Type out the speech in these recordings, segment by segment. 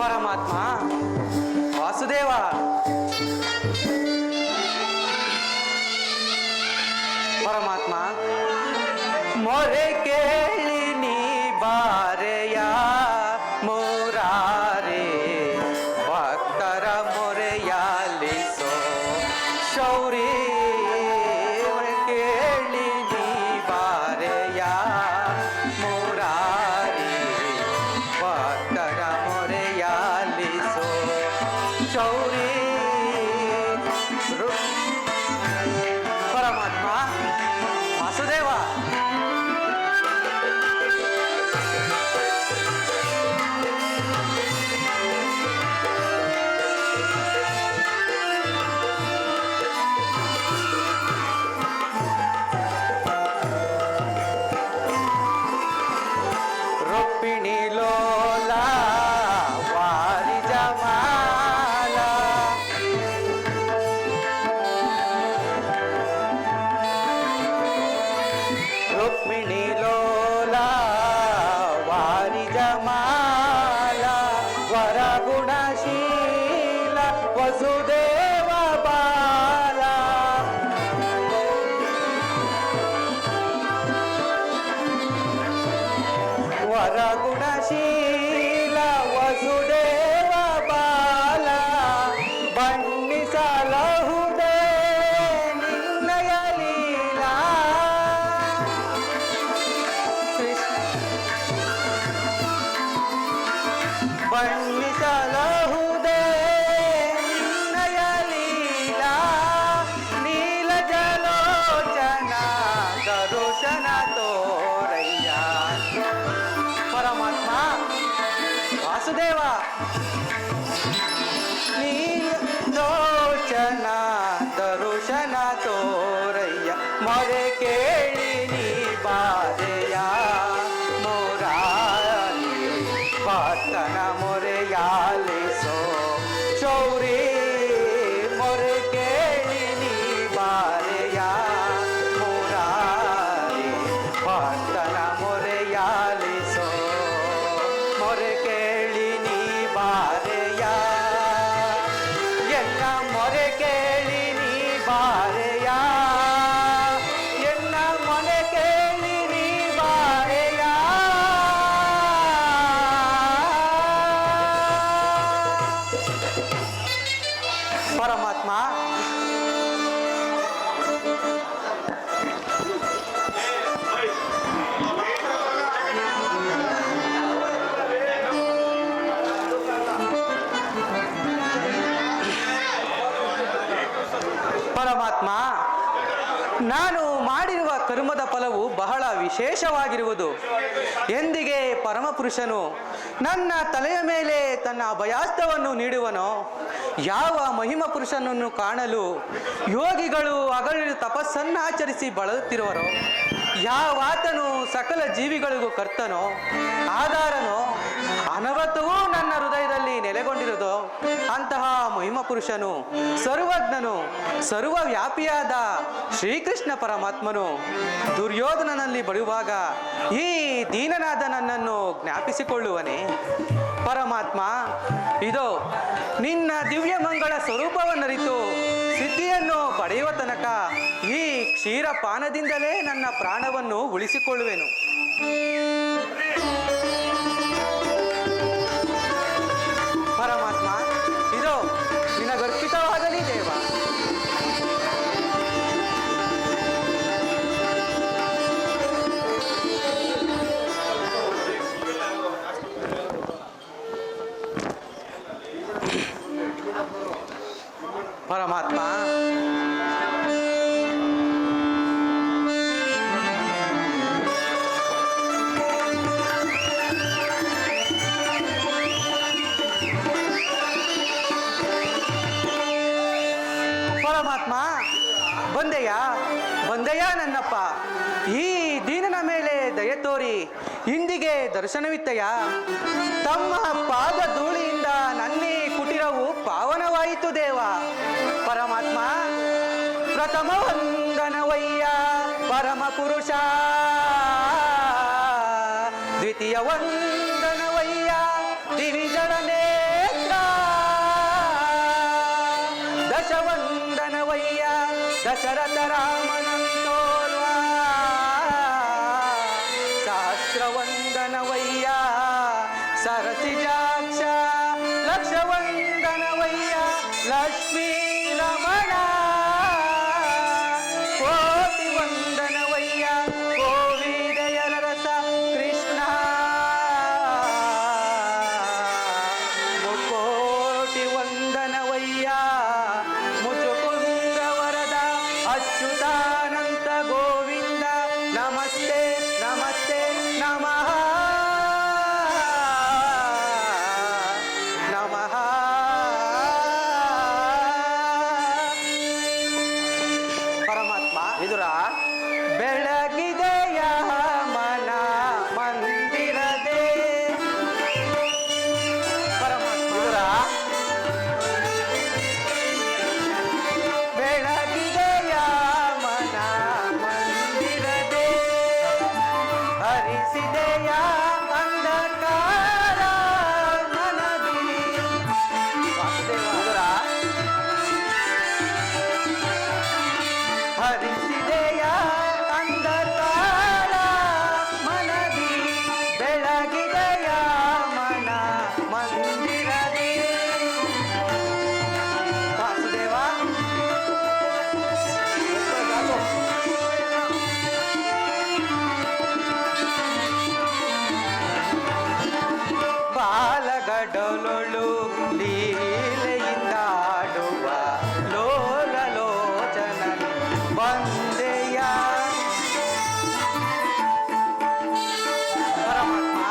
ಪರಮಾತ್ಮ ವಾಸುದೇವ, ಪರಮಾತ್ಮ ಮೊರೆ ಕೇಳಿ ನೀ ಬಾರೆಯ ಮುರಾರಿ, ಭಕ್ತರ ಮೊರೆಯಾಲಿಸೋ ಶೌರಿ. ಮೊರೆ ಕೇಳಿ ನೀ ಬಾರೆಯ ಮುರಾರಿ, ಭಕ್ತರ ಮೊರೆಯಾಲಿಸೋ ಶೌರಿ. ಪರಮಾತ್ಮ ವಾಸುದೇವ, ರುಕ್ಮಿಣಿ ಲೋಲ ವಾರಿ ಜಮಾಲ, ರುಕ್ಮಿಣಿ ಲೋಲ ವಾರಿ ಜಮಾಲ, ವರಗುಣಶೀಲ ವಸುದೇವ ಬಾಲ. ವರಗುಣಶೀಲ ವಸುದೇವ ಬಾಲ, ಬಣ್ಣಿಸಲಹುದೇ ನಿನ್ನಯ ಲೀಲಾ. ಬಣ್ಣಿಸಲಹುದೇ ನಿನ್ನಯ ಲೀಲಾ, ನೀಲ ಜಲೋಚನ ದರುಶನ ತೋರಯ್ಯ. ಪರಮಾತ್ಮ ವಾಸುದೇವ, ನೀಲೋಚನ ದರುಶನ ತೋರಯ್ಯ, ಮೊರೆ ಕೇಳಿ ನೀ ಬಾರೆಯ ಮುರಾರಿ, ಭಕ್ತನ ಮೊರೆಯಾಲಿಸೋ ಶೌರಿ. ಮೊರೆ ಕೇಳಿ ನೀ ಬಾರೆಯ ಮುರಾರಿ, ಭಕ್ತನ ಮೊರೆಯಾಲಿಸೋ. ಮೊರೆ ಕೇಳಿ ನೀ ಬಾರೆಯ, ಎನ್ನ ಮೊರೆ ಕೇಳಿ ನೀ ಬಾರೆಯ, ಎನ್ನ ಮೊರೆ ಕೇಳಿ ನೀ ಬಾರೆಯ. ಪರಮಾತ್ಮ ಪರಮಾತ್ಮ ನಾನು ಮಾಡಿರುವ ಕರ್ಮದ ಫಲವು ಬಹಳ ವಿಶೇಷವಾಗಿರುವುದು. ಎಂದಿಗೆ ಪರಮಪುರುಷನು ನನ್ನ ತಲೆಯ ಮೇಲೆ ತನ್ನ ಅಭಯಾಸ್ತವನ್ನು ನೀಡುವನೋ, ಯಾವ ಮಹಿಮ ಪುರುಷನನ್ನು ಕಾಣಲು ಯೋಗಿಗಳು ಹಗಲು ತಪಸ್ಸನ್ನಾಚರಿಸಿ ಬಳಲುತ್ತಿರುವರೋ, ಯಾವಾತನು ಸಕಲ ಜೀವಿಗಳಿಗೂ ಕರ್ತನೋ ಆಧಾರನೋ ಅನವತ್ತವೂ ನನ್ನ ಹೃದಯದಲ್ಲಿ ನೆಲೆಗೊಂಡಿರುವುದೋ ಅಂತಹ ಮಹಿಮ ಪುರುಷನು, ಸರ್ವಜ್ಞನು, ಸರ್ವವ್ಯಾಪಿಯಾದ ಶ್ರೀಕೃಷ್ಣ ಪರಮಾತ್ಮನು ದುರ್ಯೋಧನನಲ್ಲಿ ಬರುವಾಗ ಈ ದೀನನಾದ ನನ್ನನ್ನು ಜ್ಞಾಪಿಸಿಕೊಳ್ಳುವನೇ? ಪರಮಾತ್ಮ, ಇದೋ ನಿನ್ನ ದಿವ್ಯ ಮಂಗಳ ಸ್ವರೂಪವನ್ನರಿತು ಸಿದ್ಧಿಯನ್ನು ಪಡೆಯುವ ತನಕ ಈ ಕ್ಷೀರಪಾನದಿಂದಲೇ ನನ್ನ ಪ್ರಾಣವನ್ನು ಉಳಿಸಿಕೊಳ್ಳುವೆನು. ಪರಮಾತ್ಮ, ಇದೋ ನಿನಗರ್ಪಿತವಾಗಲಿ ದೇವ. ಪರಮಾತ್ಮ, ಪರಮಾತ್ಮ ಬಂದೆಯ ನನ್ನಪ್ಪ, ಈ ದೀನನ ಮೇಲೆ ದಯೆ ತೋರಿ ಇಂದಿಗೆ ದರ್ಶನವಿತ್ತಯ್ಯ. ತಮ್ಮ ಪಾದ ಧೂಳಿಯಿಂದ ನನ್ನೇ ಕುಟಿರವು ಪಾವನವಾಯಿತು ದೇವ. ಪರಮಾತ್ಮ, ಪ್ರಥಮ ವಂದನವಯ್ಯ ಪರಮ ಪುರುಷ, ದ್ವಿತೀಯ ವಂದನವಯ್ಯ ದಿವಿಜಡನೇ ದಶರಥ ರಾಮನಂತೋಲ್ವಾ ಸಹಸ್ರವಂದನವಯ್ಯ ಸರಸಿಜಾಕ್ಷ ಲಕ್ಷವಂದನವಯ್ಯ ಲಕ್ಷ್ಮೀ ರಮಣ ಕೋಟಿ ವಂದನವಯ್ಯ ಗೋವಿದಯನ ರಸ ಕೃಷ್ಣ ಮುಕೋಟಿ ವಂದನವಯ್ಯ ಮುಚುಕುಂದ ವರದ ಅಚ್ಯುತಾನಂತ ಗೋವಿಂದ ನಮಸ್ತೆ ನಮಸ್ತೆ ನಮಃ ನಮಃ. ಪರಮಾತ್ಮ ವಿದುರ ಬೆಳಗಿದೆಯ ಮನ ಮಂದಿರದೆ. ಪರಮಾತ್ಮ ವಿದುರ ಬೆಳಗಿದೆಯ ಮನ ಮಂದಿರದೆ ಹರಿಸಿದೆಯ ಅಂಧಕಾರ ಮನದಿ. ವಿದುರ ಹರಿಸಿದೆಯ ಅಂಧಕಾರ ಮನದಿ ಬೆಳಗಿದೆಯ ಮನ ಮಂದಿರದಿ. ವಾಸುದೇವ ಬಾಲಗಡಲೊಳು ಲೀಲೆಯಿಂದಾಡುವ ಲೋಲಲೋಚನ ಬಂದೆಯ. ಪರಮಾತ್ಮ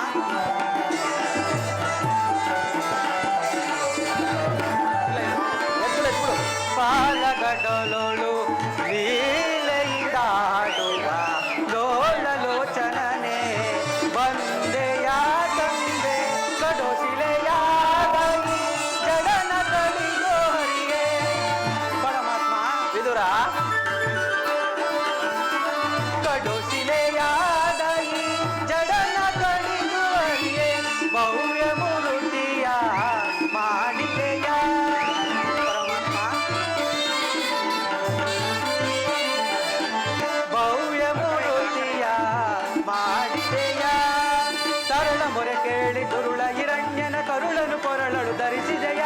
ಬಾಲಗಡಲೊಳು ಲೀಲೆಯಿಂದಾಡುವ ಲೋಲಲೋಚನನೆ ಬಂದೆಯ ತಂದೆ ಕಡೋಶಿಲೆಯಾಗಿ ಜಡನ ಕಳಿಗೋ ಹರಿಗೆ. ಪರಮಾತ್ಮ ವಿದುರ ಕಡೋಶಿಲೆಯಾಗಿ ಜಡನ ಕಳಿಗೋ ಹರಿಗೆ ಭವ್ಯ ಮೂರುತಿಯ ಮಾಡಿದೆಯ. ಪರಮಾತ್ಮ ಭವ್ಯ ಮೂರುತಿಯ ಮಾಡಿದೆಯ. ಸರಳ ಮೊರೆ ಕೇಳಿ ದುರುಳ ಹಿರಣ್ಯನ ಕರುಳನು ಕೊರಳಳು ಧರಿಸಿದೆಯ.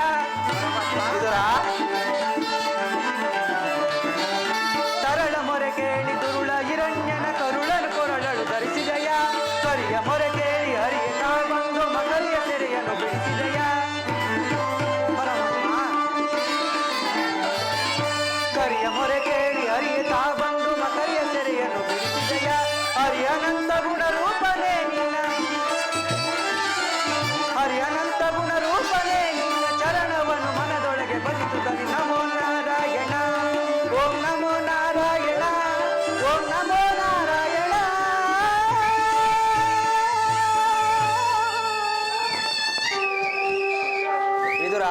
ವಿದುರ ಸರಳ ಮೊರೆ ಕೇಳಿ ದುರುಳ ಹಿರಣ್ಯನ ಕರುಳನು ಕೊರಳಳು ಧರಿಸಿದೆಯ. ಕರಿಯ ಮೊರೆ ಕೇಳಿ ಹರಿಯ ತಾ ಬಂದು ಮಕರಿಯ ಸೆರೆಯನ್ನು ಬಿಡಿಸಿದೆಯ. ಪರಮಾತ್ಮ ಕರಿಯ ಮೊರೆ ಕೇಳಿ ಹರಿಯ ತಾ ಬಂದು ಮಕರಿಯ ಸೆರೆಯನ್ನು ಬಿಡಿಸಿದೆಯ. ಹರಿಯನಂತ ಗುಣ ರೂಪನೇ ನಿನ್ನ ಹರಿಯನಂತ ಗುಣ ರೂಪನೇ ನಿನ್ನ ಚರಣವನ್ನು ಮನದೊಳಗೆ ಬಲಿಸುತ್ತಲಿ. ನಮೋ ನಾರಾಯಣ ಓಂ ನಮೋ ನಾರಾಯಣ ಓಂ ನಮೋ ನಾರಾಯಣ. ವಿದುರ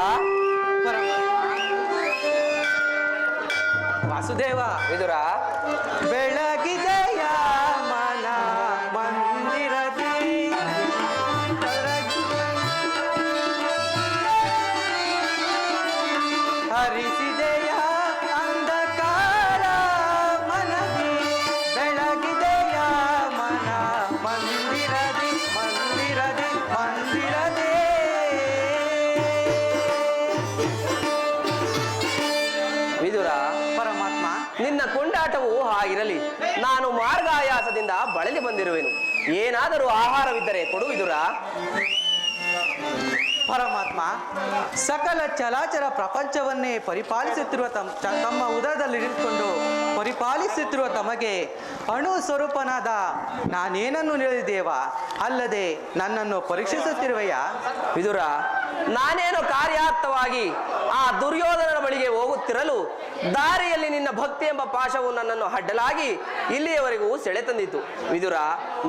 ವಾಸುದೇವ ವಿದುರ ಬೆಳಗಿದೆಯ ಮನ ಮಂದಿರದಿ ಹರಿಸಿದೆಯ ಅಂಧಕಾರ ಮನದಿ ಬೆಳಗಿದೆಯ ಮನ ಮಂದಿರದಿ ಮಂದಿರದಿ ಮಂದಿರದೇ. ವಿದುರ ಪರಮಾತ್ಮ ನಿನ್ನ ಕೊಂಡಾಟವು ಹಾಗಿರಲಿ. ನಾನು ಮಾರ್ಗಾಯಾಸದಿಂದ ಬಳಲಿ ಬಂದಿರುವೆನು. ಏನಾದರೂ ಆಹಾರವಿದ್ದರೆ ಕೊಡು ವಿದುರ. ಪರಮಾತ್ಮ ಸಕಲ ಚರಾಚರ ಪ್ರಪಂಚವನ್ನೇ ಪರಿಪಾಲಿಸುತ್ತಿರುವ ತಮ್ಮ ಉದರದಲ್ಲಿ ಇರಿದುಕೊಂಡು ಪರಿಪಾಲಿಸುತ್ತಿರುವ ತಮಗೆ ಅಣು ಸ್ವರೂಪನಾದ ನಾನೇನನ್ನು ಹೇಳಿದೇವ ಅಲ್ಲದೆ ನನ್ನನ್ನು ಪರೀಕ್ಷಿಸುತ್ತಿರುವೆಯಾ? ವಿದುರ ನಾನೇನು ಕಾರ್ಯಾರ್ಥವಾಗಿ ಆ ದುರ್ಯೋಧನನ ಬಳಿಗೆ ಹೋಗುತ್ತಿರಲು ದಾರಿಯಲ್ಲಿ ನಿನ್ನ ಭಕ್ತಿ ಎಂಬ ಪಾಶವು ನನ್ನನ್ನು ಅಡ್ಡಲಾಗಿ ಇಲ್ಲಿಯವರೆಗೂ ಸೆಳೆ ತಂದಿತು. ವಿದುರ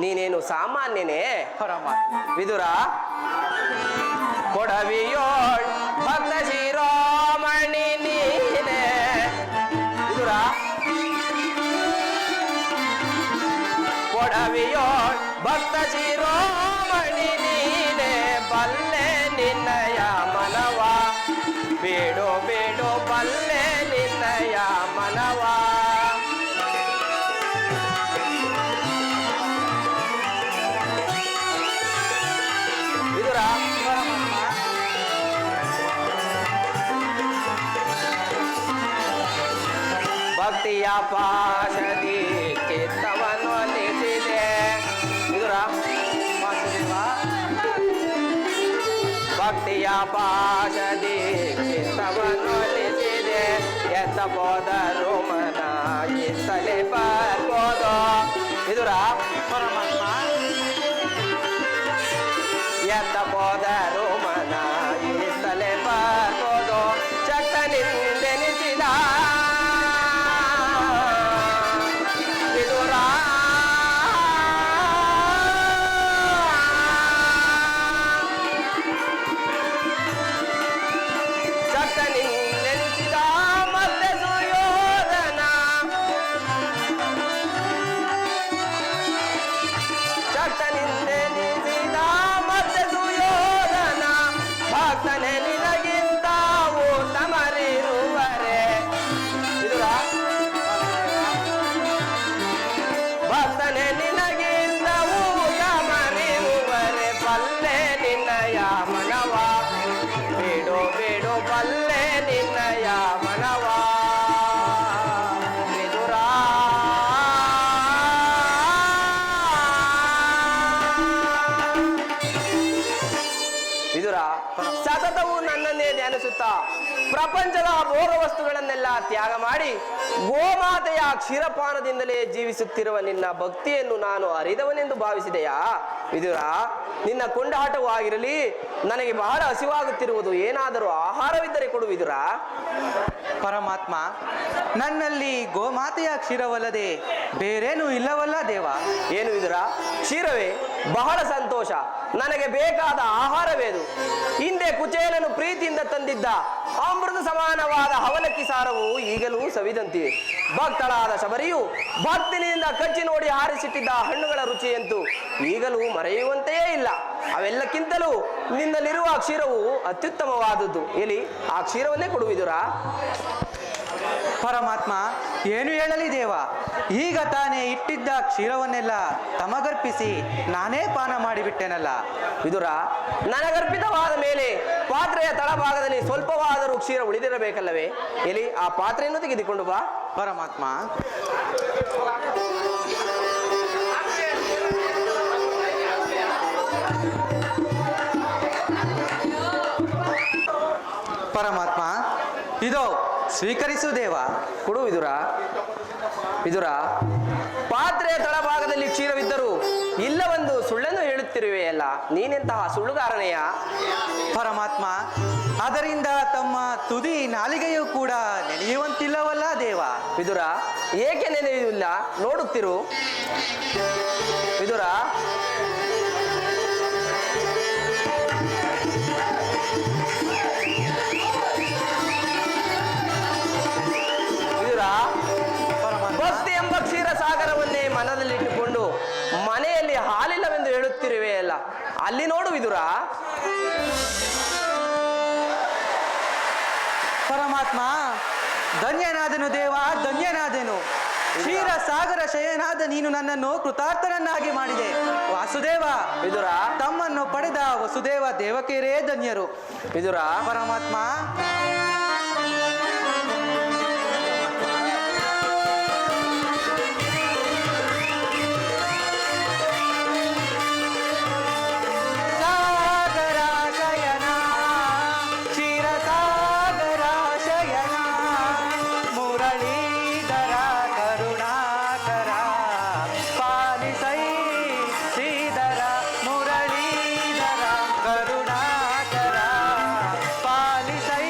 ನೀನೇನು ಸಾಮಾನ್ಯನೇ? ಪರಮಾತ್ಮ ವಿದುರ ಕೊಡವಿಯೋಳ್ ಭಕ್ತ ಶಿರೋಮಣಿ ನೀನೆ. ವಿದುರ ಕೊಡವಿಯೋಳ್ ಭಕ್ತ ಶಿರೋಮಣಿ ನೀನೆ. ಬಲ್ಲೆ ನಿನ್ನಯ ಮನವ ಬೇಡೋ ಬೇಡೋ ಬಲ್ಲೆ ನಿನ್ನಯ ಮನವ. ಭಕ್ತಿಯ ಪಾಶದಿ ಚಿತ್ತವನ್ನು ಒಲಿಸಿದೆ. ವಿದುರ, ವಾಸುದೇವ, ಭಕ್ತಿಯ ಪಾಶದಿ ಚಿತ್ತವನ್ನು ಒಲಿಸಿದೆ. ಎತ್ತ ಹೋದರು ಮನ ಇತ್ತಲೇ ಬರ್ಬೋದು. ವಿದುರ, ಪರಮಾತ್ಮ, ಎತ್ತ ಹೋದರು ಮನ ಇತ್ತಲೇ ಬರ್ಬೋದು. ಚಕ್ಕನಿಂದೆನಿಸಿದ ವಿದುರ, ಚಕ್ಕನಿಂದೆನಿಸಿದ ಮತ್ತೆ ಸುಯೋಧನ, ಚಕ್ಕನಿಂದೆನಿಸಿದ ಮತ್ತೆ ಸುಯೋಧನ. ಭಕ್ತನೇ ನಿನಗಿಂತ ಉತ್ತಮರಿರುವರೆ. ವಿದುರ, ಭಕ್ತನೇ ನಿನಗಿಂತ ಉತ್ತಮರಿರುವರೆ. ಬಲ್ಲೆ ನಿನ್ನಯ ಮನವ, ಬೇಡು ಬೇಡು ಬಲ್ಲೆ ನಿನ್ನಯ ಮನವ. ವಿದುರ, ವಿದುರ, ಸತತವು ನನ್ನನ್ನೇ ಧ್ಯಾನಿಸುತ್ತಾ ಪ್ರಪಂಚದ ಭೋಗ ವಸ್ತುಗಳನ್ನೆಲ್ಲ ತ್ಯಾಗ ಮಾಡಿ ಗೋಮಾತೆಯ ಕ್ಷೀರಪಾನದಿಂದಲೇ ಜೀವಿಸುತ್ತಿರುವ ನಿನ್ನ ಭಕ್ತಿಯನ್ನು ನಾನು ಅರಿದವನೆಂದು ಭಾವಿಸಿದೆಯಾ? ವಿದುರ, ನಿನ್ನ ಕೊಂಡಾಟವೂ ಆಗಿರಲಿ. ನನಗೆ ಬಹಳ ಹಸಿವಾಗುತ್ತಿರುವುದು, ಏನಾದರೂ ಆಹಾರವಿದ್ದರೆ ಕೊಡು ವಿದುರ. ಪರಮಾತ್ಮ, ನನ್ನಲ್ಲಿ ಗೋಮಾತೆಯ ಕ್ಷೀರವಲ್ಲದೆ ಬೇರೇನೂ ಇಲ್ಲವಲ್ಲ ದೇವ. ಏನು ವಿದುರ? ಕ್ಷೀರವೇ? ಬಹಳ ಸಂತೋಷ. ನನಗೆ ಬೇಕಾದ ಆಹಾರವೇದು. ಹಿಂದೆ ಕುಚೇಲನು ಪ್ರೀತಿಯಿಂದ ತಂದಿದ್ದ ಅಮೃತ ಸಮಾನವಾದ ಅವಲಕ್ಕಿ ಸಾರವು ಈಗಲೂ ಸವಿದಂತಿದೆ. ಭಕ್ತಳಾದ ಶಬರಿಯು ಭಕ್ತಿನಿಂದ ಕಚ್ಚಿ ನೋಡಿ ಆರಿಸಿಟ್ಟಿದ್ದ ಹಣ್ಣುಗಳ ರುಚಿಯಂತೂ ಈಗಲೂ ಮರೆಯುವಂತೆಯೇ ಇಲ್ಲ. ಅವೆಲ್ಲಕ್ಕಿಂತಲೂ ನಿನ್ನಲ್ಲಿರುವ ಕ್ಷೀರವು ಅತ್ಯುತ್ತಮವಾದದ್ದು. ಎಲ್ಲಿ ಆ ಕ್ಷೀರವನ್ನೇ ಕೊಡುವಿದುರ. ಪರಮಾತ್ಮ, ಏನು ಹೇಳಲಿ ದೇವ, ಈಗ ತಾನೇ ಇಟ್ಟಿದ್ದ ಕ್ಷೀರವನ್ನೆಲ್ಲ ತಮಗರ್ಪಿಸಿ ನಾನೇ ಪಾನ ಮಾಡಿಬಿಟ್ಟೆನಲ್ಲ. ವಿದುರ, ನನಗರ್ಪಿತವಾದ ಮೇಲೆ ಪಾತ್ರೆಯ ತಳಭಾಗದಲ್ಲಿ ಸ್ವಲ್ಪವಾದರೂ ಕ್ಷೀರ ಉಳಿದಿರಬೇಕಲ್ಲವೇ? ಎಲ್ಲಿ ಆ ಪಾತ್ರೆಯನ್ನು ತೆಗೆದುಕೊಂಡು ಬಾ. ಪರಮಾತ್ಮ, ಪರಮಾತ್ಮ, ಇದೋ ಸ್ವೀಕರಿಸು ದೇವ. ಕೊಡು ವಿದುರ. ವಿದುರ, ಪಾತ್ರೆಯ ತಳಭಾಗದಲ್ಲಿ ಕ್ಷೀರವಿದ್ದರೂ ಇಲ್ಲವೆಂದು ಸುಳ್ಳನ್ನು ಹೇಳುತ್ತಿರುವೆಯಲ್ಲ, ನೀನೆಂತಹ ಸುಳ್ಳುಗಾರನೆಯ? ಪರಮಾತ್ಮ, ಅದರಿಂದ ತಮ್ಮ ತುದಿ ನಾಲಿಗೆಯೂ ಕೂಡ ನೆನೆಯುವಂತಿಲ್ಲವಲ್ಲ ದೇವ. ವಿದುರ, ಏಕೆ ನೆನೆಯುವುದಿಲ್ಲ? ನೋಡುತ್ತಿರು ವಿದುರ. ವಿದುರ, ಭಕ್ತಿ ಎಂಬ ಕ್ಷೀರ ಸಾಗರವನ್ನೇ ಮನದಲ್ಲಿಟ್ಟುಕೊಂಡು ಮನೆಯಲ್ಲಿ ಹಾಲಿಲ್ಲವೆಂದು ಹೇಳುತ್ತಿರುವೆಯಲ್ಲ, ಅಲ್ಲಿ ನೋಡು ವಿದುರ. ಪರಮಾತ್ಮ, ಧನ್ಯನಾದನು ದೇವ, ಧನ್ಯನಾದೆನು. ಕ್ಷೀರ ಸಾಗರ ಶಯನಾದ ನೀನು ನನ್ನನ್ನು ಕೃತಾರ್ಥನನ್ನಾಗಿ ಮಾಡಿದೆ. ವಾಸುದೇವ, ವಿದುರ, ತಮ್ಮನ್ನು ಪಡೆದ ವಸುದೇವ ದೇವಕಿಯರೇ ಧನ್ಯರು. ವಿದುರ, ಪರಮಾತ್ಮ, ಸಾಗರ ಶಯನ, ಕ್ಷೀರ ಸಾಗರ ಶಯನ, ಮುರಳೀಧರ ಕರುಣಾಕರ, ಪಾಲಿಸೈ ಶ್ರೀಧರ ಮುರಳೀಧರ ಕರುಣಾಕರ, ಪಾಲಿಸೈ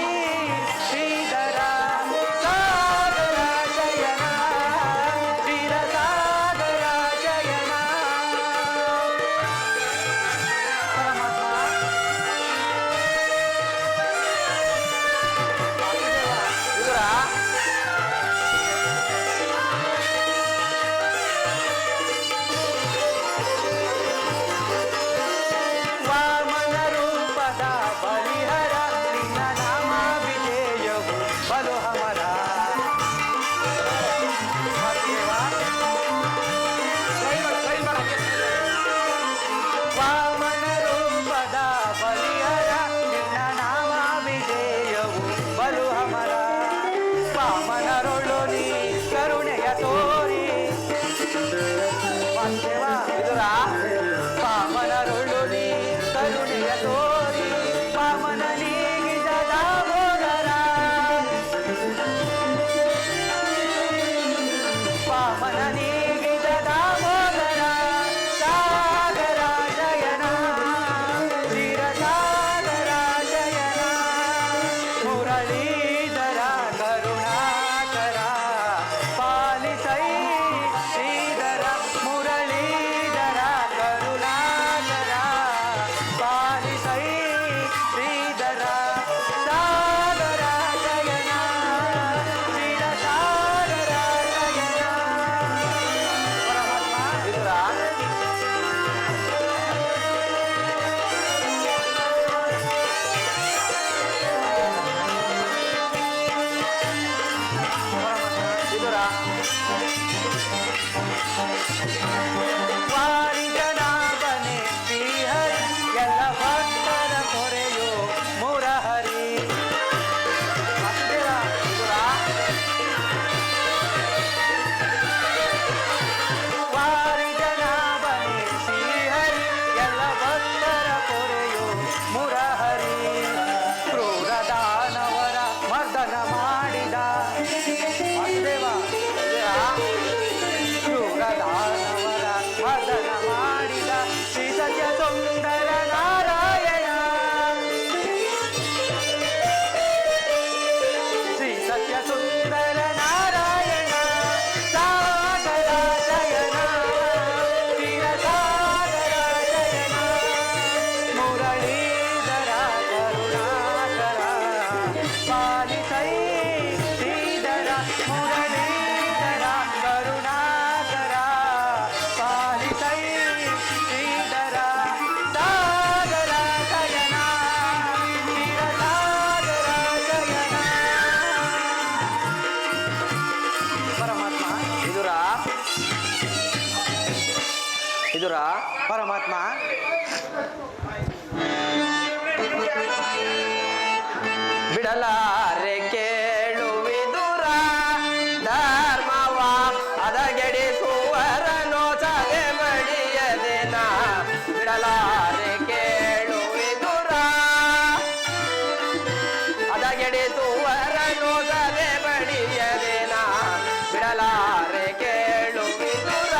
ಬಿಡಲಾರೆ ಕೇಳು ವಿದುರ ಧರ್ಮವ ಹದಗೆಡಿಸುವರನೋ ಸದೆ ಮಡಿಯದೆನ ಬಿಡಲಾರೆ ಕೇಳು ವಿದುರ ಹದಗೆಡಿಸುವರನೋ ಸದೆ ಮಡಿಯದೆನ ಬಿಡಲಾರೆ ಕೇಳು ವಿದುರ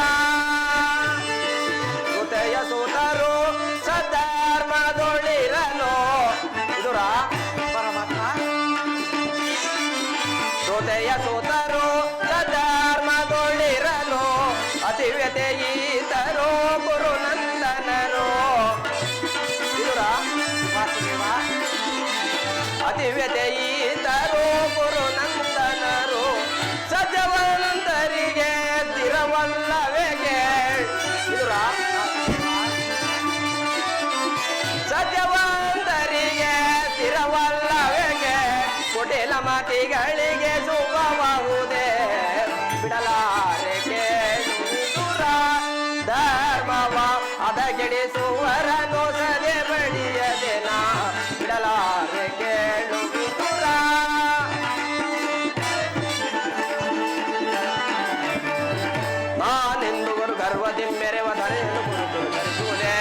ಸುತೆಯ ಸುತರು ಸದ್ಧರ್ಮದೊಳಿರಲು ವಿದುರ ಶ್ರೋತೆಯ ಸೋತರು ಸಧರ್ಮದೊಳಿರಲು ಅತಿವ್ಯತೆಯೀತರೋ ಗುರುನಂದನರು ವಿದುರ ಅತಿವ್ಯತೆಯೀತರೋ ಗುರುನಂದನರು ಸಜವನಂತರಿಗೆ ತಿರವಲ್ಲವೆಗೆ ವಿದುರ ಸಜವಂತರಿಗೆ ತಿರವಲ್ಲವೆಗೆ ಕುಟಿಲ ಮತಿಗಳಿಗೆ ಶುಭವಾಗುವುದೇ ಬಿಡಲಾರೆ ಕೇಳು ವಿದುರ ಧರ್ಮವ ಹದಗೆಡಿಸುವರನು ಸದೆ ಬಡಿಯದೆನ ಬಿಡಲಾರೆ ಕೇಳು ವಿದುರ ನಾನೆಂದುವರು ಗರ್ವದಿ ಮೆರೆವ ಧರೆಯನ್ನು ಕುರಿತು ಧರಿಸುವುದೇ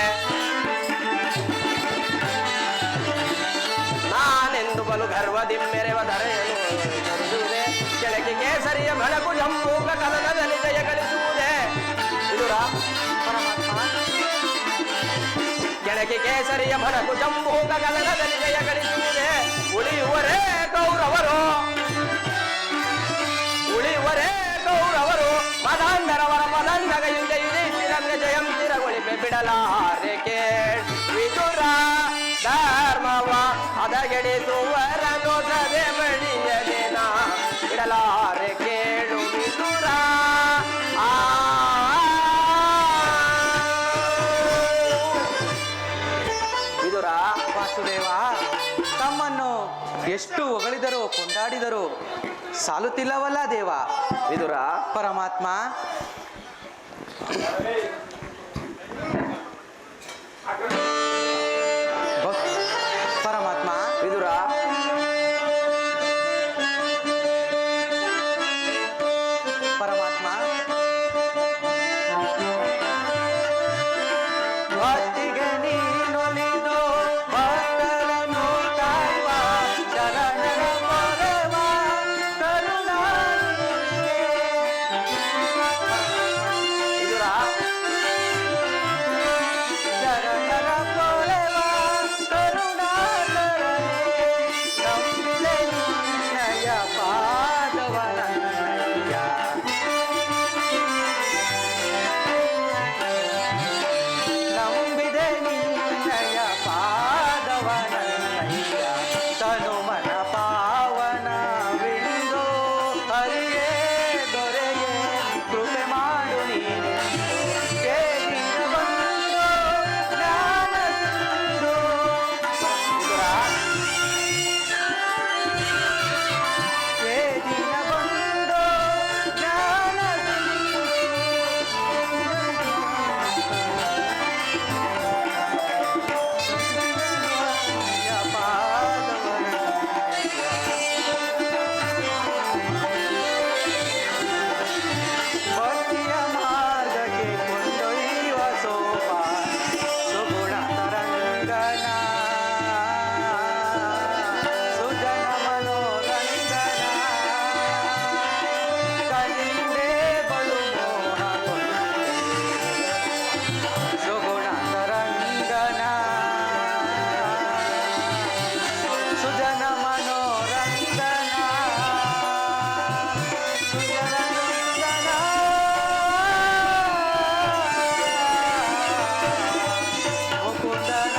ನಾನೆಂದು ಬಲು ಗರ್ವದಿ ಮೆರೆವ ಧರೆಯನ್ನು ಧರಿಸುವುದೇ ಕೆಳಗೆ ಕೇಸರಿಯ ಬೆಳಕು ಜಂಬೂಕ ಕದನದಲ್ಲಿ ಜಯ ಗಳಿಸುವುದೇ ವಿದುರ ಕೆಳಗೆ ಕೇಸರಿಯ ಬೆಳಕು ಜಂಬೂಕ ಕದನದಲ್ಲಿ ಜಯ ಗಳಿಸುವುದೇ ಉಳಿಯುವರೇ ಕೌರವರು ಉಳಿಯುವರೇ ಕೌರವರು ಮದಾಂಧರವರ ಮದಂಧಗೆಯಿಂದ ಯುಧಿಷ್ಠಿರನ್ಗೆ ಜಯಂ ತಿರಗೊಳಿಪೆ ಬಿಡಲಾರೆ ಕೇಳು ವಿದುರ ಧರ್ಮವ ಹದಗೆಡಿಸುವರನು ಸದೆ ಬಡಿಯದೆನ ಬಿಡಲಾರೆ ಕೇಳು ವಿದುರ ವಿದುರ ವಾಸುದೇವ, ತಮ್ಮನ್ನು ಎಷ್ಟು ಹೊಗಳಿದರೂ ಕೊಂಡಾಡಿದರೂ ಸಾಲುತ್ತಿಲ್ಲವಲ್ಲ ದೇವ. ವಿದುರ ಪರಮಾತ್ಮ, ಪರಮಾತ್ಮ ವಿದುರ ಪರಮಾತ್ಮ ಭಕ್ತಿಗೆ ನೀನೊಲಿದು ಭಕ್ತರನ್ನು ಕಾಯುವ ಶರಣರ ಮೊರೆವ ಕರುಣಾನಿಧಿಯೇ. ವಿದುರ ಶರಣರ ಮೊರೆವ ಕರುಣಾಕರನೇ, ನಂಬಿದೆ ನಿನ್ನಯ ಪಾದವನಯ್ಯ. ನಂಬಿದೆ ನಿನ್ನಯ ಪಾದವನಯ್ಯ. ತನುಮನ ಪಾವನವಿಂದು ಹರಿಯೇ ದೊರೆಯೇ ಕೃಪೆ ಮಾಡು ನೀನೆಂದು ಕೇಳಿದ ಬಂದು ಜ್ಞಾನ ಸಿಂಧು. ಕೇಳಿದ ಬಂದು ಜ್ಞಾನ ಸಿಂಧು. ಭಕ್ತಿಯ ಮಾರ್ಗಕ್ಕೆ ಕೊಂಡೊಯ್ಯುವ ಸೋಪಾನ ಸುಗುಣ ತರಂಗನ ಸುಜನ ಮನೋರಂಗನ ಕಂಡೇ ಬಲು ಮೋಹ ಸುಗುಣ ತರಂಗನ ಸುಜನ ಮನೋರಂಗನ ಸುಜನರಂಗನ ಮುಕುಂದನ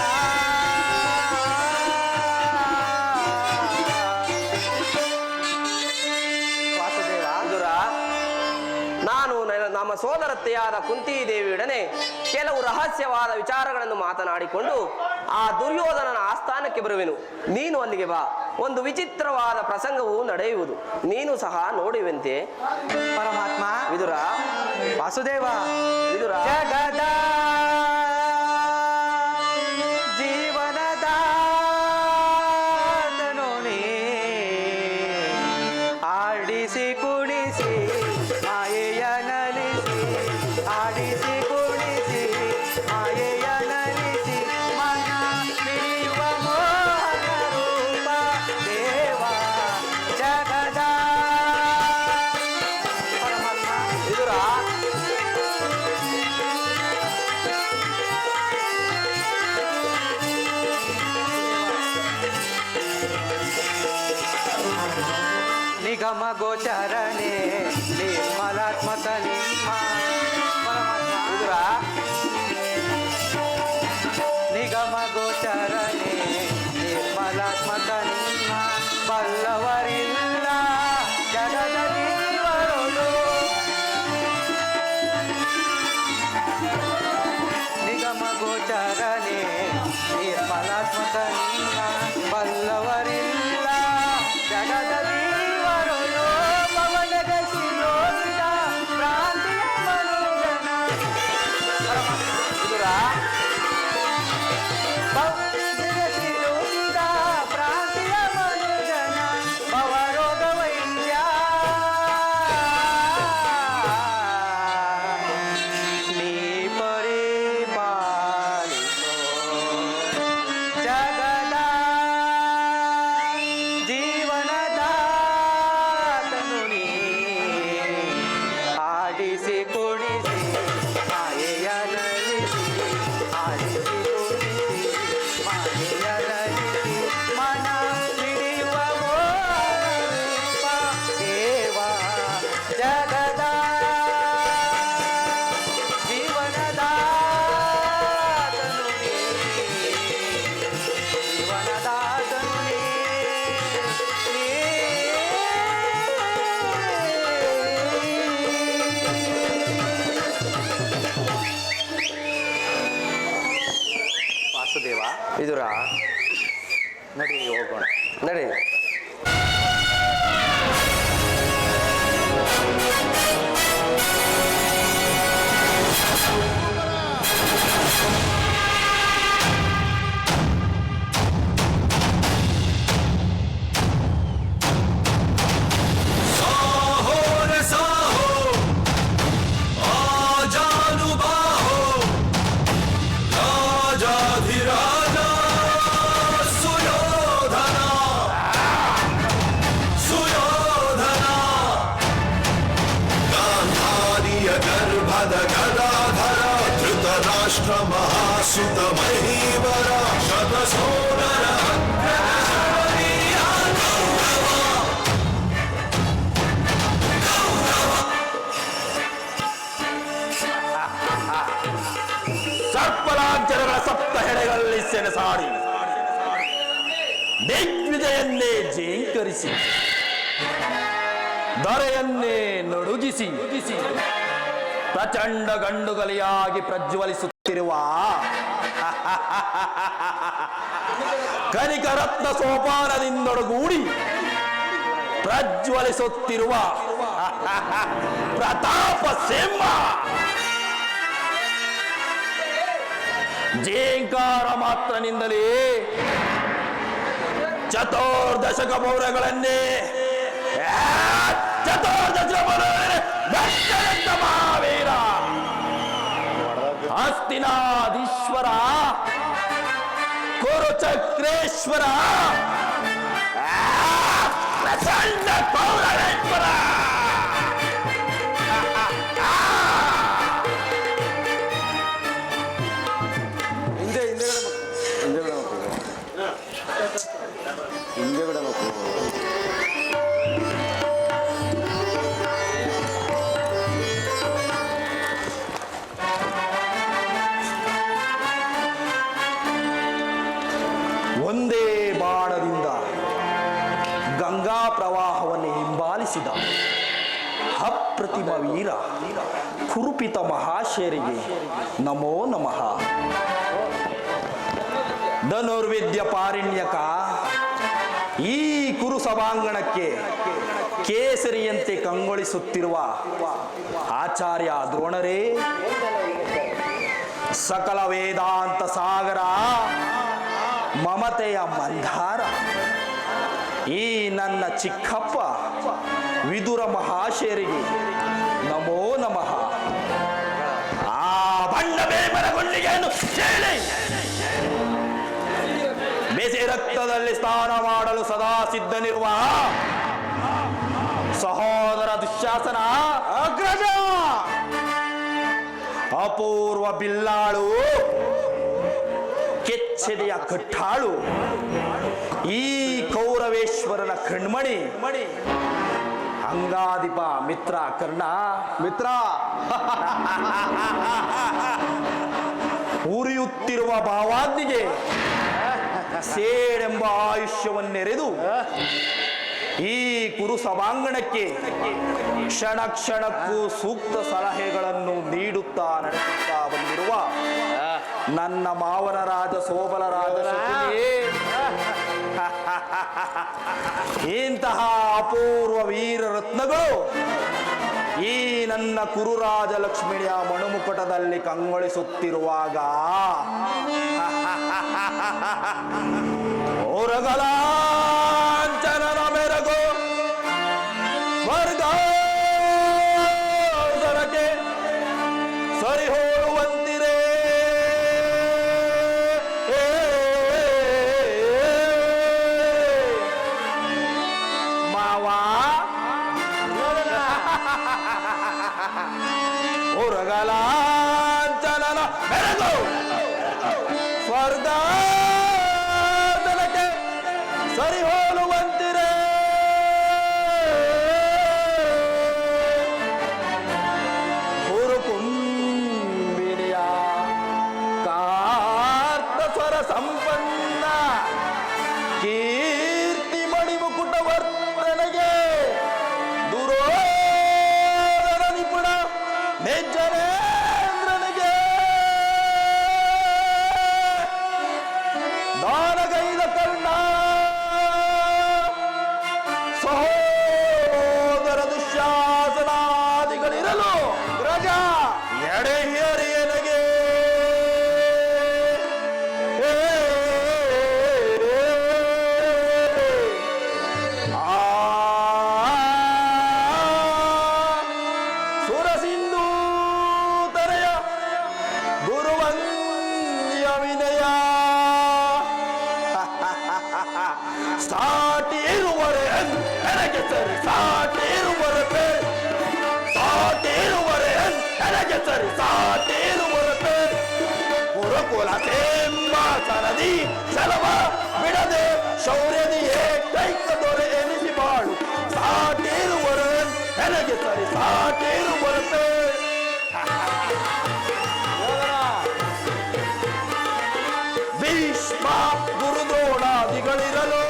ವಾಸುದೇವ, ವಿದುರ ನಾನು ನಮ್ಮ ಸೋದರತ್ತೆಯಾದ ಕುಂತಿ ದೇವಿಯೊಡನೆ ಕೆಲವು ರಹಸ್ಯವಾದ ವಿಚಾರಗಳನ್ನು ಮಾತನಾಡಿಕೊಂಡು ಆ ದುರ್ಯೋಧನನ ಆಸ್ಥಾನಕ್ಕೆ ಬರುವೆನು. ನೀನು ಅಲ್ಲಿಗೆ ಬಾ. ಒಂದು ವಿಚಿತ್ರವಾದ ಪ್ರಸಂಗವು ನಡೆಯುವುದು, ನೀನು ಸಹ ನೋಡುವಂತೆ. ಪರಮಾತ್ಮ ವಿದುರ ವಾಸುದೇವ ವಿದುರ ಜಗದ ನಿಗಮ ಗೋಚರನೆ ನಿರ್ಮಲಾತ್ಮಕ ನಿಮ್ಮ ವಿದುರ ನಿಗಮ ಗೋಚರನೆ ನಿರ್ಮಲಾತ್ಮಕ ನಿಮ್ಮ ಬಲ್ಲವರಿಲ್ಲ ಜಗದಲ್ಲಿ ಬರುಳು ನಿಗಮ ಗೋಚರನೆ ನಿರ್ಮಲಾತ್ಮಕ ನಿಮ್ಮ ಬಲ್ಲವರಿಲ್ಲ ಜಗದಲ್ಲಿ ಬರುಳು ಪವನಗಸಿಲೋಗಿದ ಪ್ರಾಂತಿಯ ಮನುಜನ ವಿದುರ ಪವನಗಸಿಲೋಗಿದ ಪ್ರಾಂತಿಯ ಮನುಜನ ಭವರೋಗ ವೈದ್ಯ ನೀ ಪರಿಪಾಲಿಸೋ ಜಗದ ಜೀವನದ ನೀ ಆಡಿಸಿ ಕುಣಿಸಿ ಮಾಯೆಯ ನಲಿಸಿ ಆಡಿಸಿ ಕುಣಿಸಿ ಮಾಯೆಯ ನಲಿಸಿ ಮನ ಹಿಡಿಯುವ ಮೋಹರೂಪ ದೇವ ಜಗದ ಜೀವನದ ಜೀವನದಾತನು ನೀ. ವಾಸುದೇವ ವಿದುರ ನಡಿ ಹೋಗೋಣ. ನಡಿ साहो रे साहो आजानुबाहो राजाधिराजा सुयोधना सुयोधना गांधार्य गर्भद गदाधर धृतराष्ट्र महासुत महीवर शतसोदर ಸರ್ಪಲಾಂಚನಗಳ ಸಪ್ತ ಹೆಡೆಗಳಲ್ಲಿ ಸೆಣಸಾಡಿ ದಿಗ್ವಿಜಯನ್ನೇ ಜೇಂಕರಿಸಿ ದೊರೆಯನ್ನೇ ನಡುಗಿಸಿ ಪ್ರಚಂಡ ಗಂಡುಗಲಿಯಾಗಿ ಪ್ರಜ್ವಲಿಸುತ್ತಿರುವ ಕನಿಕರತ್ನ ಸೋಪಾನದಿಂದೊಡಗೂಡಿ ಪ್ರಜ್ವಲಿಸುತ್ತಿರುವ ಪ್ರತಾಪ ಸಿಂಹ ಜೇಂಕಾರ ಮಾತ್ರನಿಂದಲೇ ಚತುರ್ದಶಕ ಮೌರ್ಯಗಳನ್ನೇ ಮಹಾವೀರ ಹಸ್ತಿನಾಧೀಶ್ವರ ಕುರುಚಕ್ರೇಶ್ವರ ಪ್ರಚಂಡ ಪೌರಾಣೇಶ್ವರ ಹಿಂದೆ ಬಿಡಬೇಕು. ಒಂದೇ ಬಾಣದಿಂದ ಗಂಗಾ ಪ್ರವಾಹವನ್ನು ಹಿಂಬಾಲಿಸಿದ ಅಪ್ರತಿಮ ವೀರ ಕುರುಪಿತ ಮಹಾಶೇರಿಗೆ ನಮೋ ನಮಃ. ಧನುರ್ವಿದ್ಯ ಪಾರಿಣ್ಯಕ ಈ ಕುರು ಸಭಾಂಗಣಕ್ಕೆ ಕೇಸರಿಯಂತೆ ಕಂಗೊಳಿಸುತ್ತಿರುವ ಆಚಾರ್ಯ ದ್ರೋಣರೇ, ಸಕಲ ವೇದಾಂತ ಸಾಗರ ಮಮತೆಯ ಮಂದಾರ, ಈ ನನ್ನ ಚಿಕ್ಕಪ್ಪ ವಿದುರ ಮಹಾಶೇರಿಗೆ ನಮೋ ನಮಃ. ಆ ಬಣ್ಣ ಬೇಮರ ಗುಂಡಿಗೆಯನ್ನು ಕೇಳಿ ಬೇಸೆ ರಕ್ತದಲ್ಲಿ ಸ್ನಾನ ಮಾಡಲು ಸದಾ ಸಿದ್ಧನಿರುವ ಸಹೋದರ ದುಶ್ಯಾಸನ ಅಗ್ರಜ, ಅಪೂರ್ವ ಬಿಲ್ಲಾಳು, ಕೆಚ್ಚೆದೆಯ ಕಟ್ಟಾಳು, ಈ ಕೌರವೇಶ್ವರನ ಕಣ್ಮಣಿ ಅಂಗಾಧಿಪ ಮಿತ್ರ ಕರ್ಣ ಮಿತ್ರ ಉರಿಯುತ್ತಿರುವ ಭಾವಾಗ್ನಿಗೆ ಸೇಡೆಂಬ ಆಯುಷ್ಯವನ್ನೆರೆದು ಈ ಕುರು ಸಭಾಂಗಣಕ್ಕೆ ಕ್ಷಣ ಕ್ಷಣಕ್ಕೂ ಸೂಕ್ತ ಸಲಹೆಗಳನ್ನು ನೀಡುತ್ತಾ ನಡೆಸುತ್ತಾ ಬಂದಿರುವ ನನ್ನ ಮಾವನ ರಾಜ ಸೋಬಲರಾಜ ಶಕುನಿಯೇ, ಇಂತಹ ಅಪೂರ್ವ ವೀರ ರತ್ನಗಳು ಈ ನನ್ನ ಕುರುರಾಜ ಲಕ್ಷ್ಮಿಯ ಮಣುಮುಕಟದಲ್ಲಿ ಕಂಗೊಳಿಸುತ್ತಿರುವಾಗ ಓರಗಲಾಂಚನನ ಮೆರಗು ಸ್ವರ್ಗಾಸನಕ್ಕೆ ಸರಿ ಹೋಳುವಂತಿರೇ ಮಾವಾ ಓರಗಲಾಂಚನನ ಮೆರಗು ಸ್ವರ್ಗಾಸನಕ್ಕೆ ಸರಿ ಹೋಲುವಂತಿರೇ ಹುರುಕುಂಬಿನಿಯ ಕಾರ್ತ ಸ್ವರ ಸಂಪನ್ನ ಕೀರ್ತಿ ಮಣಿಮುಕುಟ ವರ್ತನೆಗೆ ದುರೋಧನ ನಿಪುಣ ನೆಜ್ಜನೇಂದ್ರನಿಗೆ ದಾನಗೈದ ಕರ್ಣ ಸಹೋದರ ದುಶ್ಯಾಸನಾದಿಗಳಿರಲು ರಾಜ ಎಡೆಹಿಯರಿಯನಿಗೆ ಸುರಸಿಂಧೂ ತರೆಯ ಗುರುವಂದ್ಯ ವಿನಯ ಸಾಟಿ ಇರುವರೆ ನನಗೆ ಸರಿ ಸಾಟಿ ಇರುವರೆ ಸಾಟಿ ಇರುವರೆ ನನಗೆ ಸರಿ ಸಾಟಿ ಇರುವರೆ ಕುರುಕುಲ ಸಿಂಹಾಸನದಿ ಸಲವ ಬಿಡದೆ ಶೌರ್ಯದಿಯೇ ಕೈಕ ದೊರೆ ಎನಿಸಿ ಬಾಳು ಸಾಟಿ ಇರುವರೆ ನನಗೆ ಸರಿ ಸಾಟಿ ಇರುವರೆ ಭೀಷ್ಮ ಗುರುದ್ರೋಣಾದಿಗಳಿರಲು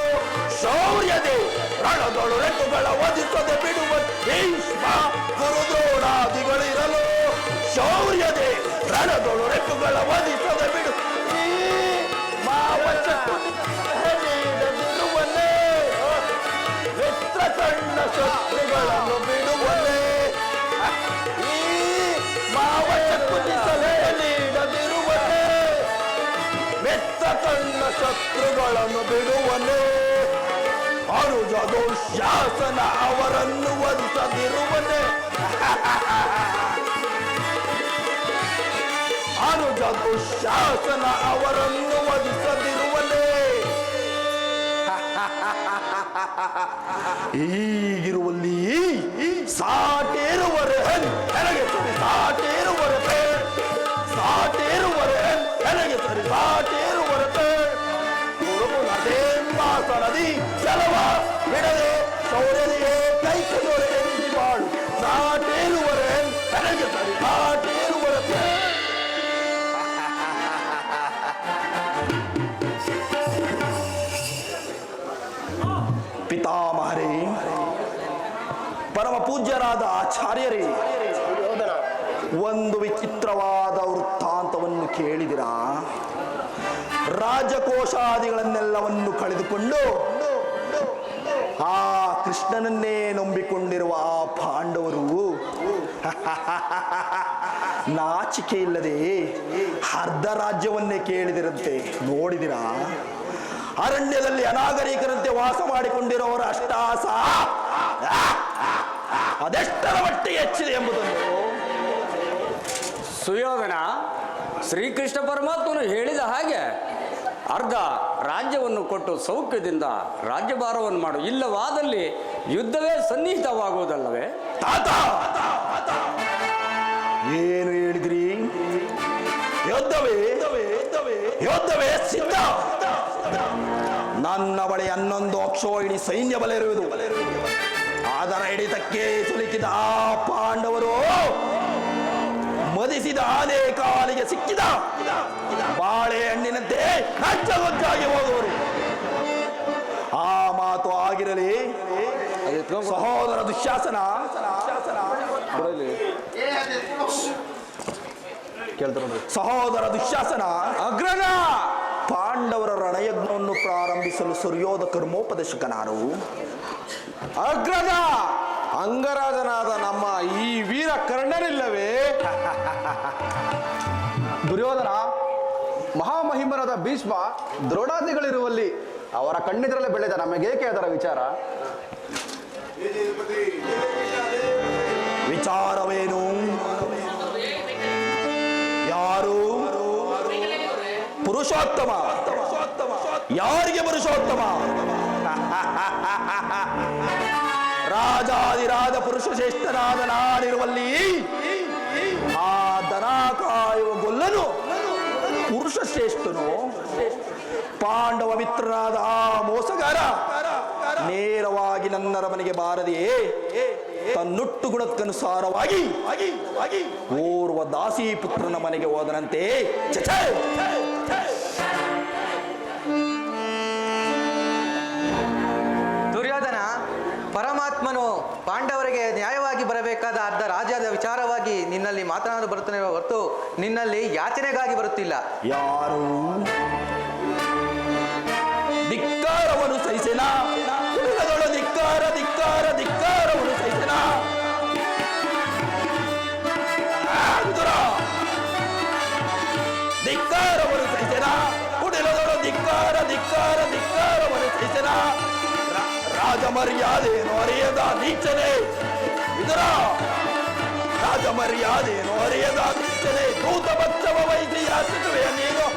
ಶೌರ್ಯದೆ ರಣದೊಳು ರೆಕ್ಕುಗಳ ವಧಿಸದೆ ಬಿಡುವ ಭೀಷ್ಮ ಗುರುದ್ರೋಣಾದಿಗಳಿರಲು ಶೌರ್ಯದೆ ರಣದೊಳು ರೆಕ್ಕುಗಳ ವಧಿಸದೆ ಬಿಡು ಈ ಮಾವಚಕುನಿರುವಲ್ಲೇ ಮಿತ್ರ ಕಣ್ಣ ಶತ್ರುಗಳನ್ನು ಬಿಡುವಲ್ಲೇ ಈ ಮಾವಚಕುನಿ ಸಲಹೆ ನೀಡದಿರುವಲ್ಲೇ ಮೆತ್ತ ಕಣ್ಣ ಶತ್ರುಗಳನ್ನು ಬಿಡುವನೇ ಅನುಜ ದುಶ್ಯಾಸನ ಅವರನ್ನು ವಧಿಸದಿರುವನೇ ಅನುಜ ದುಶ್ಯಾಸನ ಅವರನ್ನು ವಧಿಸದಿರುವನೇ ಈಗಿರುವಲ್ಲಿ ಸಾಟೇರುವರೆ ನನಗೆ ಸರಿ ಸಾಟೇರುವರೆ ಸಾಟೇರುವರೆ ನನಗೆ ಸರಿ ಸಾಟೇರುವರೆ ಗುರುಕುಲ ಸಿಂಹಾಸನದಿ ಸಲವ ಬಿಡದೆ ಶೌರ್ಯದಿಯೇ ಕೈಕದೊರೆ ಎನಿಸಿ ಬಾಳು ಸಾಟೇರುವರೆ ನನಗೆ ಸರಿ ಸಾಟೇರುವರೆ ಪಿತಾಮಹರೇ, ಪರಮ ಪೂಜ್ಯರಾದ ಆಚಾರ್ಯರೇ, ಒಂದು ವಿಚಿತ್ರವಾದ ವೃತ್ತಾಂತವನ್ನು ಕೇಳಿದಿರಾ? ರಾಜಕೋಶಾದಿಗಳನ್ನೆಲ್ಲವನ್ನು ಕಳೆದುಕೊಂಡು ಆ ಕೃಷ್ಣನನ್ನೇ ನಂಬಿಕೊಂಡಿರುವ ಆ ಪಾಂಡವರು ನಾಚಿಕೆ ಇಲ್ಲದೆ ಅರ್ಧ ರಾಜ್ಯವನ್ನೇ ಕೇಳಿದಿರಂತೆ. ನೋಡಿದಿರಾ? ಅರಣ್ಯದಲ್ಲಿ ಅನಾಗರಿಕರಂತೆ ವಾಸ ಮಾಡಿಕೊಂಡಿರುವವರ ಅಷ್ಟಾಸ ಅದೆಷ್ಟರ ಮಟ್ಟಿಗೆ ಹೆಚ್ಚಿದೆ ಎಂಬುದನ್ನು ಸುಯೋಧನ, ಶ್ರೀಕೃಷ್ಣ ಪರಮಾತ್ಮನು ಹೇಳಿದ ಹಾಗೆ ಅರ್ಧ ರಾಜ್ಯವನ್ನು ಕೊಟ್ಟು ಸೌಖ್ಯದಿಂದ ರಾಜ್ಯಭಾರವನ್ನು ಮಾಡು, ಇಲ್ಲವಾದಲ್ಲಿ ಯುದ್ಧವೇ ಸನ್ನಿಹಿತವಾಗುವುದಲ್ಲವೇ? ತಾತ, ಏನು ಹೇಳಿದ್ರಿ? ಯುದ್ಧವೇ ಸಿದ್ಧ. ನನ್ನ ಬಳಿ 11 ಅಕ್ಷೋಹಿಣಿ ಸೈನ್ಯ ಬಲ ಇರುವುದು. ಅದರ ಹಿಡಿತಕ್ಕೆ ಸಿಲುಕಿದ ಆ ಪಾಂಡವರು ಮದಿಸಿದ ಆನೆ ಕಾಲಿಗೆ ಸಿಕ್ಕಿದ ಬಾಳೆಹಣ್ಣಿನಂತೆ ನಚ್ಚಗೊಚ್ಚಾಗಿ ಹೋಗುವರು. ಆ ಮಾತು ಆಗಿರಲಿ. ಸಹೋದರ ದುಶ್ಯಾಸನ ಸಹೋದರ ದುಶ್ಯಾಸನ ಅಗ್ರಜ, ಪಾಂಡವರ ರಣಯಜ್ಞವನ್ನು ಪ್ರಾರಂಭಿಸಲು ಸರಿಯೋದ ಕರ್ಮೋಪದೇಶಕನಾರು. ಅಗ್ರಜ, ಅಂಗರಾಜನಾದ ನಮ್ಮ ಈ ವೀರ ಕರ್ಣನಿಲ್ಲವೇ? ದುರ್ಯೋಧನ, ಮಹಾಮಹಿಮರಾದ ಭೀಷ್ಮ ದ್ರೋಣಾದಿಗಳಿರುವಲ್ಲಿ ಅವರ ಕಣ್ಣಿದ್ರಲ್ಲೇ ಬೆಳೆದ ನಮಗೇಕೆ ಅದರ ವಿಚಾರ? ವಿಚಾರವೇನು? ಯಾರು ಪುರುಷೋತ್ತಮ? ಯಾರಿಗೆ ಪುರುಷೋತ್ತಮ? ರಾಜಾದಿರಾಜ ಪುರುಷ ಶ್ರೇಷ್ಠನಾದ ನಾನಿರುವಲ್ಲಿ ಆ ದನ ಕಾಯುವ ಗೊಲ್ಲನು ಪುರುಷ ಶ್ರೇಷ್ಠನು. ಪಾಂಡವ ಮಿತ್ರನಾದ ಆ ಮೋಸಗಾರ ನೇರವಾಗಿ ನನ್ನರ ಮನೆಗೆ ಬಾರದೆಯೇ ತನ್ನುಟ್ಟು ಗುಣಕ್ಕನುಸಾರವಾಗಿ ಓರ್ವ ದಾಸಿ ಪುತ್ರನ ಮನೆಗೆ ಹೋದನಂತೆ. ಛೆ! ದುರ್ಯೋಧನ, ಪರಮಾತ್ಮನು ಪಾಂಡವರಿಗೆ ನ್ಯಾಯವಾಗಿ ಬರಬೇಕಾದ ಅರ್ಧ ರಾಜ್ಯದ ವಿಚಾರವಾಗಿ ನಿನ್ನಲ್ಲಿ ಮಾತನಾಡಲು ಬರುತ್ತಾನೆ ಹೊರತು ನಿನ್ನಲ್ಲಿ ಯಾಚನೆಗಾಗಿ ಬರುತ್ತಿಲ್ಲ. ಯಾರು ಧಿಕ್ಕಾರವನ್ನು ಸಹಿಸೆನ? ಧಿಕ್ಕಾರ ಧಿಕ್ಕಾರ ಧಿಕ್ಕಾರವನ್ನು ಸಹಿಸೆನ? ಧಿಕ್ಕಾರವನ್ನು ಸಹಿಸೆನ? ಕುಡಿಲದಳು ಧಿಕ್ಕಾರ ಧಿಕ್ಕಾರ ಧಿಕ್ಕಾರವನ್ನು ಸಹಿಸೆನ? ರಾಜ ಮರ್ಯಾದೆಯನ್ನು ಅರಿಯದ ನೀಚನೆ ವಿದುರ, ರಾಜ ಮರ್ಯಾದೆಯನ್ನು ಅರಿಯದ ನೀಚನೆ, ದೂತ ಪಕ್ಷವ ವಹಿಸಿ ಯಾಚಿಸುವೆಯ ನೀನು,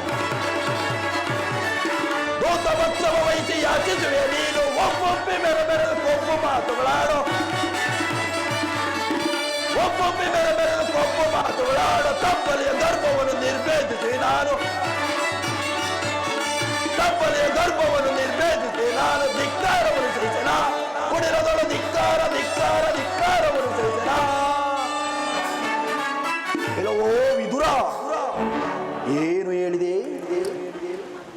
ದೂತ ಪಕ್ಷವ ವಹಿಸಿ ಯಾಚಿಸುವೆಯ ನೀನು. ಒಬ್ಬೊಬ್ಬಿ ಮೆರೆದು ಕೊಬ್ಬು ಮಾತುಗಳಾಡು, ಒಬ್ಬೊಬ್ಬಿ ಮೆರೆದು ಕೊಬ್ಬು ಮಾತುಗಳಾಡು. ತಪ್ಪಲೆಯ ಗರ್ಭವನ್ನು ನಿರ್ಭೇದಿಸಿ ನಾನು, ತಪ್ಪಲೆಯ ಗರ್ಭವನ್ನು ನಿರ್ಭೇದಿಸಿ ನಾನು. ಧಿಕ್ಕಾರವನ್ನು ಸಹಿಸನ? ಕುಡಿರದಳು ಧಿಕ್ಕಾರ ಧಿಕ್ಕಾರ ಧಿಕ್ಕಾರವನ್ನು ಸಹಿಸನ? ಕೆಲವೋ ವಿದುರ, ಏನು ಹೇಳಿದೆ?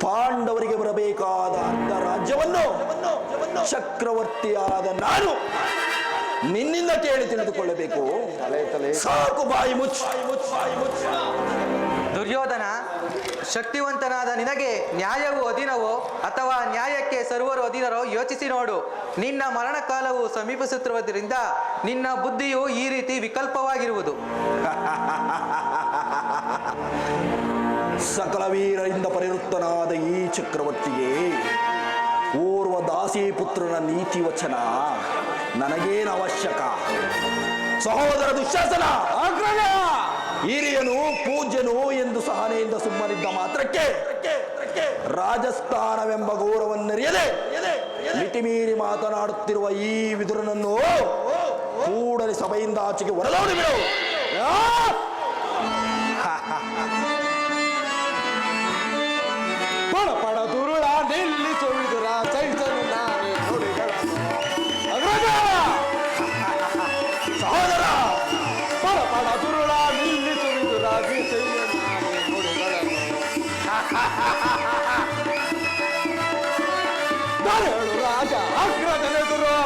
ಪಾಂಡವರಿಗೆ ಬರಬೇಕಾದ ಅರ್ಧ ರಾಜ್ಯವನ್ನು ಚಕ್ರವರ್ತಿಯಾದ ನಾನು ನಿನ್ನಿಂದ ಕೇಳಿ ತಿಳಿದುಕೊಳ್ಳಬೇಕು. ಸಾಕು, ಬಾಯಿ ಮುಚ್ಚ. ದುರ್ಯೋಧನ, ಶಕ್ತಿವಂತನಾದ ನಿನಗೆ ನ್ಯಾಯವು ಅಧೀನವೋ ಅಥವಾ ನ್ಯಾಯಕ್ಕೆ ಸರ್ವರು ಅಧೀನರೋ ಯೋಚಿಸಿ ನೋಡು. ನಿನ್ನ ಮರಣಕಾಲವು ಸಮೀಪಿಸುತ್ತಿರುವುದರಿಂದ ನಿನ್ನ ಬುದ್ಧಿಯು ಈ ರೀತಿ ವಿಕಲ್ಪವಾಗಿರುವುದು. ಸಕಲ ವೀರರಿಂದ ಪರಿವೃತ್ತನಾದ ಈ ಚಕ್ರವರ್ತಿಗೆ ಓರ್ವ ದಾಸಿ ಪುತ್ರನ ನೀತಿ ವಚನ ನನಗೇನು ಅವಶ್ಯಕ? ಸಹೋದರ ದುಶ್ಯಾಸನ, ಅಗ್ರಜ, ಹಿರಿಯನು ಪೂಜ್ಯನು ಎಂದು ಸಹನೆಯಿಂದ ಸುಮ್ಮನಿದ್ದ ಮಾತ್ರಕ್ಕೆ ರಾಜಸ್ಥಾನವೆಂಬ ಗೌರವನ್ನರಿಯದೆ ಮಿತಿಮೀರಿ ಮಾತನಾಡುತ್ತಿರುವ ಈ ವಿದುರನನ್ನು ಕೂಡಲೇ ಸಭೆಯಿಂದ ಆಚೆಗೆ ಹೊರದೋಡಿ ಬಿಡು. ಪಡ ದುರುಳ ನಿಲ್ಲಿಸುವಿದುರ ಸೈಸನು ನಾನೇ ನುಡಿಗಳನ್ನು. ಅಗ್ರಜ, ಸಹೋದರ, ಪಡ ದುರುಳ ನಿಲ್ಲಿಸುವಿದುರ ಸೈಸನು ನಾನೇ ನುಡಿಗಳನ್ನು. ದರೆಯಳು ರಾಜ ಅಗ್ರಜನೆದುರು,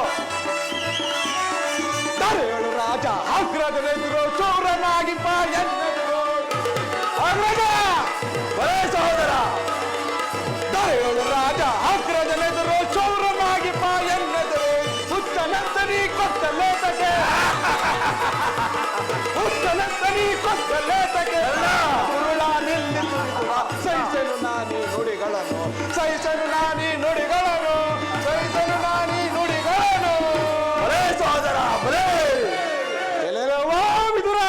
ದರೆಯಳು ರಾಜ ಅಗ್ರಜನೆದುರು ಚೋರನಾಗಿ ಬಾ ಎನ್ನೆದುರು. ಅಗ್ರಜ, ಬರೇ ಸಹೋದರ, ದರೆಯಳು ರಾಜ ಅಗ್ರಜನೆದುರು ಚೌರನಾಗಿ ಬಾ ಎನ್ನೆದುರು. ಹುಚ್ಚನಂತನಿ ಕೊತ್ತಲೇತಕ್ಕೆ, ಹುಚ್ಚನಂತನಿ ಕೊತ್ತಲೇತಕ್ಕೆ. ದುರುಳ ನಿಲ್ಲಿಸುವ ಸಹಿಸನು ನಾನಿ ನುಡಿಗಳನ್ನು, ಸಹಿಸನು ನಾನಿ ನುಡಿಗಳನ್ನು, ಸಹಿಸನು ನಾನಿ ನುಡಿಗಳನ್ನು. ಬರೇ ಸಹೋದರ, ಬರೇ. ಎಲ್ಲೆಲ್ಲವೋ ವಿದುರ,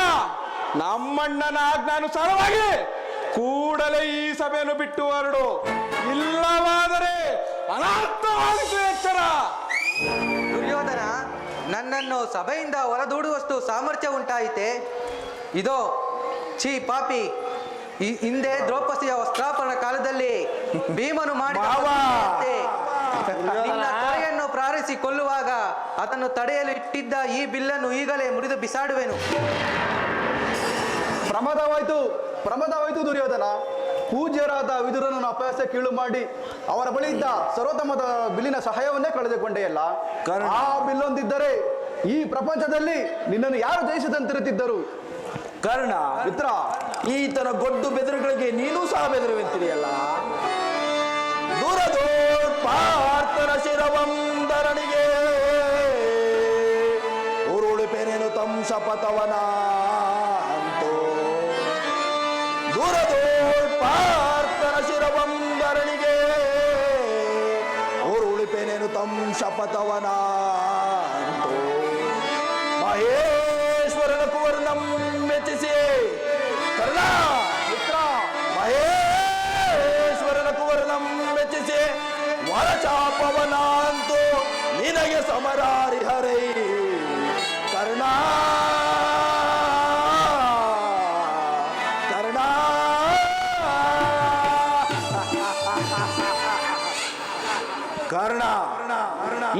ನಮ್ಮಣ್ಣನ ಆಜ್ಞಾನುಸಾರವಾಗಿ ಕೂಡಲೇ ಈ ಸಭೆಯನ್ನು ಬಿಟ್ಟು ಹೊರಡು. ಇಲ್ಲವಾದರೆ ಅನರ್ಥವಾದಿತು. ಎಚ್ಚರ. ದುರ್ಯೋಧನ, ನನ್ನನ್ನು ಸಭೆಯಿಂದ ಹೊರದೂಡುವಷ್ಟು ಸಾಮರ್ಥ್ಯ ಉಂಟಾಯಿತೆ? ಇದೋ ಛೀ ಪಾಪಿ, ಹಿಂದೆ ದ್ರೌಪದಿಯ ವಸ್ತ್ರಾಪರಣ ಕಾಲದಲ್ಲಿ ಭೀಮನು ಮಾಡಿದ ಮಾವ! ನಿನ್ನ ತೊರೆಯನ್ನು ಬಾರಿಸಿ ಕೊಲ್ಲುವಾಗ ಅದನ್ನು ತಡೆಯಲು ಇಟ್ಟಿದ್ದ ಈ ಬಿಲ್ಲನ್ನು ಈಗಲೇ ಮುರಿದು ಬಿಸಾಡುವೆನು. ಪ್ರಮಾದವಾಯಿತು ದುರ್ಯೋಧನ. ಪೂಜ್ಯರಾದ ವಿದುರನನ್ನು ಅಪಹಾಸ್ಯ ಕೀಳು ಮಾಡಿ ಅವರ ಬಳಿ ಇದ್ದ ಸರ್ವೋತ್ತಮದ ಬಿಲ್ಲಿನ ಸಹಾಯವನ್ನೇ ಕಳೆದುಕೊಂಡೆಯಲ್ಲ. ಆ ಬಿಲ್ಲೊಂದಿದ್ದರೆ ಈ ಪ್ರಪಂಚದಲ್ಲಿ ನಿನ್ನನ್ನು ಯಾರು ಜಯಿಸಿದಂತಿರುತ್ತಿದ್ದರು? ಕರ್ಣ, ಮಿತ್ರ, ಈತನ ಗೊಡ್ಡು ಬೆದರುಗಳಿಗೆ ನೀನೂ ಸಹ ಬೆದರುವಂತಿದೆಯಲ್ಲ. ಪಾರ್ಥನ ಶಿರವಂದರನಿಗೆ ಉರುಳಿಪೆನೇನು ತಂ ಶಪಥವನ ಅಂತೋ. ಪಾರ್ಥನ ಶಿರವಂದರನಿಗೆ ಉರುಳಿಪೆನೇನು ತಂ ಶಪಥವನ ಅಂತೋ. ಮಹೇಶ್ವರನ ಕುವರ್ಣಂ ಮೆಚ್ಚಿಸಿ ಕರ್ಣ ಮಿತ್ರ, ಮಹೇಶ್ವರನ ಕುವರ್ಣಂ ಮೆಚ್ಚಿಸಿ ವರಚಾಪವನ ಅಂತೂ ನಿನಗೆ ಸಮರಾರಿ ಹರೈ ಕರ್ಣ. ಕರ್ಣ ಕರ್ಣ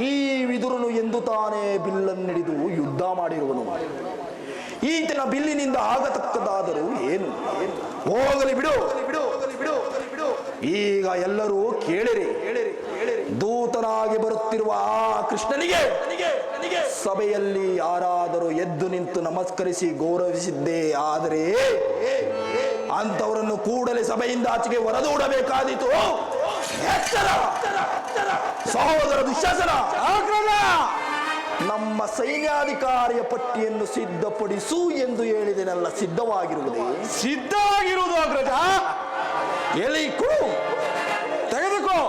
ಈ ವಿದುರನು ಎಂದು ತಾನೇ ಬಿಲ್ಲನ್ನಿಡಿದು ಯುದ್ಧ ಮಾಡಿರುವನು. ಈತನ ಬಿಲ್ಲಿನಿಂದ ಆಗತಕ್ಕದಾದರೂ ಏನು? ಹೋಗಲಿ ಬಿಡು. ಈಗ ಎಲ್ಲರೂ ಕೇಳಿರಿ. ದೂತನಾಗಿ ಬರುತ್ತಿರುವ ಆ ಕೃಷ್ಣನಿಗೆ ಸಭೆಯಲ್ಲಿ ಯಾರಾದರೂ ಎದ್ದು ನಿಂತು ನಮಸ್ಕರಿಸಿ ಗೌರವಿಸಿದ್ದೇ ಆದರೆ ಅಂತವರನ್ನು ಕೂಡಲೇ ಸಭೆಯಿಂದ ಆಚೆಗೆ ಹೊರದೂಡಬೇಕಾದೀತು. ಎಚ್ಚರ ಸಹೋದರ ದುಶ್ಯಾಸನ, ನಮ್ಮ ಸೈನ್ಯಾಧಿಕಾರಿಯ ಪಟ್ಟಿಯನ್ನು ಸಿದ್ಧಪಡಿಸು ಎಂದು ಹೇಳಿದೆನಲ್ಲ, ಸಿದ್ಧವಾಗಿರುವುದೇ? ಸಿದ್ಧವಾಗಿರುವುದು ಅಗ್ರಜ. ಎಲ್ಲಿ ತೆಗೆದುಕೋ.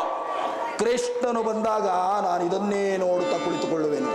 ಕೃಷ್ಣನು ಬಂದಾಗ ನಾನು ಇದನ್ನೇ ನೋಡುತ್ತಾ ಕುಳಿತುಕೊಳ್ಳುವೆನು.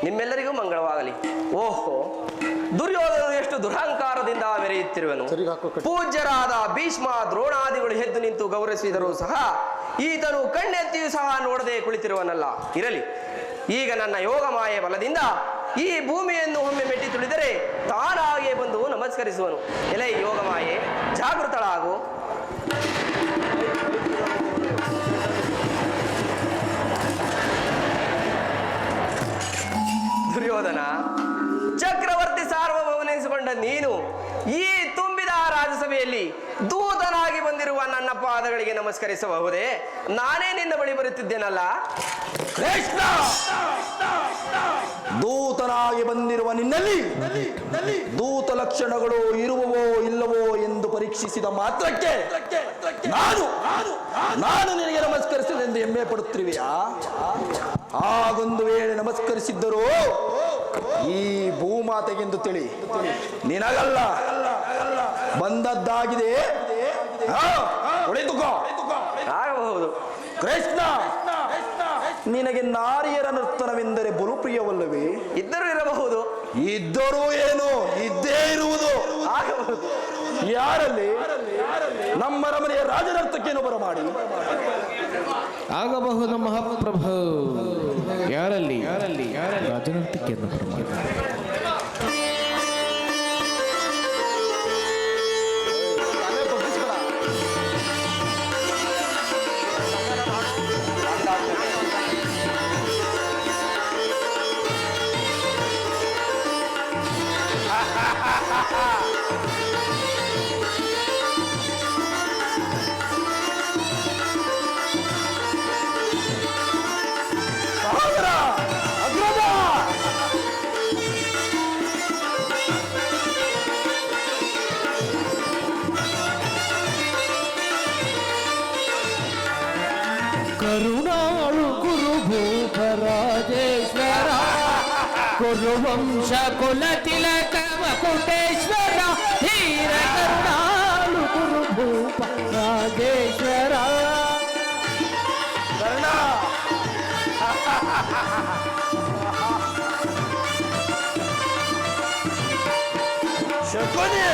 ನಿಮ್ಮೆಲ್ಲರಿಗೂ ಮಂಗಳವಾಗಲಿ. ಓಹೋ, ದುರ್ಯೋಧನನು ಎಷ್ಟು ದುರಹಂಕಾರದಿಂದ ಮೆರೆಯುತ್ತಿರುವನು. ಪೂಜ್ಯರಾದ ಭೀಷ್ಮ ದ್ರೋಣಾದಿಗಳು ಎದ್ದು ನಿಂತು ಗೌರವಿಸಿದರೂ ಸಹ ಈತನು ಕಣ್ಣೆತ್ತಿಯೂ ಸಹ ನೋಡದೆ ಕುಳಿತಿರುವನಲ್ಲ. ಇರಲಿ, ಈಗ ನನ್ನ ಯೋಗ ಮಾಯೆ ಬಲದಿಂದ ಈ ಭೂಮಿಯನ್ನು ಒಮ್ಮೆ ಮೆಟ್ಟಿ ತುಳಿದರೆ ತಾನಾಗೆ ಬಂದು ನಮಸ್ಕರಿಸುವನು. ಎಲೈ ಯೋಗ ಮಾಯೆ, ಜಾಗೃತಳಾಗು. ದುರ್ಯೋಧನ, ಚಕ್ರವರ್ತಿ ಸಾರ್ವಭೌಮನೆನಿಸಿಕೊಂಡ ನೀನು ಈ ತುಂಬಿದ ರಾಜಸಭೆಯಲ್ಲಿ ದೂತನಾಗಿ ಬಂದಿರುವ ನನ್ನ ಪಾದಗಳಿಗೆ ನಮಸ್ಕರಿಸಬಹುದೇ? ನಾನೇ ನಿನ್ನ ಬಳಿ ಬರುತ್ತಿದ್ದೇನಲ್ಲ. ಕೃಷ್ಣ, ದೂತನಾಗಿ ಬಂದಿರುವ ನಿನ್ನಲ್ಲಿ ದೂತ ಲಕ್ಷಣಗಳು ಇರುವವೋ ಇಲ್ಲವೋ ಎಂದು ಪರೀಕ್ಷಿಸಿದ ಮಾತ್ರಕ್ಕೆ ನಾನು ನಿನಗೆ ನಮಸ್ಕರಿಸಲೆಂದು ಹೆಮ್ಮೆ ಪಡುತ್ತಿರುವೆಯಾ? ಹಾಗೊಂದು ವೇಳೆ ನಮಸ್ಕರಿಸಿದ್ದರೂ ಈ ಭೂಮಾತೆಗೆಂದು ತಿಳಿ, ನಿನಗಲ್ಲ ಬಂದದ್ದಾಗಿದೆ. ಕುಳಿತುಕೋ. ಆಗಬಹುದು. ಕೃಷ್ಣ, ನಿನಗೆ ನಾರಿಯರ ನರ್ತನವೆಂದರೆ ಬಲು ಪ್ರಿಯವಲ್ಲವೇ? ಇದ್ದರೂ ಇರಬಹುದು. ಇದ್ದರೂ ಏನು, ಇದ್ದೇ ಇರುವುದು. ಆಗಬಹುದು. ಯಾರಲ್ಲಿ? ನಮ್ಮ ರಮಣೆಯ ರಾಜನರ್ತಕೇನು ಬರಮಾಡಿ ಆಗಬಹುದು ಮಹಾಪ್ರಭು. ಯಾರಲ್ಲಿ ರಾಜನರ್ತಕಿಯನ್ನು ಬರಮಾಡಿ. ಕುರುವಂಶ ಕುಲ ತಿಲಕ ಮಕುಟೇಶ್ವರ ಧೀರ ಕರುಣಾಳು ಗುರು ಭೂಪ ರಾಜೇಶ್ವರ. ಕರ್ಣ ಶಕುನಿ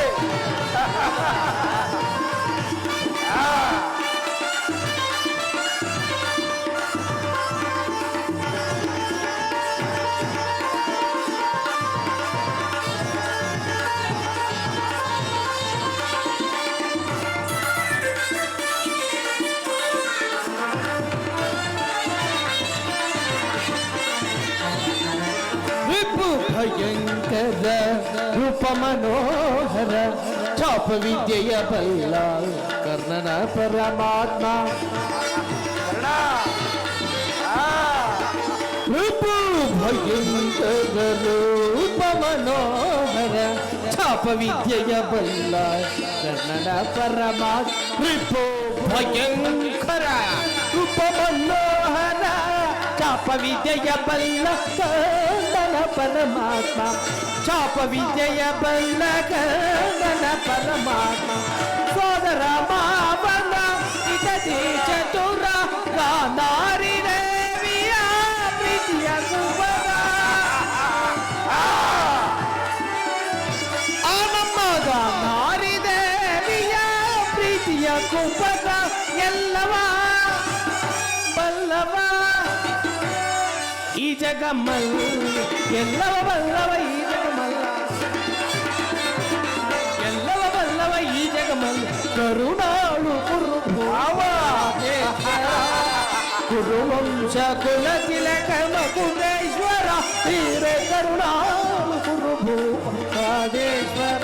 ವಿಪು ಭಯಂಕರ ರೂಪ ಮನೋಹರ ಚಾಪ ವಿದ್ಯೆಯ ಬಲ್ಲ ಕರ್ಣನ ಪರಮಾತ್ಮ. ವಿಪು ಭಯಂಕರ ರೂಪ ಮನೋಹರ ಚಾಪ ವಿದ್ಯೆಯ ಬಲ್ಲ ಕರ್ಣನ ಪರಮಾತ್ಮ. ವಿಪು ಭಯಂಕರ ರೂಪ ಮನೋಹರ ಚಾಪ ವಿದ್ಯೆಯ ಬಲ್ಲ ಕರ್ಣನ ಪರಮಾತ್ಮ. ಚಾಪ ವಿದ್ಯೆಯ ಬಲ್ಲ ಕರ್ಣನ ಪರಮಾತ್ಮ. ಸೋದರ ಮಾವನ ಇತತಿ ಚತುರ ಗಾಂಧಾರಿ ದೇವಿಯ ಪ್ರೀತಿಯ ಕುವರ. ಆ ನಮ್ಮ ಗಾಂಧಾರಿ ದೇವಿಯ ಪ್ರೀತಿಯ ಕುವರ ಎಲ್ಲವ ಬಲ್ಲವ ಈ ಜಗಮಲ್ಲ ಎಲ್ಲವ ಬಲ್ಲವ ಈ ಜಗಮಲ್ಲ ಎಲ್ಲವ ಬಲ್ಲವ ಈ ಜಗಮಲ್ಲ ಕರುಣಾಳು ಗುರು ಕುರುವಂಶ ಕುಲ ತಿಲಕ ಮಕುಟೇಶ್ವರ ಧೀರ ಕರುಣಾಳು ಗುರು ಭೂಪ ರಾಜೇಶ್ವರ.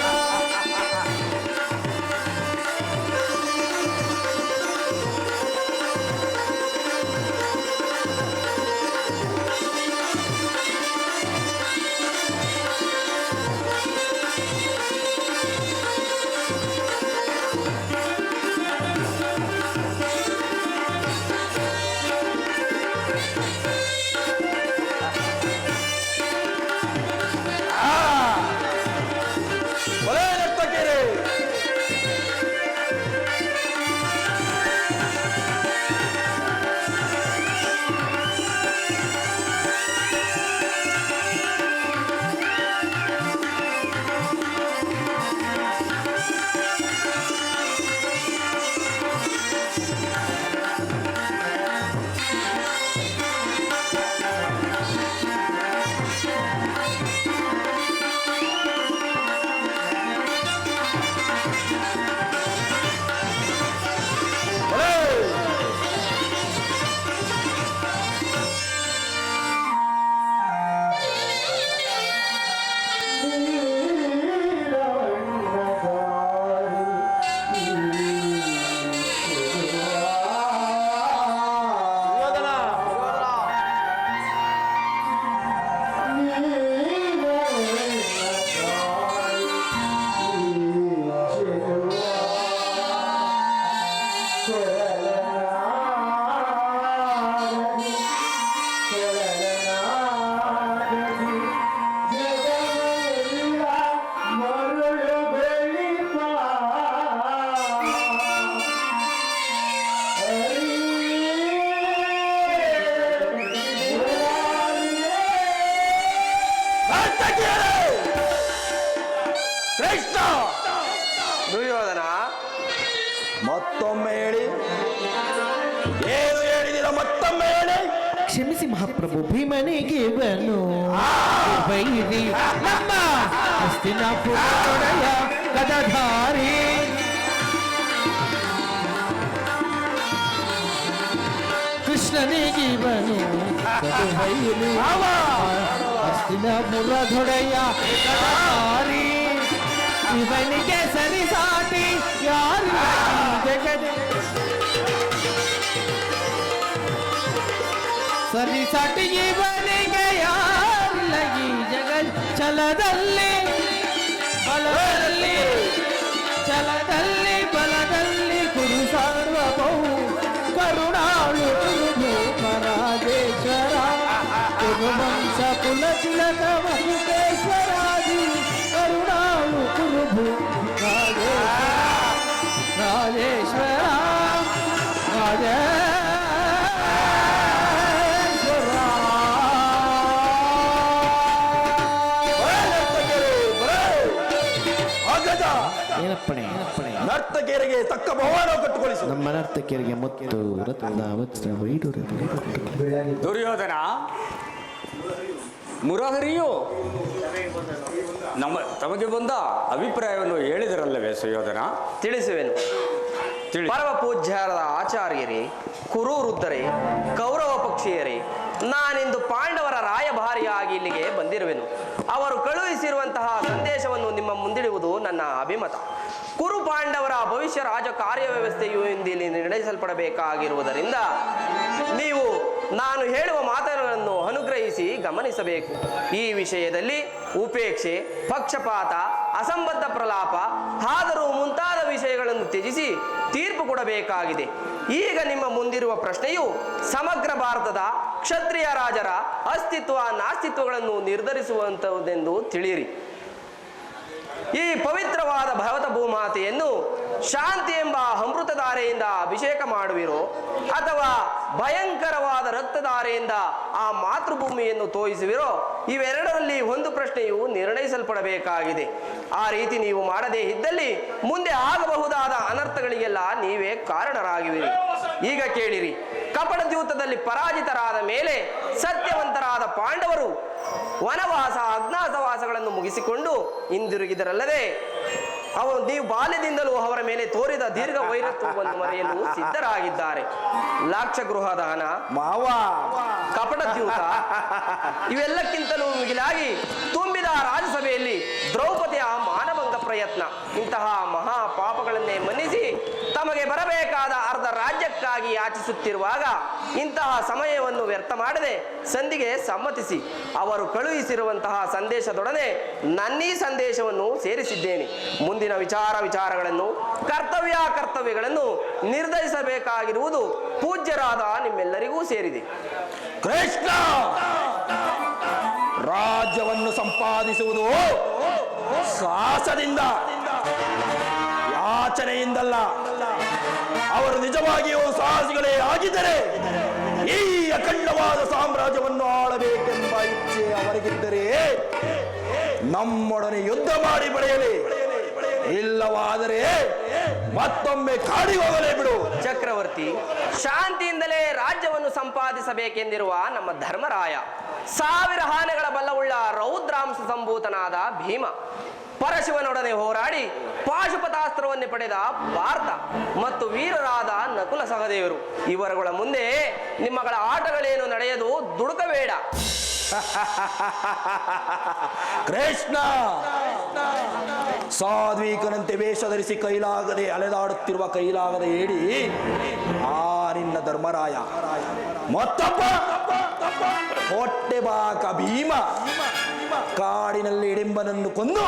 ದುರ್ಯೋಧನ, ಮತ್ತೊಮ್ಮೆ ಹೇಳಿ, ಏನು ಹೇಳಿದಿರ ಮತ್ತೊಮ್ಮೆ ಹೇಳಿ. ಕ್ಷಮಿಸಿ ಮಹಾಪ್ರಭು, ಭೀಮನಿಗೆ ಬನು ಬೈರಿ ನಮ್ಮ ಹಸ್ತಿನಾಪುರ ಒಡೆಯ ಗದಧಾರಿ. ಕೃಷ್ಣನಿಗೆ ಬನು ಬೈರಿ ಹಸ್ತಿನಾಪುರ ದೊಡೆಯ ಗದಧಾರಿ. ಇವನಿಗೆ ಸರಿಸಾಟಿ ಯಾರು ಜಗದ ಸರಿಸಾಟಿ ಇವನಿಗೆ ಯಾರಿಲ್ಲ ಈ ಜಗತ್ ಛಲದಲ್ಲಿ ಬಲದಲ್ಲಿ ಛಲದಲ್ಲಿ ಬಲದಲ್ಲಿ ಗುರು ಸಾರ್ವಭೌಮ ಕರುಣಾಳು ಗುರು ಭೂಪ ರಾಜೇಶ್ವರ. ಕುರುವಂಶ ಕುಲ ಕುಲತಿಲಕ ಮಧುಕೇಶ್ವರಾದಿ ಕರುಣಾಳು ಕುರುಭು ರಾಜೇಶ್ವರ ಏನಪ್ಪಣೆ ನರ್ತಕಿಯರಿಗೆ ತಕ್ಕ ಬಹುಮಾನ ಕಟ್ಟುಗೊಳಿಸು. ನಮ್ಮ ನರ್ತಕಿಯರಿಗೆ ಮತ್ತು ರತ್ನ ವಸ್ತ್ರ ವೈಡೂರ್ಯ ದುರ್ಯೋಧನ, ಮುರಹರಿಯು ತಮಗೆ ಬಂದ ಅಭಿಪ್ರಾಯವನ್ನು ಹೇಳಿದರಲ್ಲವೇ ಸುಯೋಧನ? ತಿಳಿಸುವೆನು. ಪರಮ ಪೂಜ್ಯರಾದ ಆಚಾರ್ಯರೇ, ಕುರು ವೃದ್ಧರೇ, ಕೌರವ ಪಕ್ಷೀಯರೇ, ನಾನಿಂದು ಪಾಂಡವರ ರಾಯಭಾರಿಯಾಗಿ ಇಲ್ಲಿಗೆ ಬಂದಿರುವೆನು. ಅವರು ಕಳುಹಿಸಿರುವಂತಹ ಸಂದೇಶವನ್ನು ನಿಮ್ಮ ಮುಂದಿಡುವುದು ನನ್ನ ಅಭಿಮತ. ಕುರು ಪಾಂಡವರ ಭವಿಷ್ಯ ರಾಜ ಕಾರ್ಯವ್ಯವಸ್ಥೆಯು ಇಂದಿಲ್ಲಿ ನಿರ್ಣಯಿಸಲ್ಪಡಬೇಕಾಗಿರುವುದರಿಂದ ನೀವು ನಾನು ಹೇಳುವ ಮಾತುಗಳನ್ನು ಅನುಗ್ರಹಿಸಿ ಗಮನಿಸಬೇಕು. ಈ ವಿಷಯದಲ್ಲಿ ಉಪೇಕ್ಷೆ, ಪಕ್ಷಪಾತ, ಅಸಂಬದ್ಧ ಪ್ರಲಾಪ ಆದರೂ ಮುಂತಾದ ವಿಷಯಗಳನ್ನು ತ್ಯಜಿಸಿ ತೀರ್ಪು ಕೊಡಬೇಕಾಗಿದೆ. ಈಗ ನಿಮ್ಮ ಮುಂದಿರುವ ಪ್ರಶ್ನೆಯು ಸಮಗ್ರ ಭಾರತದ ಕ್ಷತ್ರಿಯ ರಾಜರ ಅಸ್ತಿತ್ವ ನಾಸ್ತಿತ್ವಗಳನ್ನು ನಿರ್ಧರಿಸುವಂಥದ್ದೆಂದು ತಿಳಿಯಿರಿ. ಈ ಪವಿತ್ರವಾದ ಭರತ ಭೂಮಾತೆಯನ್ನು ಶಾಂತಿ ಎಂಬ ಅಮೃತಧಾರೆಯಿಂದ ಅಭಿಷೇಕ ಮಾಡುವಿರೋ ಅಥವಾ ಭಯಂಕರವಾದ ರಕ್ತಧಾರೆಯಿಂದ ಆ ಮಾತೃಭೂಮಿಯನ್ನು ತೋಯಿಸುವಿರೋ, ಇವೆರಡರಲ್ಲಿ ಒಂದು ಪ್ರಶ್ನೆಯು ನಿರ್ಣಯಿಸಲ್ಪಡಬೇಕಾಗಿದೆ. ಆ ರೀತಿ ನೀವು ಮಾಡದೇ ಇದ್ದಲ್ಲಿ ಮುಂದೆ ಆಗಬಹುದಾದ ಅನರ್ಥಗಳಿಗೆಲ್ಲ ನೀವೇ ಕಾರಣರಾಗುವಿರಿ. ಈಗ ಕೇಳಿರಿ. ಕಪಟದ್ಯೂತದಲ್ಲಿ ಪರಾಜಿತರಾದ ಮೇಲೆ ಸತ್ಯವಂತರಾದ ಪಾಂಡವರು ವನವಾಸ ಅಜ್ಞಾತವಾಸಗಳನ್ನು ಮುಗಿಸಿಕೊಂಡು ಹಿಂದಿರುಗಿದರಲ್ಲದೆ ನೀವು ಬಾಲ್ಯದಿಂದಲೂ ಅವರ ಮೇಲೆ ತೋರಿದ ದೀರ್ಘ ವೈರತ್ವವನ್ನು ಮರೆಯಲು ಸಿದ್ಧರಾಗಿದ್ದಾರೆ. ಲಾಕ್ಷಗೃಹ ದಹನ, ಕಪಟದ್ಯೂತ ಇವೆಲ್ಲಕ್ಕಿಂತಲೂ ಮಿಗಿಲಾಗಿ ತುಂಬಿದ ರಾಜ್ಯಸಭೆಯಲ್ಲಿ ದ್ರೌಪದಿಯ ಮಾನಭಂಗ ಪ್ರಯತ್ನ, ಇಂತಹ ಮಹಾ ಪಾಪಗಳನ್ನೇ ಮನ್ನಿಸಿ ತಮಗೆ ಬರಬೇಕಾದ ಅರ್ಧ ರಾಜ್ಯಕ್ಕಾಗಿ ಯಾಚಿಸುತ್ತಿರುವಾಗ ಇಂತಹ ಸಮಯವನ್ನು ವ್ಯರ್ಥ ಮಾಡದೆ ಸಂಧಿಗೆ ಸಮ್ಮತಿಸಿ ಅವರು ಕಳುಹಿಸಿರುವಂತಹ ಸಂದೇಶದೊಡನೆ ನನ್ನೀ ಸಂದೇಶವನ್ನು ಸೇರಿಸಿದ್ದೇನೆ. ಮುಂದಿನ ವಿಚಾರಗಳನ್ನು ಕರ್ತವ್ಯಗಳನ್ನು ನಿರ್ಧರಿಸಬೇಕಾಗಿರುವುದು ಪೂಜ್ಯರಾದ ನಿಮ್ಮೆಲ್ಲರಿಗೂ ಸೇರಿದೆ. ಕೃಷ್ಣ, ರಾಜ್ಯವನ್ನು ಸಂಪಾದಿಸುವುದು ಸಾಹಸದಿಂದ, ಯಾಚನೆಯಿಂದಲ್ಲ. ಅವರು ನಿಜವಾಗಿಯೂ ಸಾಹಸಿಗಳೇ ಆಗಿದ್ದರೆ ಈ ಅಖಂಡವಾದ ಸಾಮ್ರಾಜ್ಯವನ್ನು ಆಳಬೇಕೆಂಬ ಇಚ್ಛೆ ಅವರಿಗಿದ್ದರೆ ನಮ್ಮೊಡನೆ ಯುದ್ಧ ಮಾಡಿ ಪಡೆಯಲಿ, ಇಲ್ಲವಾದರೆ ಮತ್ತೊಮ್ಮೆ ಕಾಡಿ ಹೋಗಲೇ ಬಿಡು. ಚಕ್ರವರ್ತಿ, ಶಾಂತಿಯಿಂದಲೇ ರಾಜ್ಯವನ್ನು ಸಂಪಾದಿಸಬೇಕೆಂದಿರುವ ನಮ್ಮ ಧರ್ಮರಾಯ 1000 ಆನೆಗಳ ಬಲವುಳ್ಳ ರೌದ್ರಾಂಶ ಸಂಭೂತನಾದ ಭೀಮ, ಪರಶಿವನೊಡನೆ ಹೋರಾಡಿ ಪಾಶುಪತಾಸ್ತ್ರವನ್ನೇ ಪಡೆದ ಭಾರತ ಮತ್ತು ವೀರರಾದ ನಕುಲ ಸಹದೇವರು ಇವರುಗಳ ಮುಂದೆ ನಿಮ್ಮಗಳ ಆಟಗಳೇನು ನಡೆಯದು, ದುಡುಕಬೇಡ. ಕೃಷ್ಣ, ಸಾಧ್ವೀಕನಂತೆ ವೇಷ ಧರಿಸಿ ಕೈಲಾಗದೆ ಅಲೆದಾಡುತ್ತಿರುವ ಕೈಲಾಗದೆ ಹೇಳಿ ಆ ನಿನ್ನ ಧರ್ಮರಾಯ, ಮತ್ತೊಬ್ಬ ಹೊಟ್ಟೆಬಾಕ ಭೀಮ ಕಾಡಿನಲ್ಲಿ ಹಿಡಿಂಬನನ್ನು ಕೊಂದು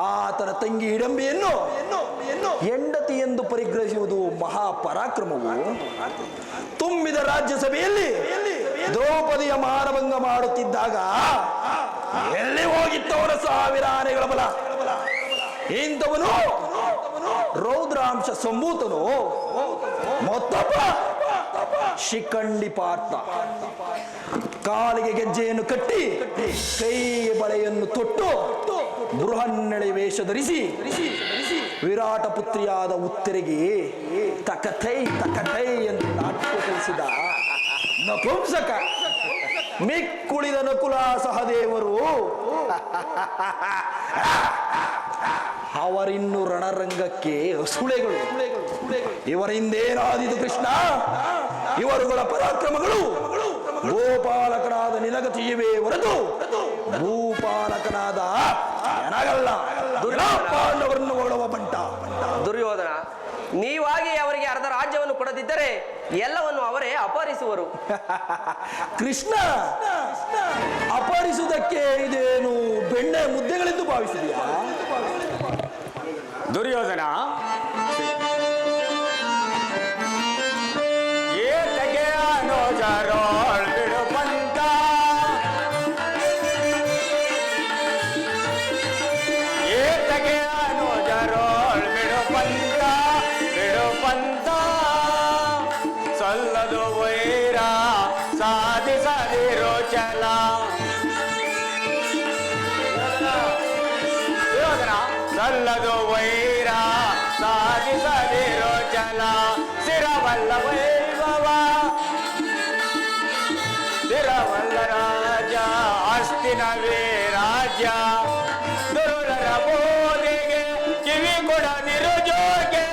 ಆತನ ತಂಗಿ ಹಿಡಂಬಿಯನ್ನು ಹೆಂಡತಿ ಎಂದು ಪರಿಗ್ರಹಿಸುವುದು ಮಹಾಪರಾಕ್ರಮವು. ತುಂಬಿದ ರಾಜ್ಯಸಭೆಯಲ್ಲಿ ದ್ರೌಪದಿಯ ಮಾನಭಂಗ ಮಾಡುತ್ತಿದ್ದಾಗ ಎಲ್ಲಿ ಹೋಗಿತ್ತವರ 1000 ಆನೆಗಳ ಬಲ? ಇಂಥವನು ರೌದ್ರಾಂಶ ಸಂಭೂತನು. ಮತ್ತೊಬ್ಬ ಶಿಖಂಡಿ ಪಾರ್ಥ, ಕಾಲಿಗೆ ಗೆಜ್ಜೆಯನ್ನು ಕಟ್ಟಿ ಕೈಗೆ ಬಳೆಯನ್ನು ತೊಟ್ಟು ಬೃಹನ್ನಳೆ ವೇಷ ಧರಿಸಿ ವಿರಾಟ ಪುತ್ರಿಯಾದ ಉತ್ತರೆಗೆ ತಕಥೈ ತಕಥೈ ಎಂದು ನಾಟಕ ಕಲಿಸಿದ ನಪುಂಸಕ. ಮಿಕ್ಕುಳಿದ ನಕುಲ ಸಹದೇವರು ಅವರಿನ್ನು ರಣರಂಗಕ್ಕೆ ಸುಳೆಗಳು. ಇವರಿಂದೇನಾದಿತು ಕೃಷ್ಣ? ಇವರುಗಳ ಪರಾಕ್ರಮಗಳು ಗೋಪಾಲಕನಾದ ನಿನಗತಿಯವೇ ಹೊರತು ಭೂಪಾಲಕನಾದ ನನಗಲ್ಲ. ಪಾಂಡವರನ್ನು ಹೊರಡುವ ಬಂಟ. ದುರ್ಯೋಧನ, ನೀವಾಗಿ ಅವರಿಗೆ ಅರ್ಧ ರಾಜ್ಯವನ್ನು ಕೊಡದಿದ್ದರೆ ಎಲ್ಲವನ್ನು ಅವರೇ ಅಪಹರಿಸುವರು. ಕೃಷ್ಣ, ಅಪಹರಿಸುವುದಕ್ಕೆ ಇದೇನು ಬೆಣ್ಣೆ ಮುದ್ದೆಗಳೆಂದು ಭಾವಿಸಿದೆಯಾ? ದುರ್ಯೋಧನ, ಏತಗೆ ಅನುಜರೋಳ್ ಬಿಡು ಪಂಥ ಪಂಥ ಸಲ್ಲದು ವೈರ ಸಾಧಿಸದಿರೋ ಛಲ. ಸಲ್ಲದು ವೈರ ಸಾಧಿಸದಿರೋ ಛಲ. ಸ್ಥಿರವಲ್ಲ ವೈಭವ ಸ್ಥಿರವಲ್ಲ ರಾಜ ಅಸ್ತಿನವೇ ರಾಜ್ಯ. ದುರುಳರ ಬೋಧೆಗೆ ಕಿವಿ ಕೊಡದಿರು ಜೋಗೆ.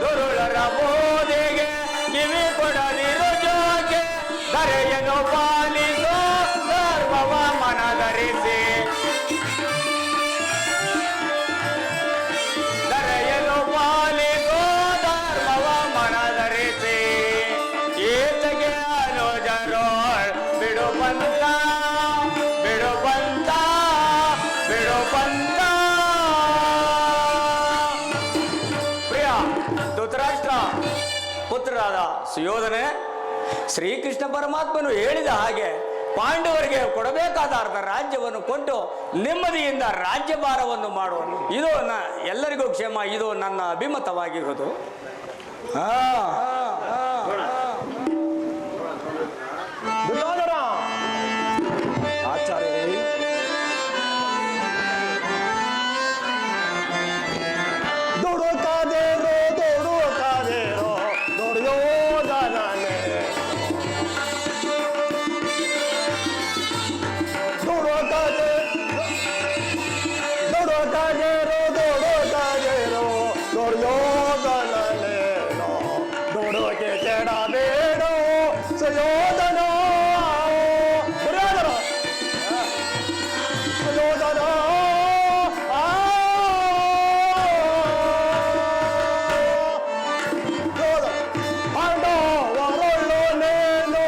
ದುರುಳರ ಬೋಧೆಗೆ ಕಿವಿ ಕೊಡದಿರು ಜೋಗೆ. ಧರೆಯನ್ನು ಪಾಲಿಸೋ ಧರ್ಮವ ಮನಧರಿಸಿ. ಧರೆಯನ್ನು ಪಾಲಿಸೋ ಧರ್ಮವ ಮನಧರಿಸಿ. ಈಚೆಗೆ ಅನುಜರೋಳ್ ಬಿಡು ಪಂಥ ಬಿಡು ಪಂಥ ಬಿಡು ಪಂಥ. ಪ್ರಿಯ ಧೃತರಾಷ್ಟ್ರ ಪುತ್ರರಾದ ಸುಯೋಧನೆ, ಶ್ರೀಕೃಷ್ಣ ಪರಮಾತ್ಮನು ಹೇಳಿದ ಹಾಗೆ ಪಾಂಡವರಿಗೆ ಕೊಡಬೇಕಾದ ಅರ್ಧ ರಾಜ್ಯವನ್ನು ಕೊಟ್ಟು ನೆಮ್ಮದಿಯಿಂದ ರಾಜ್ಯಭಾರವನ್ನು ಮಾಡುವನು. ಇದು ಎಲ್ಲರಿಗೂ ಕ್ಷೇಮ. ಇದು ನನ್ನ ಅಭಿಮತವಾಗಿರುವುದು. ದುರ್ಯೋಧನ ಆಚಾರ್ಯರೇ, ದುಡುಕಾದೇರೋ ದುಡುಕಾದೇರೋ ದುರ್ಯೋಧನನೇ. ದುಡುಕಾದೇರೋ ದುಡುಕಾದೇರೋ ದುರ್ಯೋಧನನೇ. ದುಡುಕೆ ಕೆಡಬೇಡೋ ಸುಯೋಧನ. ದುರ್ಯೋಧನ ಸುಯೋಧನ ಪಾಂಡವರೊಳ್ಳು ನೇನು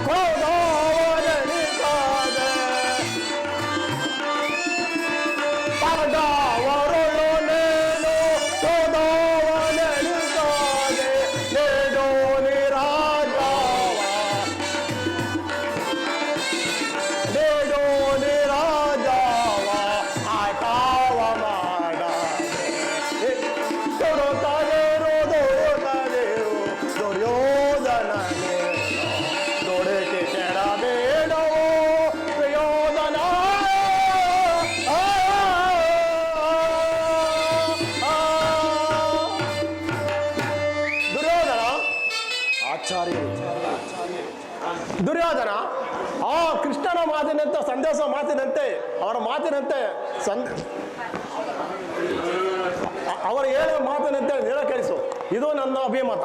ಕ್ರೋಧವನೆನಿಸಾದೆ. ಪಾಂಡವರೊಳ್ಳು ನೇನು ಕ್ರೋಧವನೆನಿಸಾದೆ. ನೇನು ನಿರಾಜವ ನೇನು ನಿರಾಜವ ಆಟವ ಮಾಡದೆ. ದುಡುಕಾದೇರೋ ದುಡುಕಾದೇರೋ ದುರ್ಯೋಧನನೇ. ದುಡುಕೆ ಕೆಡಬೇಡೋ ಸುಯೋಧನ. ದುರ್ಯೋಧನ ಆಚಾರ್ಯರು, ದುರ್ಯೋಧನ ಆ ಕೃಷ್ಣನ ಮಾತಿನಂತೆ ಸಂದೇಶ ಮಾತಿನಂತೆ ಅವರ ಮಾತಿನಂತೆ ಅವರು ಹೇಳುವ ಮಾತಿನಂತೆ ನಿರಾಕರಿಸು. ಇದು ನನ್ನ ಅಭಿಮತ.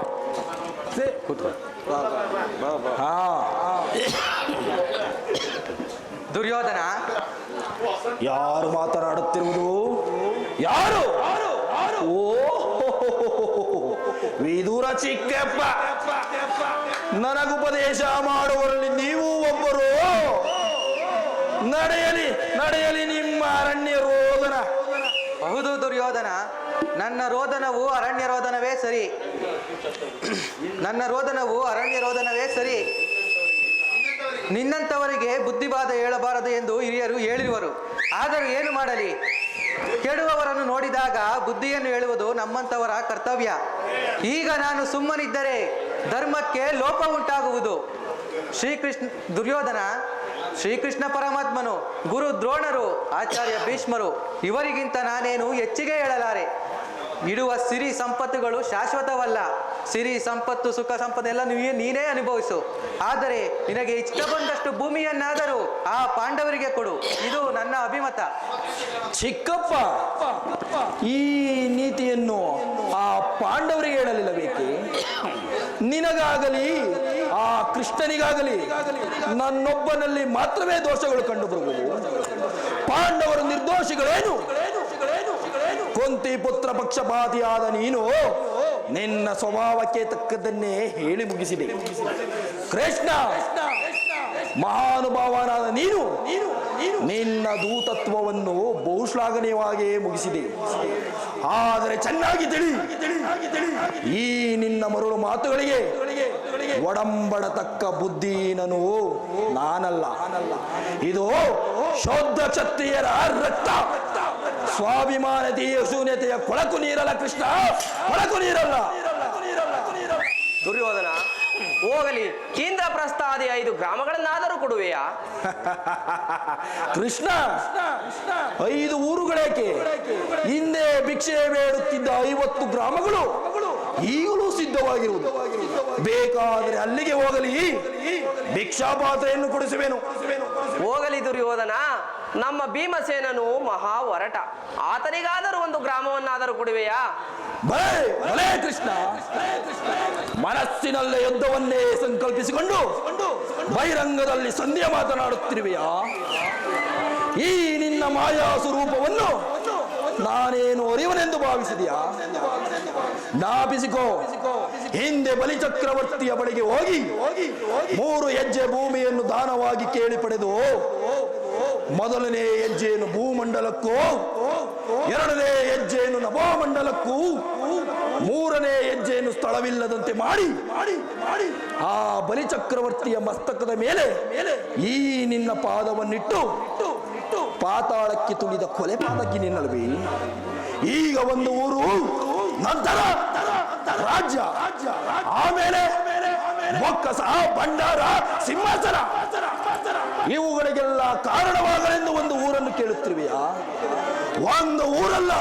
ದುರ್ಯೋಧನ, ಯಾರು ಮಾತನಾಡುತ್ತಿರುವುದು? ಯಾರು? ಓ ವಿದುರ ಚಿಕ್ಕಪ್ಪ. ನನಗುಪದೇಶ ಮಾಡುವರಲ್ಲಿ ನೀವು ಒಬ್ಬರು. ನಡೆಯಲಿ ನಡೆಯಲಿ ನಿಮ್ಮ ಅರಣ್ಯ ರೋದನ. ಹೌದು ದುರ್ಯೋಧನ, ನನ್ನ ರೋದನವು ಅರಣ್ಯ ರೋದನವೇ ಸರಿ. ನನ್ನ ರೋದನವು ಅರಣ್ಯ ರೋದನವೇ ಸರಿ. ನಿನ್ನಂಥವರಿಗೆ ಬುದ್ಧಿವಾದ ಹೇಳಬಾರದು ಎಂದು ಹಿರಿಯರು ಹೇಳಿರುವರು. ಆದರೆ ಏನು ಮಾಡಲಿ, ಕೆಡುವವರನ್ನು ನೋಡಿದಾಗ ಬುದ್ಧಿಯನ್ನು ಹೇಳುವುದು ನಮ್ಮಂಥವರ ಕರ್ತವ್ಯ. ಈಗ ನಾನು ಸುಮ್ಮನಿದ್ದರೆ ಧರ್ಮಕ್ಕೆ ಲೋಪ ಉಂಟಾಗುವುದು. ದುರ್ಯೋಧನ, ಶ್ರೀಕೃಷ್ಣ ಪರಮಾತ್ಮನು, ಗುರು ದ್ರೋಣರು, ಆಚಾರ್ಯ ಭೀಷ್ಮರು ಇವರಿಗಿಂತ ನಾನೇನು ಹೆಚ್ಚಿಗೆ ಹೇಳಲಾರೆ. ಇಡುವ ಸಿರಿ ಸಂಪತ್ತುಗಳು ಶಾಶ್ವತವಲ್ಲ. ಸಿರಿ ಸಂಪತ್ತು ಸುಖ ಸಂಪತ್ತೆಲ್ಲ ನೀನೇ ಅನುಭವಿಸು. ಆದರೆ ನಿನಗೆ ಇಷ್ಟ ಬಂದಷ್ಟು ಭೂಮಿಯನ್ನಾದರೂ ಆ ಪಾಂಡವರಿಗೆ ಕೊಡು. ಇದು ನನ್ನ ಅಭಿಮತ. ಚಿಕ್ಕಪ್ಪ, ಈ ನೀತಿಯನ್ನು ಆ ಪಾಂಡವರಿಗೆ ಹೇಳಲಿಲ್ಲ ಬೇಕೆ? ನಿನಗಾಗಲಿ ಆ ಕೃಷ್ಣನಿಗಾಗಲಿ ನನ್ನೊಬ್ಬನಲ್ಲಿ ಮಾತ್ರವೇ ದೋಷಗಳು ಕಂಡುಬರುವುದು. ಪಾಂಡವರು ನಿರ್ದೋಷಿಗಳೇನು? ಕುಂತಿ ಪುತ್ರ ಪಕ್ಷಪಾತಿಯಾದ ನೀನು ನಿನ್ನ ಸ್ವಭಾವಕ್ಕೆ ತಕ್ಕದ್ದನ್ನೇ ಹೇಳಿ ಮುಗಿಸಿದೆ. ಕೃಷ್ಣ ಮಹಾನುಭಾವನಾದ ನೀನು ನಿನ್ನ ದೂತತ್ವವನ್ನು ಬಹುಶ್ಲಾಘನೀಯವಾಗಿಯೇ ಮುಗಿಸಿದೆ. ಆದರೆ ಚೆನ್ನಾಗಿ ತಿಳಿ, ಈ ನಿನ್ನ ಮರುಳು ಮಾತುಗಳಿಗೆ ಒಡಂಬಡತಕ್ಕ ಬುದ್ಧಿ ನಾನಲ್ಲ. ಇದು ಶುದ್ಧ ಕ್ಷತ್ರಿಯರ ರಕ್ತ. ಸ್ವಾಭಿಮಾನತೆಯ ಶೂನ್ಯತೆಯ ಕೊಳಕು ನೀರಲ್ಲ ಕೃಷ್ಣ, ಕೊಳಕು ನೀರಲ್ಲ. ದುರ್ಯೋಧನ, ಹೋಗಲಿ, ಇಂದ್ರಪ್ರಸ್ಥಾದಿ 5 ಗ್ರಾಮಗಳನ್ನಾದರೂ ಕೊಡುವೆಯಾ? ಕೃಷ್ಣ, 5 ಊರುಗಳೇಕೆ? ಹಿಂದೆ ಭಿಕ್ಷೆ ಬೇಡುತ್ತಿದ್ದ 50 ಗ್ರಾಮಗಳು ಈಗಲೂ ಸಿದ್ಧವಾಗಿರುವುದು. ಬೇಕಾದರೆ ಅಲ್ಲಿಗೆ ಹೋಗಲಿ, ಭಿಕ್ಷಾಪಾತ್ರೆಯನ್ನು ಕೊಡಿಸುವೆನು. ಹೋಗಲಿ ದುರ್ಯೋಧನ, ನಮ್ಮ ಭೀಮಸೇನನು ಮಹಾ ಒರಟ, ಆತನಿಗಾದರೂ ಒಂದು ಗ್ರಾಮವನ್ನಾದರೂ ಕೊಡುವೆಯಾ? ಭಲೇ ಕೃಷ್ಣ, ಮನಸ್ಸಿನಲ್ಲೇ ಯುದ್ಧವನ್ನೇ ಸಂಕಲ್ಪಿಸಿಕೊಂಡು ಬಹಿರಂಗದಲ್ಲಿ ಸಂಧ್ಯೆ ಮಾತನಾಡುತ್ತಿರುವೆಯಾ? ಈ ನಿನ್ನ ಮಾಯಾ ಸ್ವರೂಪವನ್ನು ನಾನೇನು ಅರಿವನೆಂದು ಭಾವಿಸಿದೆಯಾ? ಜ್ಞಾಪಿಸಿಕೋ, ಹಿಂದೆ ಬಲಿಚಕ್ರವರ್ತಿಯ ಬಳಿಗೆ ಹೋಗಿ 3 ಹೆಜ್ಜೆ ಭೂಮಿಯನ್ನು ದಾನವಾಗಿ ಕೇಳಿ ಪಡೆದು, ಮೊದಲನೇ ಹೆಜ್ಜೆಯನ್ನು ಭೂಮಂಡಲಕ್ಕೂ, 2ನೇ ಹೆಜ್ಜೆಯನ್ನು ನಭೋಮಂಡಲಕ್ಕೂ, 3ನೇ ಹೆಜ್ಜೆಯನ್ನು ಸ್ಥಳವಿಲ್ಲದಂತೆ ಮಾಡಿ ಆ ಬಲಿಚಕ್ರವರ್ತಿಯ ಮಸ್ತಕದ ಮೇಲೆ ಈ ನಿನ್ನ ಪಾದವನ್ನಿಟ್ಟು ಪಾತಾಳಕ್ಕೆ ತುಳಿದ ಕೊಲೆ ಪಾದಕ್ಕೆ ನಿನ್ನಲ್ವಿ. ಈಗ ಒಂದು ಊರು, ನಂತರ ರಾಜ್ಯ, ಆಮೇಲೆ ಬೊಕ್ಕಸ, ಭಂಡಾರ, ಸಿಂಹಾಸನ, ಇವುಗಳಿಗೆಲ್ಲ ಕಾರಣವಾಗಲೆಂದು ಒಂದು ಊರನ್ನು ಕೇಳುತ್ತಿರುವೆಯಾ? ಒಂದು ಊರಲ್ಲ,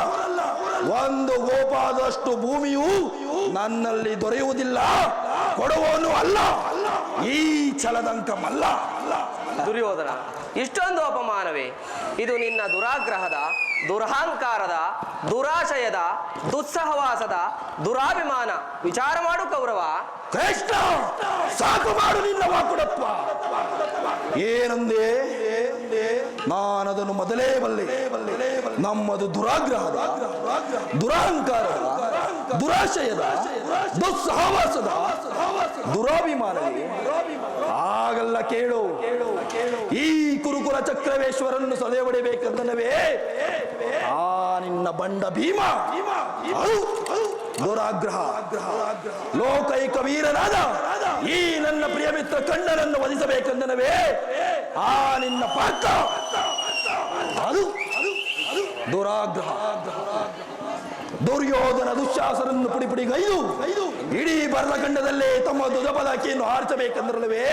ಒಂದು ಗೋಪಾದಷ್ಟು ಭೂಮಿಯೂ ನನ್ನಲ್ಲಿ ದೊರೆಯುವುದಿಲ್ಲ, ಕೊಡುವವನು ಅಲ್ಲ, ಈ ಛಲದಂಕಮಲ್ಲ. ದುರ್ಯೋಧನ, ಇಷ್ಟೊಂದು ಅಪಮಾನವೇ? ಇದು ನಿನ್ನ ದುರಾಗ್ರಹದ, ದುರಹಂಕಾರದ, ದುರಾಶಯದ, ದುಸ್ಸಹವಾಸದ, ದುರಾಭಿಮಾನ. ವಿಚಾರ ಮಾಡು ಕೌರವ. ಕೃಷ್ಣ, ಸಾಕು ಮಾಡು ನಿನ್ನ ವಾಕುಡತ್ವ. ಏನಂದೆ? ನಾನದನ್ನು ಮೊದಲೇ ಬಲ್ಲೆ. ನಮ್ಮದು ದುರಾಗ್ರಹದ, ದುರಹಂಕಾರದ, ದುರಾಶಯದ, ದುಸ್ಸಹವಾಸದ, ದುರಾಭಿಮಾನವೇ? ಆಗಲ್ಲ, ಕೇಳು. ಈ ಕುರುಕುಲ ಚಕ್ರವೇಶ್ವರನ್ನು ಸದೆ ಹೊಡೆಯಬೇಕೆಂದನವೇ ಆ ನಿನ್ನ ಬಂಡ ಭೀಮ, ಅದು ದುರಾಗ್ರಹ. ಲೋಕೈಕ ವೀರನಾದ ಈ ನನ್ನ ಪ್ರಿಯ ಮಿತ್ರ ಕಣ್ಣನನ್ನು ವಧಿಸಬೇಕೆಂದನವೇ ಆ ನಿನ್ನ ಪಾತ್ರ, ಅದು ದುರಾಗ್ರಹ. ದುರ್ಯೋಧನ ದುಶ್ಯಾಸನನ್ನು ಪುಡಿಗೈದು ಇಡೀ ಭರತಖಂಡದಲ್ಲೇ ತಮ್ಮ ಧ್ವಜಪದಾಕಿಯನ್ನು ಹಾರಿಸಬೇಕೆಂದರಲ್ಲವೇ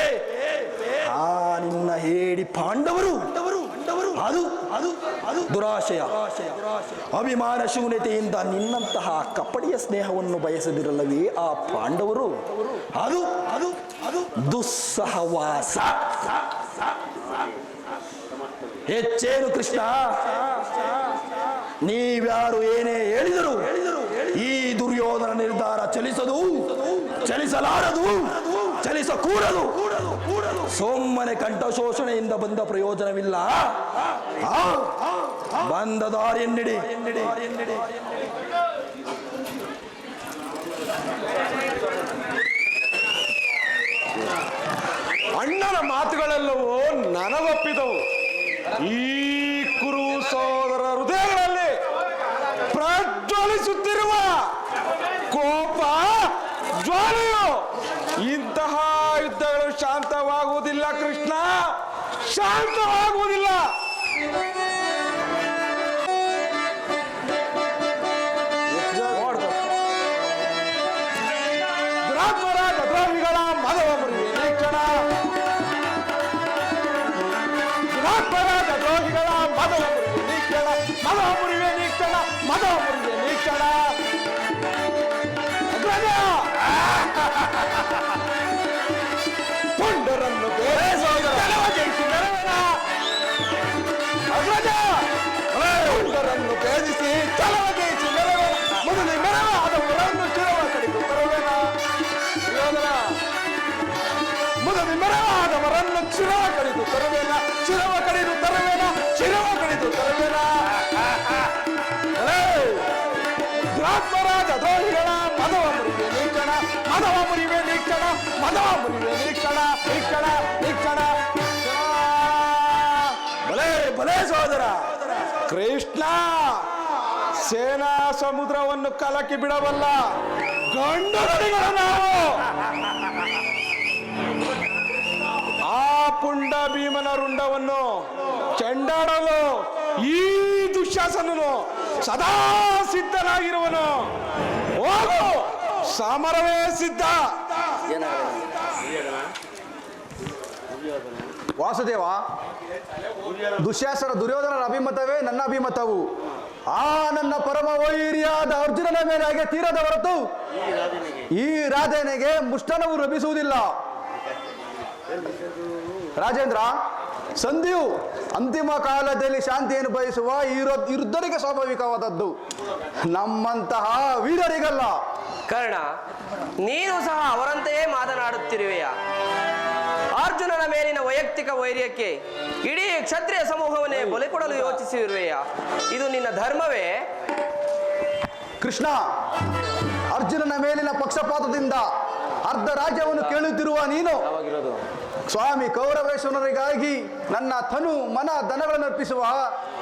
ಆ ನಿನ್ನ ಹೇಡಿ ಪಾಂಡವರು, ಅದು ದುರಾಶಯ, ಅಭಿಮಾನ ಶೂನ್ಯತೆಯಿಂದ ನಿನ್ನಂತಹ ಕಪಟಿಯ ಸ್ನೇಹವನ್ನು ಬಯಸದಿರಲ್ಲವೇ ಆ ಪಾಂಡವರು, ಅದು ದುಸ್ಸಹವಾಸ. ಹೆಚ್ಚೇನು ಕೃಷ್ಣ, ನೀವ್ಯಾರು ಏನೇ ಹೇಳಿದರು ಈ ದುರ್ಯೋಧನ ನಿರ್ಧಾರ ಚಲಿಸದು, ಚಲಿಸಲಾರದು, ಚಲಿಸಕೂಡದು. ಸುಮ್ಮನೆ ಕಂಠಶೋಷಣೆಯಿಂದ ಬಂದ ಪ್ರಯೋಜನವಿಲ್ಲ. ಬಂದ ದಾರಿಯನ್ನಿಡಿ. ಅಣ್ಣನ ಮಾತುಗಳೆಲ್ಲವೂ ನನಗೊಪ್ಪಿದವು. ಈ ಕುರು ಸೋದರ ಹೃದಯಗಳಲ್ಲಿ ಪ್ರಜ್ವಲಿಸುತ್ತಿರುವ ಕೋಪ ಜ್ವಾಲೆಯು ಇಂತಹ ಯುದ್ಧಗಳು ಶಾಂತವಾಗುವುದಿಲ್ಲ ಕೃಷ್ಣ, ಶಾಂತವಾಗುವುದಿಲ್ಲ. ದುರಾತ್ಮರಾಜ ದ್ರೋಹಿಗಳ ಮದವ ಮುರಿವೆ ನೀಕ್ಷಣ, ದುರಾತ್ಮರಾಜ ದ್ರೋಹಿಗಳ ಮದವ ಮುರಿವೆ ನೀಕ್ಷಣ, ಮದವ ಮುರಿವೆ ನೀಕ್ಷಣ, ಮದವ ಮುರಿವೆ ನೀಕ್ಷಣ. ಪುಂಡರನ್ನು ಪುಂಡರನ್ನು ಭೇದಿಸಿ ಚಲವ ಜಯಿಸಿ ಮೆರವ ಮೊದಲೇ ಮೆರವ ಆದವರನ್ನು ಶಿರವ ಕಡಿದು ತರುವೆನ. ಮೊದಲೇ ಮೆರವ ಆದವರನ್ನು ಶಿರವ ಕಡಿದು ತರುವೆನ, ಶಿರವ ಕಡಿದು ತರುವೆನ, ಶಿರವ ಕಡಿದು ತರುವೆನ. ದುರಾತ್ಮರಾಜ ದ್ರೋಹಿಗಳ ಮದವ ಮುರಿವೆ ನೀಕ್ಷಣ, ಮದವ ಮುರಿವೆ ನೀಕ್ಷಣ, ಮದವ ಮುರಿವೆ ನೀಕ್ಷಣ, ನೀಕ್ಷಣ, ನೀಕ್ಷಣ. ಭಲೇ ಸಹೋದರ ಕೃಷ್ಣ, ಸೇನಾ ಸಮುದ್ರವನ್ನು ಕಲಕಿ ಬಿಡಬಲ್ಲ ಗಂಡು ನಡಿಗಳ ನಾವು. ಆ ಪುಂಡ ಭೀಮನ ರುಂಡವನ್ನು ಚೆಂಡಾಡಲು ಈ ದುಶ್ಯಾಸನನು ಸದಾ ಸಿದ್ಧನಾಗಿರುವನು. ಹೋಗು, ಸಮರವೇ ಸಿದ್ಧ. ವಾಸುದೇವ, ದುಶ್ಯಾಸನ ದುರ್ಯೋಧನರ ಅಭಿಮತವೇ ನನ್ನ ಅಭಿಮತವು. ಆ ನನ್ನ ಪರಮ ವೈರಿಯಾದ ಅರ್ಜುನನ ಮೇಲೆ ಹಾಗೆ ತೀರದ ಹೊರತು ಈ ರಾಧೆನೆಗೆ ಮುಷ್ಟನವು ಲಭಿಸುವುದಿಲ್ಲ. ರಾಜೇಂದ್ರ, ಸಂಧಿಯು ಅಂತಿಮ ಕಾಲದಲ್ಲಿ ಶಾಂತಿಯನ್ನು ಬಯಸುವ ಈ ವೃದ್ಧರಿಗೆ ಸ್ವಾಭಾವಿಕವಾದದ್ದು, ನಮ್ಮಂತಹ ವೀರರಿಗಲ್ಲ. ಕರ್ಣ, ನೀನು ಸಹ ಅವರಂತೆಯೇ ಮಾತನಾಡುತ್ತಿರುವೆಯಾ? ಅರ್ಜುನನ ಮೇಲಿನ ವೈಯಕ್ತಿಕ ವೈರ್ಯಕ್ಕೆ ಇಡೀ ಕ್ಷತ್ರಿಯ ಸಮೂಹವನ್ನೇ ಬಲಿ ಕೊಡಲು ಯೋಚಿಸಿರುವೆಯಾ? ಇದು ನಿನ್ನ ಧರ್ಮವೇ? ಕೃಷ್ಣ, ಅರ್ಜುನನ ಮೇಲಿನ ಪಕ್ಷಪಾತದಿಂದ ಅರ್ಧ ರಾಜ್ಯವನ್ನು ಕೇಳುತ್ತಿರುವ ನೀನು ಸ್ವಾಮಿ ಕೌರವೇಶ್ವರರಿಗಾಗಿ ನನ್ನ ತನು ಮನ ಧನಗಳನ್ನು ಅರ್ಪಿಸುವ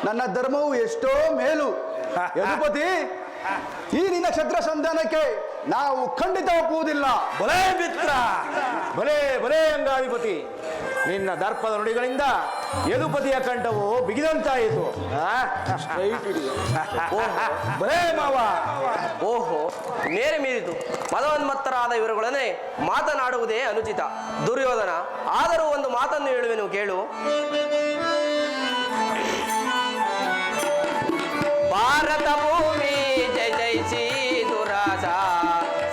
ನನ್ನ ಧರ್ಮವು ಎಷ್ಟೋ ಮೇಲು. ಯದುಪತಿ, ಈ ನಿನ್ನ ಕ್ಷತ್ರ ಸಂಧಾನಕ್ಕೆ ನಾವು ಖಂಡಿತ ಒಪ್ಪುವುದಿಲ್ಲ. ಬಲೇ ಮಿತ್ರ, ಬಲೇ ಬಲೇ ಅಂಗಾಧಿಪತಿ, ನಿನ್ನ ದರ್ಪದ ನುಡಿಗಳಿಂದ ಯದುಪತಿಯ ಕಂಠವು ಬಿಗಿದಂತಾಯಿತು. ಬಲೇ ಮಾವ. ಓಹೋ, ಮೇರೆ ಮೀರಿತು. ಮದೋನ್ಮತ್ತರಾದ ಇವರುಗಳನ್ನೇ ಮಾತನಾಡುವುದೇ ಅನುಚಿತ. ದುರ್ಯೋಧನ, ಆದರೂ ಒಂದು ಮಾತನ್ನು ಹೇಳುವೆನು, ಕೇಳು. ಭಾರತ ಭೂಮಿ ಜೈ ಜೈ ಶ್ರೀ ದುರಾಸ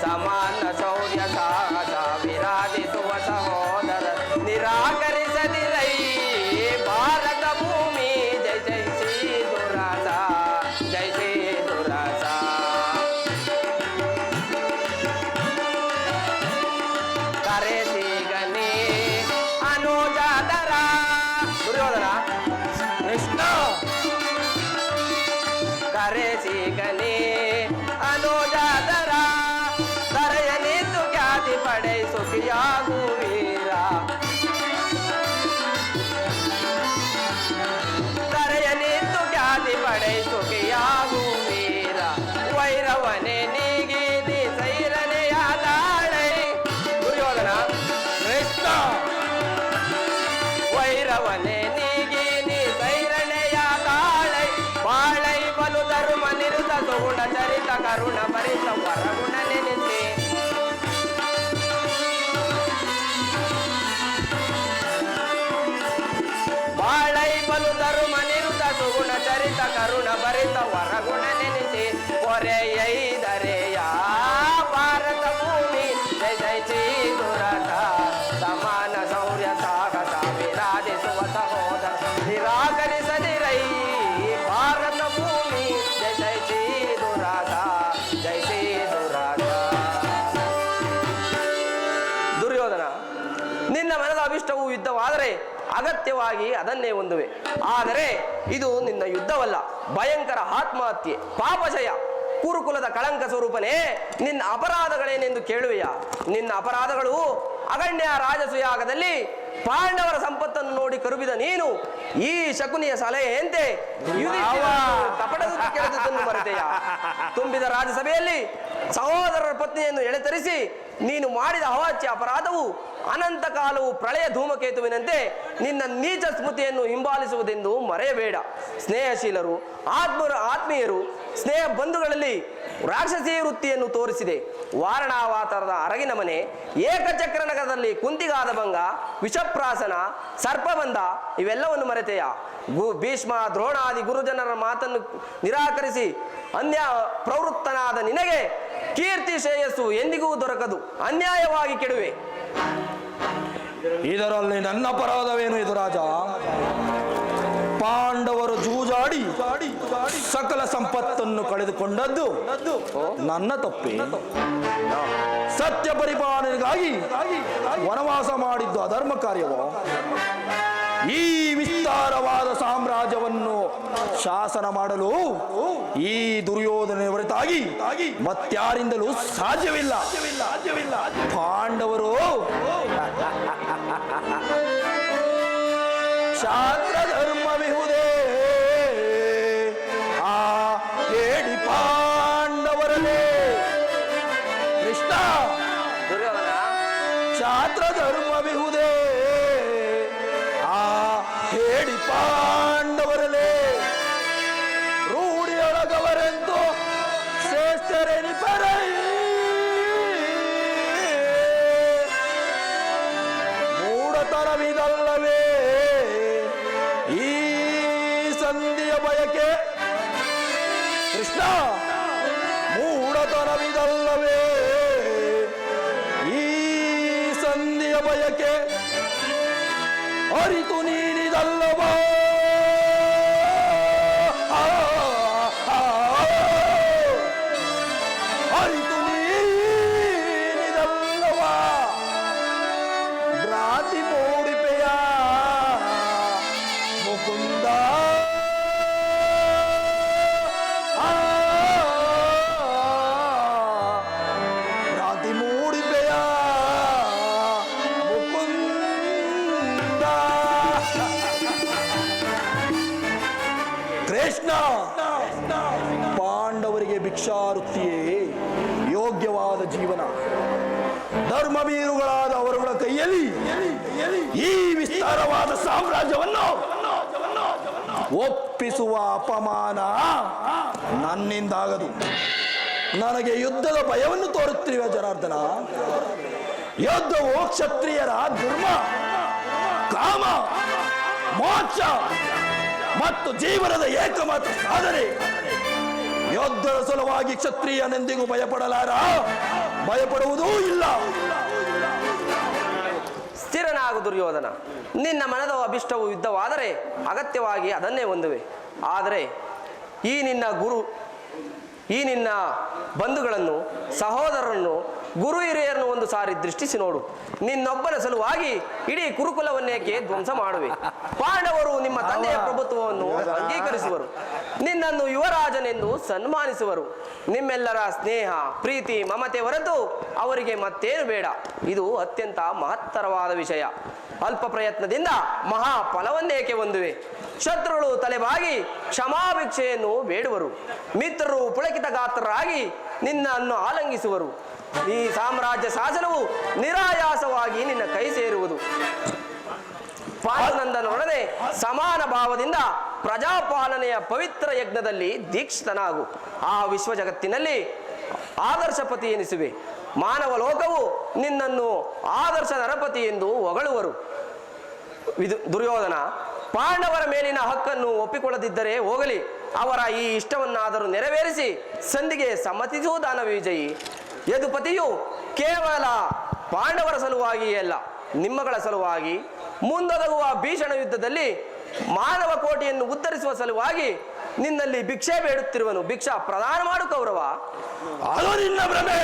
ಸಮಾನ ಶೌರ್ಯ ಸಾಹಸ ವಿರಾಜಿಸುವ ಸಹೋದರ ನಿರಾಕರಿಸದಿರೈ. ಭಾರತ ಭೂಮಿ ಜೈ ಜೈ ಶ್ರೀ ದುರಾಸ ಜೈ ಶ್ರೀ ದುರಾಸ. ಕರೆಸಿಗನೇ ಅನುಜಾದರ. ದುರ್ಯೋಧನ, ಕೃಷ್ಣ, ಕರೆಸಿಗನೇ ಅನುಜಾದರ. ತರೆಯ ನಿಂತು ಖ್ಯಾತಿ ಪಡೆ ಸುಖಿಯಾಗುವೀರ. ತರೆಯ ನಿಂತು ಖ್ಯಾತಿ ಪಡೆ ಸುಖಿಯಾಗುವೀರ. ವೈರವನೇ ನೀಗಿ ನೀ ಸೈರನೆಯ ತಾಳೈ. ದುರ್ಯೋಧನ, ಕೃಷ್ಣ, ವೈರವನೇ ನೀಗಿ ನೀ ಸೈರಣೆಯ ತಾಳೈ. ಬಾಳೈ ಬಲು ಧರ್ಮ ನಿರುತ ಸುಗುಣ ಚರಿತ ಕರುಣ ಭರಿತ ವರಗುಣ ನೆನೆಸಿ. ಬಾಳೈ ಬಲು ಧರ್ಮ ನಿರುತ ಸುಗುಣ ಚರಿತ ಕರುಣ ಭರಿತ ವರಗುಣ ನೆನೆಸಿ. ಹೊರೆಯೈದರೆಯ ಭಾರತ ಭೂಮಿ ಜೈ ಜೈ ಶ್ರೀ ದುರಥ ಸಮಾನ ಶೌರ್ಯ ಸಾಹಸ ವಿರಾಜಿಸುವ ಸಹೋದರ ನಿರಾಕರಿಸದಿರೈ. ಭಾರತ ಭೂಮಿ ಜೈ ಜೈ ಶ್ರೀ ದುರಾಧ ಜೈ ಶ್ರೀ ದುರಾಧ. ದುರ್ಯೋಧನ, ನಿನ್ನ ಮನದ ಅಭಿಷ್ಟವು ಯುದ್ಧವಾದರೆ ಅಗತ್ಯವಾಗಿ ಅದನ್ನೇ ಹೊಂದುವೆ. ಆದರೆ ಇದು ನಿನ್ನ ಯುದ್ಧವಲ್ಲ, ಭಯಂಕರ ಆತ್ಮಹತ್ಯೆ, ಪಾಪಶಯ, ಕುರುಕುಲದ ಕಳಂಕ ಸ್ವರೂಪನೇ. ನಿನ್ನ ಅಪರಾಧಗಳೇನೆಂದು ಕೇಳುವೆಯ? ನಿನ್ನ ಅಪರಾಧಗಳು ಅಗಣ್ಯ ರಾಜಸೂಯಾಗದಲ್ಲಿ ಪಾಂಡವರ ಸಂಪತ್ತನ್ನು ನೋಡಿ ಕರುಬಿದ ನೀನು ಈ ಶಕುನಿಯ ಸಲಹೆಯಂತೆ ಕಪಟದಿಂದ ಕೆಳದನ್ನು ಮರೆತೆಯ? ತುಂಬಿದ ರಾಜಸಭೆಯಲ್ಲಿ ಸಹೋದರರ ಪತ್ನಿಯನ್ನು ಎಳೆತರಿಸಿ ನೀನು ಮಾಡಿದ ಅವಾಚ್ಯ ಅಪರಾಧವು ಅನಂತ ಕಾಲವು ಪ್ರಳಯ ಧೂಮಕೇತುವಿನಂತೆ ನಿನ್ನ ನೀಚ ಸ್ಮೃತಿಯನ್ನು ಹಿಂಬಾಲಿಸುವುದೆಂದು ಮರೆಯಬೇಡ. ಸ್ನೇಹಶೀಲರು, ಆತ್ಮೀಯರು, ಸ್ನೇಹ ಬಂಧುಗಳಲ್ಲಿ ರಾಕ್ಷಸೀ ವೃತ್ತಿಯನ್ನು ತೋರಿಸಿದೆ. ವಾರಣಾವಾತರದ ಅರಗಿನ ಮನೆ, ಏಕಚಕ್ರ ನಗರದಲ್ಲಿ ಕುಂತಿಗಾದ ಭಂಗ, ವಿಷಪ್ರಾಸನ, ಸರ್ಪಬಂಧ ಇವೆಲ್ಲವನ್ನು ಮರೆತೆಯ? ಭೀಷ್ಮ, ದ್ರೋಣಾದಿ ಗುರುಜನರ ಮಾತನ್ನು ನಿರಾಕರಿಸಿ ಅನ್ಯ ಪ್ರವೃತ್ತನಾದ ನಿನಗೆ ಕೀರ್ತಿ ಶ್ರೇಯಸ್ಸು ಎಂದಿಗೂ ದೊರಕದು. ಅನ್ಯಾಯವಾಗಿ ಕೆಡುವೆ. ಇದರಲ್ಲಿ ನನ್ನ ಅಪರಾಧವೇನು ಇದು ರಾಜ? ಪಾಂಡವರು ಜೂಜಾಡಿ ಸಕಲ ಸಂಪತ್ತನ್ನು ಕಳೆದುಕೊಂಡದ್ದು ನನ್ನ ತಪ್ಪೆ. ಸತ್ಯ ಪರಿಪಾಲನೆಗಾಗಿ ವನವಾಸ ಮಾಡಿದ್ದು ಅಧರ್ಮ ಕಾರ್ಯವೋ? ಈ ವಿಸ್ತಾರವಾದ ಸಾಮ್ರಾಜ್ಯವನ್ನು ಶಾಸನ ಮಾಡಲು ಈ ದುರ್ಯೋಧನ ಹೊರತಾಗಿ ಮತ್ಯಾರಿಂದಲೂ ಸಾಧ್ಯವಿಲ್ಲ. ಪಾಂಡವರು ಶಾಸ್ತ್ರ ಧರ್ಮವಿಹುದೇ ಆ ಹೇಳಿ ಪಾಂಡವರೇ. ಕೃಷ್ಣ, ದುರ್ಯೋಧನ, ಶಾಸ್ತ್ರ ಧರ್ಮವಿಹುದೇ ಆ ಹೇಳಿ ಪಾಂಡವರೇ. ಬಯಕೆ ಅರಿತು ನೀನಿದಲ್ಲವಾ ಅರಿತು ನೀನಿದಲ್ಲವಾ ಭ್ರಾತಿ ಮೂಡಿಪೆಯ ಮುಕುಂದ ಭ್ರಾತಿ ಮೂಡಿಪೆಯ ಮುಕುಂದ ಕೃಷ್ಣ ಪಾಂಡವರಿಗೆ ಭಿಕ್ಷಾವೃತ್ತಿಯೇ ಯೋಗ್ಯವಾದ ಜೀವನ. ಧರ್ಮವೀರುಗಳಾದ ಅವರುಗಳ ಕೈಯಲ್ಲಿ ಈ ವಿಸ್ತಾರವಾದ ಸಾಮ್ರಾಜ್ಯವನ್ನು ಒಪ್ಪಿಸುವ ಅಪಮಾನ ನನ್ನಿಂದಾಗದು. ನನಗೆ ಯುದ್ಧದ ಭಯವನ್ನು ತೋರುತ್ತಿರುವ ಜನಾರ್ದನ. ಯುದ್ಧವು ಕ್ಷತ್ರಿಯರ ಧರ್ಮ, ಕಾಮ, ಮೋಕ್ಷ ಮತ್ತು ಜೀವನದ ಏಕಮಾತ್ರ ಸಾಧನೆ. ಯುದ್ಧದ ಸಲುವಾಗಿ ಕ್ಷತ್ರಿಯನೆಂದಿಗೂ ಭಯಪಡಲಾರ, ಭಯಪಡುವುದೂ ಇಲ್ಲ. ಸ್ಥಿರನಾಗು ದುರ್ಯೋಧನ. ನಿನ್ನ ಮನದ ಅಭಿಷ್ಟವು ಯುದ್ಧವಾದರೆ ಅಗತ್ಯವಾಗಿ ಅದನ್ನೇ ಹೊಂದುವೆ. ಆದರೆ ಈ ನಿನ್ನ ಬಂಧುಗಳನ್ನು, ಸಹೋದರರನ್ನು, ಗುರು ಹಿರಿಯರನ್ನು ಒಂದು ಸಾರಿ ದೃಷ್ಟಿಸಿ ನೋಡು. ನಿನ್ನೊಬ್ಬನ ಸಲುವಾಗಿ ಇಡೀ ಕುರುಕುಲವನ್ನೇಕೆ ಧ್ವಂಸ ಮಾಡುವೆ? ಪಾಂಡವರು ನಿಮ್ಮ ತಂದೆಯ ಪ್ರಭುತ್ವವನ್ನು ಅಂಗೀಕರಿಸುವರು, ನಿನ್ನನ್ನು ಯುವರಾಜನೆಂದು ಸನ್ಮಾನಿಸುವರು. ನಿಮ್ಮೆಲ್ಲರ ಸ್ನೇಹ, ಪ್ರೀತಿ, ಮಮತೆ ಹೊರತು ಅವರಿಗೆ ಮತ್ತೇನು ಬೇಡ. ಇದು ಅತ್ಯಂತ ಮಹತ್ತರವಾದ ವಿಷಯ. ಅಲ್ಪ ಪ್ರಯತ್ನದಿಂದ ಮಹಾ ಫಲವನ್ನೇಕೆ ಹೊಂದುವೆ? ಶತ್ರುಗಳು ತಲೆಬಾಗಿ ಕ್ಷಮಾಭಿಕ್ಷೆಯನ್ನು ಬೇಡುವರು, ಮಿತ್ರರು ಪುಳಕಿತ ಗಾತ್ರರಾಗಿ ನಿನ್ನನ್ನು ಆಲಂಗಿಸುವರು. ಈ ಸಾಮ್ರಾಜ್ಯ ಶಾಸನವು ನಿರಾಯಾಸವಾಗಿ ನಿನ್ನ ಕೈ ಸೇರುವುದು. ಪಾಂಡುನಂದನೊಡನೆ ಸಮಾನ ಭಾವದಿಂದ ಪ್ರಜಾಪಾಲನೆಯ ಪವಿತ್ರ ಯಜ್ಞದಲ್ಲಿ ದೀಕ್ಷಿತನಾಗು. ಆ ವಿಶ್ವ ಜಗತ್ತಿನಲ್ಲಿ ಆದರ್ಶಪತಿ ಎನಿಸುವೆ. ಮಾನವ ಲೋಕವು ನಿನ್ನನ್ನು ಆದರ್ಶ ನರಪತಿ ಎಂದು ಹೊಗಳುವರು. ದುರ್ಯೋಧನ, ಪಾಂಡವರ ಮೇಲಿನ ಹಕ್ಕನ್ನು ಒಪ್ಪಿಕೊಳ್ಳದಿದ್ದರೆ ಹೋಗಲಿ. ಅವರ ಈ ಇಷ್ಟವನ್ನಾದರೂ ನೆರವೇರಿಸಿ ಸಂಧಿಗೆ ಸಮ್ಮತಿಸುವುದಾನ ವಿಜಯಿ. ಯದುಪತಿಯು ಕೇವಲ ಪಾಂಡವರ ಸಲುವಾಗಿಯೇ ಅಲ್ಲ, ನಿಮ್ಮಗಳ ಸಲುವಾಗಿ ಮುಂದೊದಗುವ ಭೀಷಣ ಯುದ್ಧದಲ್ಲಿ ಮಾನವ ಕೋಟಿಯನ್ನು ಉದ್ಧರಿಸುವ ಸಲುವಾಗಿ ನಿನ್ನಲ್ಲಿ ಭಿಕ್ಷೆ ಬೇಡುತ್ತಿರುವನು. ಭಿಕ್ಷಾ ಪ್ರದಾನ ಮಾಡು ಕೌರವ. ಅದು ನಿನ್ನ ಭ್ರಮೆ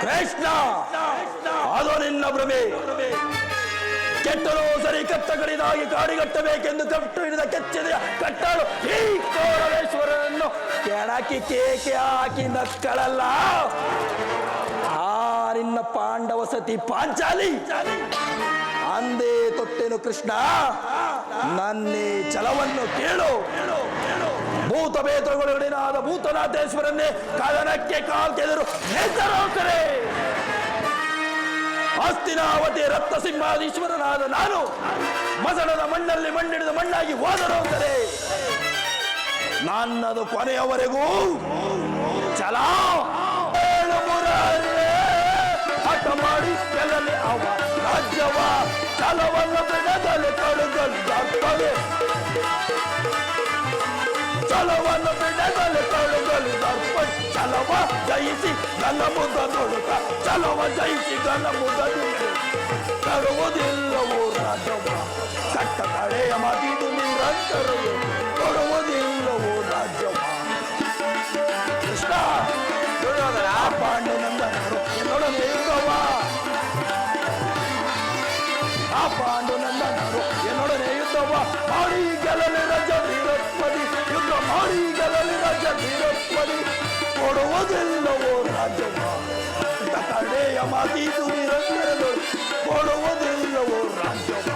ಕೃಷ್ಣ, ಅದು ನಿನ್ನ ಭ್ರಮೆ. ಕೆಟ್ಟರು ಸರಿ ಕಟ್ಟಗಡಿದಾಗಿ ಕಾಡಿಗಟ್ಟಬೇಕೆಂದು ಕಟ್ಟು ಹಿಡಿದ ಕೆಚ್ಚದೆಯ ಕಟ್ಟಾಳು ಈ ಕೌರವೇಶ್ವರನನ್ನು ಕೆಣಕಿ ಕೇಕೆ ಹಾಕಿ ನಕ್ಕಳಲ್ಲ. ಆ ನಿನ್ನ ಪಾಂಡವ ಸತಿ ಪಾಂಚಾಲಿ ಅಂದೇ ತೊಟ್ಟೆನು ಕೃಷ್ಣ. ನನ್ನೇ ಛಲವನ್ನು ಕೇಳು. ಭೂತ ಬೇತರೊಳಗಡೆನಾದ ಭೂತನಾಥೇಶ್ವರನ್ನೇ ಕದನಕ್ಕೆ ಕಾಲ್ಕೆದರು ಹೆಸರೋಕರೆ. ಹಸ್ತಿನಾವತಿ ರಕ್ತ ಸಿಂಹಾದೀಶ್ವರನಾದ ನಾನು ಮಸಣದ ಮಣ್ಣಲ್ಲಿ ಮಣ್ಣಿಡಿದ ಮಣ್ಣಾಗಿ ಹೋದರೋಕರೆ. ನನ್ನದು ಕೊನೆಯವರೆಗೂ ಛಲ. ಹಠ ಮಾಡಿ ಗೆಲ್ಲಲಿ ಅವ ರಾಜ್ಯವ. ಛಲವನ್ನು ಬಿಡದಲ್ಲಿ ಕಳುಗಲ್ದಾಗ್ತದೆ, ಛಲವನ್ನು ಬಿಡದಲ್ಲಿ ಕಳುಗಲ್ದಾಗ್ತ. ಛಲವ ಜಯಿಸಿ ಗನ ಮುದ ನೋಡುತ್ತ, ಛಲವ ಜಯಿಸಿ ಗನ ಮುದ ತರುವುದಿಲ್ಲವೋ ರಾಜವ. ಕಟ್ಟ ಕಡೆಯ ಮದಿದು ನಿರಂತರವೇ ಕೊಡುವುದಿಲ್ಲವೋ ರಾಜ್ಯವ. ಕೃಷ್ಣ ದುರ್ಯೋಧನ, ಪಾಂಡುನಂದನರು ಎನ್ನೊಡನೆ ಯುದ್ಧವ. ಆ ಪಾಂಡುನಂದನರು ಎನ್ನೊಡನೆ ಯುದ್ಧವ ಮಾಡಿ ಗೆಲ್ಲಲಿ ರಜ ವೀರತ್ವದಿ. ಯುದ್ಧ ಮಾಡಿ ಗೆಲ್ಲಲಿ ರಜ ವೀರತ್ವದಿ ಕೊಡುವುದಿಲ್ಲವೋ ರಾಜ್ಯವ. ಕಡೆಯ ಮಾತಿದು ನಿರಂತರಗಳು ಕೊಡುವುದಿಲ್ಲವೋ ರಾಜ್ಯವ.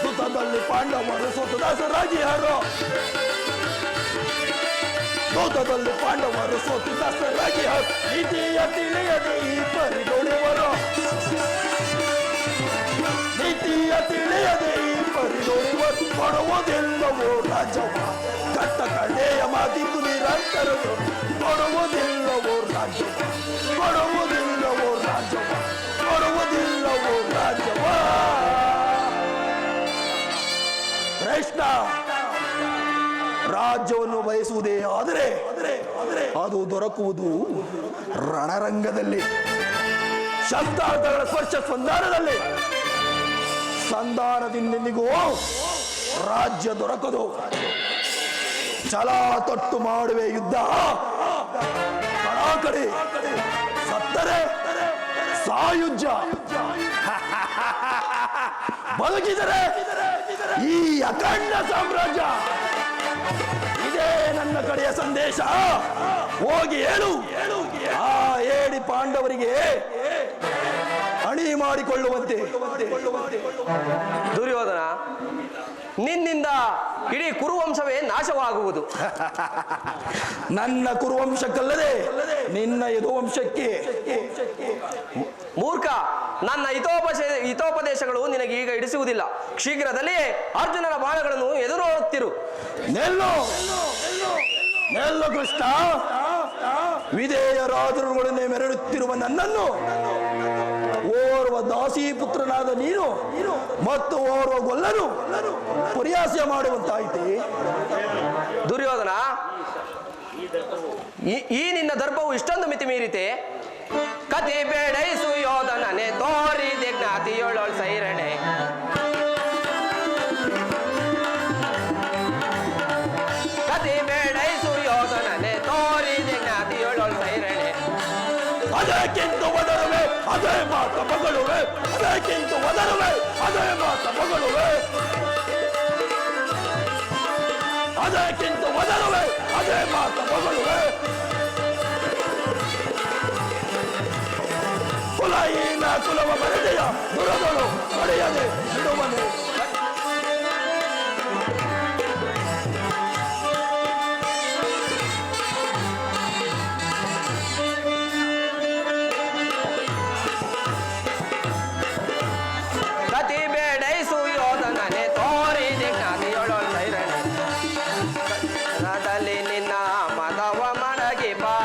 ಸುತದಲ್ಲಿ ಪಾಂಡವರು ಸೋತು ದಾಸರಾಗಿ ಹರೋ. ಸೋತದಲ್ಲಿ ಪಾಂಡವರು ಸೋತು ದಾಸರಾಗಿ ಹರೋ. ನೀತಿಯ ತಿಳಿಯದೆ ಈ ಪರಿದೊಡೆವರು, ನೀತಿಯ ತಿಳಿಯದೆ ಈ ಪರಿದೊಡೆವರು ಕೊಡುವುದಿಲ್ಲವೋ ರಾಜವ. ಕಟ್ಟ ಕಡೆಯ ಮಾತಿದ್ದು ನಿರಂತರಗಳು ಕೊಡುವುದಿಲ್ಲವೋ ರಾಜವ. ಕೊಡುವುದಿಲ್ಲವೋ ರಾಜವ. ಕೊಡುವುದಿಲ್ಲವೋ ರಾಜವ. ಕೃಷ್ಣ ರಾಜ್ಯವನ್ನು ಬಯಸುವುದೇ ಆದರೆ ಅದು ದೊರಕುವುದು ರಣರಂಗದಲ್ಲಿ. ಶಬ್ದಾರ್ಥಗಳ ಸ್ಪರ್ಶ ಸಂಧಾನದಲ್ಲಿ ಸಂಧಾನದಿಂದೆಂದಿಗೂ ರಾಜ್ಯ ದೊರಕದು. ಛಲ ತೊಟ್ಟು ಮಾಡುವೆ ಯುದ್ಧ, ಕಡಾಕಡಿ ಸತ್ತರೆ ಸಾಯುಜ್ಯ, ಬದುಕಿದರೆ ಈ ಅಖಂಡ ಸಾಮ್ರಾಜ್ಯ. ಇದೇ ನನ್ನ ಕಡೆಯ ಸಂದೇಶ. ಹೋಗಿ ಹೇಳು ಆ ಏಡಿ ಪಾಂಡವರಿಗೆ ಅಣಿ ಮಾಡಿಕೊಳ್ಳುವಂತೆ. ದುರ್ಯೋಧನ, ನಿನ್ನಿಂದ ಇಡೀ ಕುರುವಂಶವೇ ನಾಶವಾಗುವುದು. ನನ್ನ ಕುರುವಂಶಕ್ಕಲ್ಲದೆ ನಿನ್ನ ಯದುವಂಶಕ್ಕೆ. ಮೂರ್ಖ, ನನ್ನ ಹಿತೋಪದೇಶಗಳು ನಿನಗೆ ಈಗ ಹಿಡಿಸುವುದಿಲ್ಲ. ಶೀಘ್ರದಲ್ಲೇ ಅರ್ಜುನನ ಬಾಣಗಳನ್ನು ಎದುರೋಡುತ್ತಿರು. ನೆಲ್ಲು ಕೃಷ್ಣ. ವಿಧೇಯ ರಾಜರುಗಳನ್ನೇ ಮೆರೆಯುತ್ತಿರುವ ನನ್ನನ್ನು ಓರ್ವ ದಾಸೀಪುತ್ರನಾದ ನೀನು ಮತ್ತು ಓರ್ವ ಗೊಲ್ಲನು ಪರಿಹಾಸ್ಯ ಮಾಡುವಂತಾಯಿತೆ. ದುರ್ಯೋಧನ, ಈ ನಿನ್ನ ದರ್ಪವು ಇಷ್ಟೊಂದು ಮಿತಿ ಮೀರಿತೆ. ಕತಿ ಬೇಡೈಸು ಯೋಧನನೆ ತೋರಿದೆ ಜ್ಞಾತಿಯೊಳೊಳ್ ಸೈರಣೆ. ಕತಿ ಬೇಡೈಸು ಯೋಧನನೆ ತೋರಿದೆ ಜ್ಞಾತಿಯೊಳೊಳ್ ಸೈರಣೆ. ಅದಕ್ಕಿಂತ ಒದರುವೆ ಅದೇ ಮಾತ ಮಗಳುವೆ, ಅದಕ್ಕಿಂತ ಒದರುವೆ ಅದೇ ಮಾತ ಮಗಳುವೆ, ಅದಕ್ಕಿಂತ ಒದರುವೆ ಅದೇ ಮಾತ ಮಗಳುವೆ. ಕುಲಹೀನ ಕುಲವ ಮರದೆಯ ದುರದಳು ಪಡೆಯದೆ ಬಿಡುವನು. ಕತಿ ಬೇಡೈಸು ಯೋಧನನೆ ತೋರಿದೆ ಜ್ಞಾತಿಯೊಳೊಳ್ ಸೈರಣೆ. ಕದನದಲ್ಲಿ ನಿನ್ನ ಮದವ ಮಡಗಿ ಬಾ,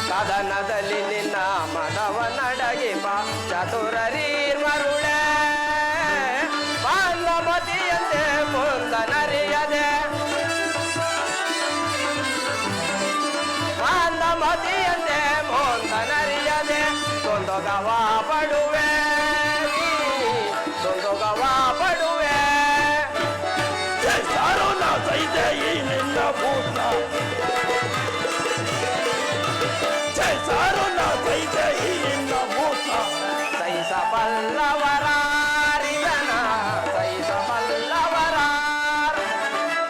ಕದನದಲ್ಲಿ ನಿನ್ನ ಮದವ ನಡಗಿ ಬಾ. ಚತುರರೀರ್ ಮರುಳೆ ಬಾಂಧಮತಿಯಂತೆ ಮುಂದನರಿಯದೆ, ಬಾಂಧಮತಿಯಂತೆ ಮುಂದನರಿಯದೆ. ಸೊಂದೊಗವ ಪಡುವೆ, ಸೊಂದೊಗವ ಪಡುವೆ. ಯಾರೋ ನಾ ಸೈತೆ ಈ ನಿನ್ನ ಭೂತ, ಸಾರೋ ನಾ ಸೈತೆ ಈ ನಿನ್ನ ಭೂತ. ಸೈಸ ಪಲ್ಲವರಾರಿದನ, ಸೈಸ ಪಲ್ಲವರಾರ್.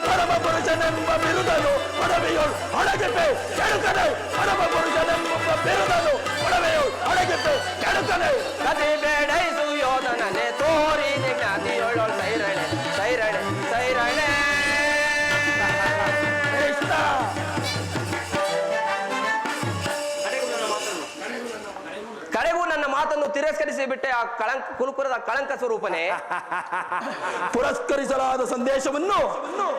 ಪರಮ ಪುರುಷನೆಂಬ ಬಿರುದನು ಒಡವೆಯೋಳು ಅಡಗಿಪೆ ಕೆಡುಕನೆ, ಪರಮ ಪುರುಷನೆಂಬ ಬಿರುದನು ಒಡವೆಯೋಳು ಅಡಗಿಪೆ ಕೆಡುಕನೆ. ಕತಿ ಬೇಡೈಸು ಯೋಧನನೆ ತೋರಿದೆ ಜ್ಞಾತಿಯೊಳೊಳ್ ಸೈರಣೆ. ಸೈರಣೆ ಸೈರಣೆ. ಕೃಷ್ಣ ಕಡೆಗೂ ನನ್ನ ಮಾತನ್ನು ತಿರಸ್ಕರಿಸಿ ಬಿಟ್ಟೆ ಆ ಕುರುಕುಲದ ಕಳಂಕ ಸ್ವರೂಪನೇ. ಪುರಸ್ಕರಿಸಲಾದ ಸಂದೇಶವನ್ನು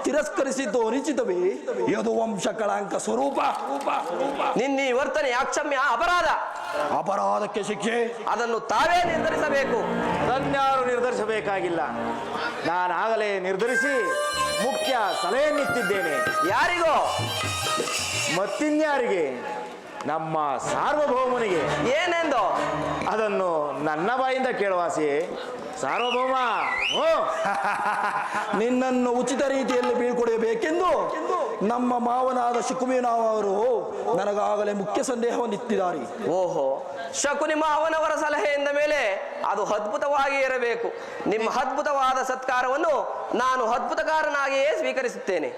ತಿರಸ್ಕರಿಸಿದ್ದು ಅನಿಚಿತವೇ? ಯದುವಂಶ ಕಳಂಕ ಸ್ವರೂಪ. ನಿನ್ನೀ ವರ್ತನೆ ಅಕ್ಷಮ್ಯ ಅಪರಾಧ. ಅಪರಾಧಕ್ಕೆ ಶಿಕ್ಷೆ ಅದನ್ನು ತಾವೇ ನಿರ್ಧರಿಸಬೇಕು. ತಜ್ಞರು ನಿರ್ಧರಿಸಬೇಕಾಗಿಲ್ಲ. ನಾನಾಗಲೇ ನಿರ್ಧರಿಸಿ ಮುಖ್ಯ ಸಲಹೆಯನ್ನಿತ್ತಿದ್ದೇನೆ. ಯಾರಿಗೋ? ಮತ್ತಿನ್ಯಾರಿಗೆ? ನಮ್ಮ ಸಾರ್ವಭೌಮನಿಗೆ. ಏನೆಂದು? ಅದನ್ನು ನನ್ನ ಬಾಯಿಂದ ಕೇಳುವಾಸಿ. ಸಾರ್ವಭೌಮ, ನಿನ್ನನ್ನು ಉಚಿತ ರೀತಿಯಲ್ಲಿ ಬೀಳ್ಕೊಡಬೇಕೆಂದು ನಮ್ಮ ಮಾವನಾದ ಶುಕುಮಿನಾವ್ ಅವರು ನನಗಾಗಲೇ ಮುಖ್ಯ ಸಂದೇಹವನ್ನಿತ್ತಿದ್ದಾರೆ. ಓಹೋ, ಶಕುನಿ ಮಾವನವರ ಸಲಹೆಯಿಂದ ಮೇಲೆ ಅದು ಅದ್ಭುತವಾಗಿ ಇರಬೇಕು. ನಿಮ್ಮ ಅದ್ಭುತವಾದ ಸತ್ಕಾರವನ್ನು ನಾನು ಅದ್ಭುತಕಾರನಾಗಿಯೇ ಸ್ವೀಕರಿಸುತ್ತೇನೆ.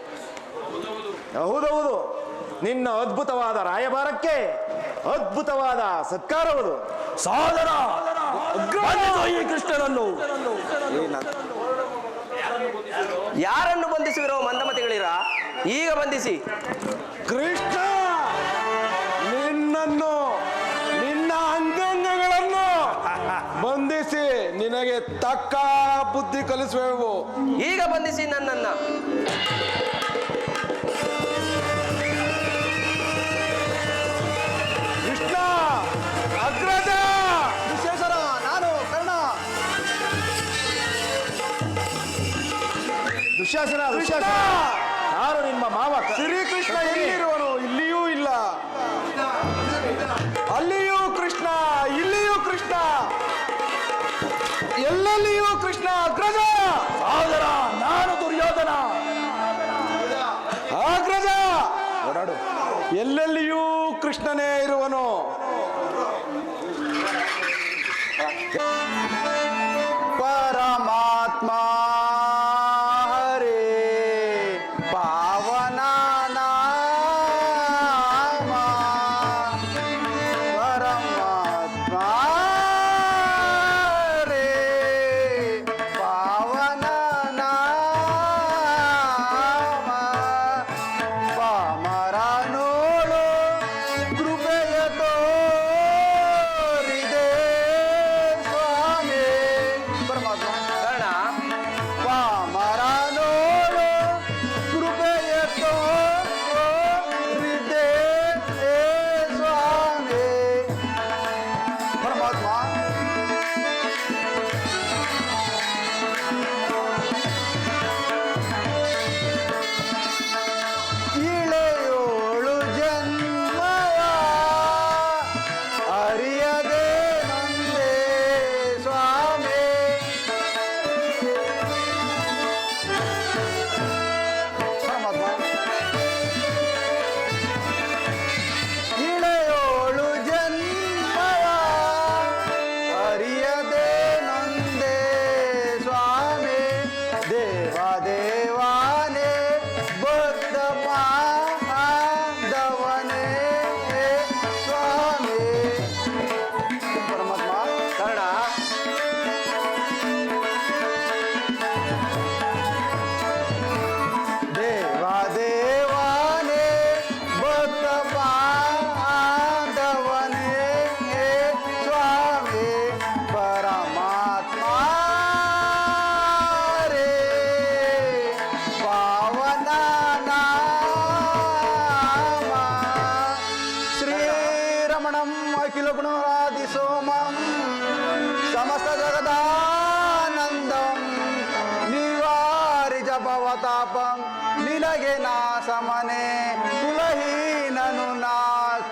ಹೌದೌದು, ನಿನ್ನ ಅದ್ಭುತವಾದ ರಾಯಭಾರಕ್ಕೆ ಅದ್ಭುತವಾದ ಸತ್ಕಾರವುದು. ಸಾಧನ ಬಂಧಿಸು ಈ ಕೃಷ್ಣನನ್ನು. ಯಾರನ್ನು ಬಂಧಿಸುವಿರೋ ಮಂದಮತಿಗಳಿರ? ಈಗ ಬಂಧಿಸಿ. ಕೃಷ್ಣ, ನಿನ್ನನ್ನು ನಿನ್ನ ಅಂಗಾಂಗಗಳನ್ನು ಬಂಧಿಸಿ ನಿನಗೆ ತಕ್ಕ ಬುದ್ಧಿ ಕಲಿಸುವೆವು. ಈಗ ಬಂಧಿಸಿ ನನ್ನನ್ನ. ಕೃಷ್ಣ, ಅಗ್ರಜ. ವಿಶೇಷರ ನಾನು ಕರ್ಣ. ದುಶ್ಯಾಸನ, ದುಶ್ಯಾಸನ, ನಾನು ನಿಮ್ಮ ಮಾವ ಶ್ರೀಕೃಷ್ಣ ಎಲ್ಲಿರುವನು? ಇಲ್ಲಿಯೂ ಇಲ್ಲ. ಎಲ್ಲೆಲ್ಲಿಯೂ ಕೃಷ್ಣ ಅಗ್ರಜ. ಸಾಗರ ನಾನು ದುರ್ಯೋಧನ. ಅಗ್ರಜ ಓಡಾಡು. ಎಲ್ಲೆಲ್ಲಿಯೂ ಕೃಷ್ಣನೇ ಇರುವನು. ಪರಮಾತ್ಮ ಹರೇ ಪಾವನ ನಾಮ. ಪರಮಾತ್ಮ ಹರೇ ಪಾವನ ನಾಮ. ಪಾಮರನೋಳು ಕೃಪೆಯ ತೋರಿದೆ ಸ್ವಾಮಿ. ಪರಮಾತ್ಮ ಕರ್ಣ, ಪಾಮರನೋಳು ಕೃಪೆಯ ತೋರಿದೆ ಸ್ವಾಮಿ. ಪರಮಾತ್ಮ ಇಳೆಯೋಳು ಜನ್ಮವ ಅರಿಯದೆ ನೊಂದೆ ಸ್ವಾಮಿ. ಪರಮಾತ್ಮ ಇಳೆಯೋಳು ಜನ್ಮವ ಅರಿಯದೆ ನೊಂದೆ ಸ್ವಾಮಿ. ದೇವ ದೇವಾನೇ ಬದ್ಧ ಪಾದವನೇ ಸ್ವಾಮಿ. ಪರಮಾತ್ಮ ಕರ್ಣ, ದೇವ ದೇವಾನೇ ಬದ್ಧ ಪಾದವನೇ ಸ್ವಾಮಿ. ಪರಮಾತ್ಮ ರೇ ಪಾವನ ನಾಮ. ಶ್ರೀರಮಣಂ ಅಖಿಲ ಗುಣರಾದಿ ಸೋಮಂ ಸಮಸ್ತ ಜಗದಾನಂದಂ ನಿವಾರಿಜ ಭವತಾಪಂ. ನಿನಗೆ ನಾ ಸಮನೆ ಕುಲಹೀನನು ನಾ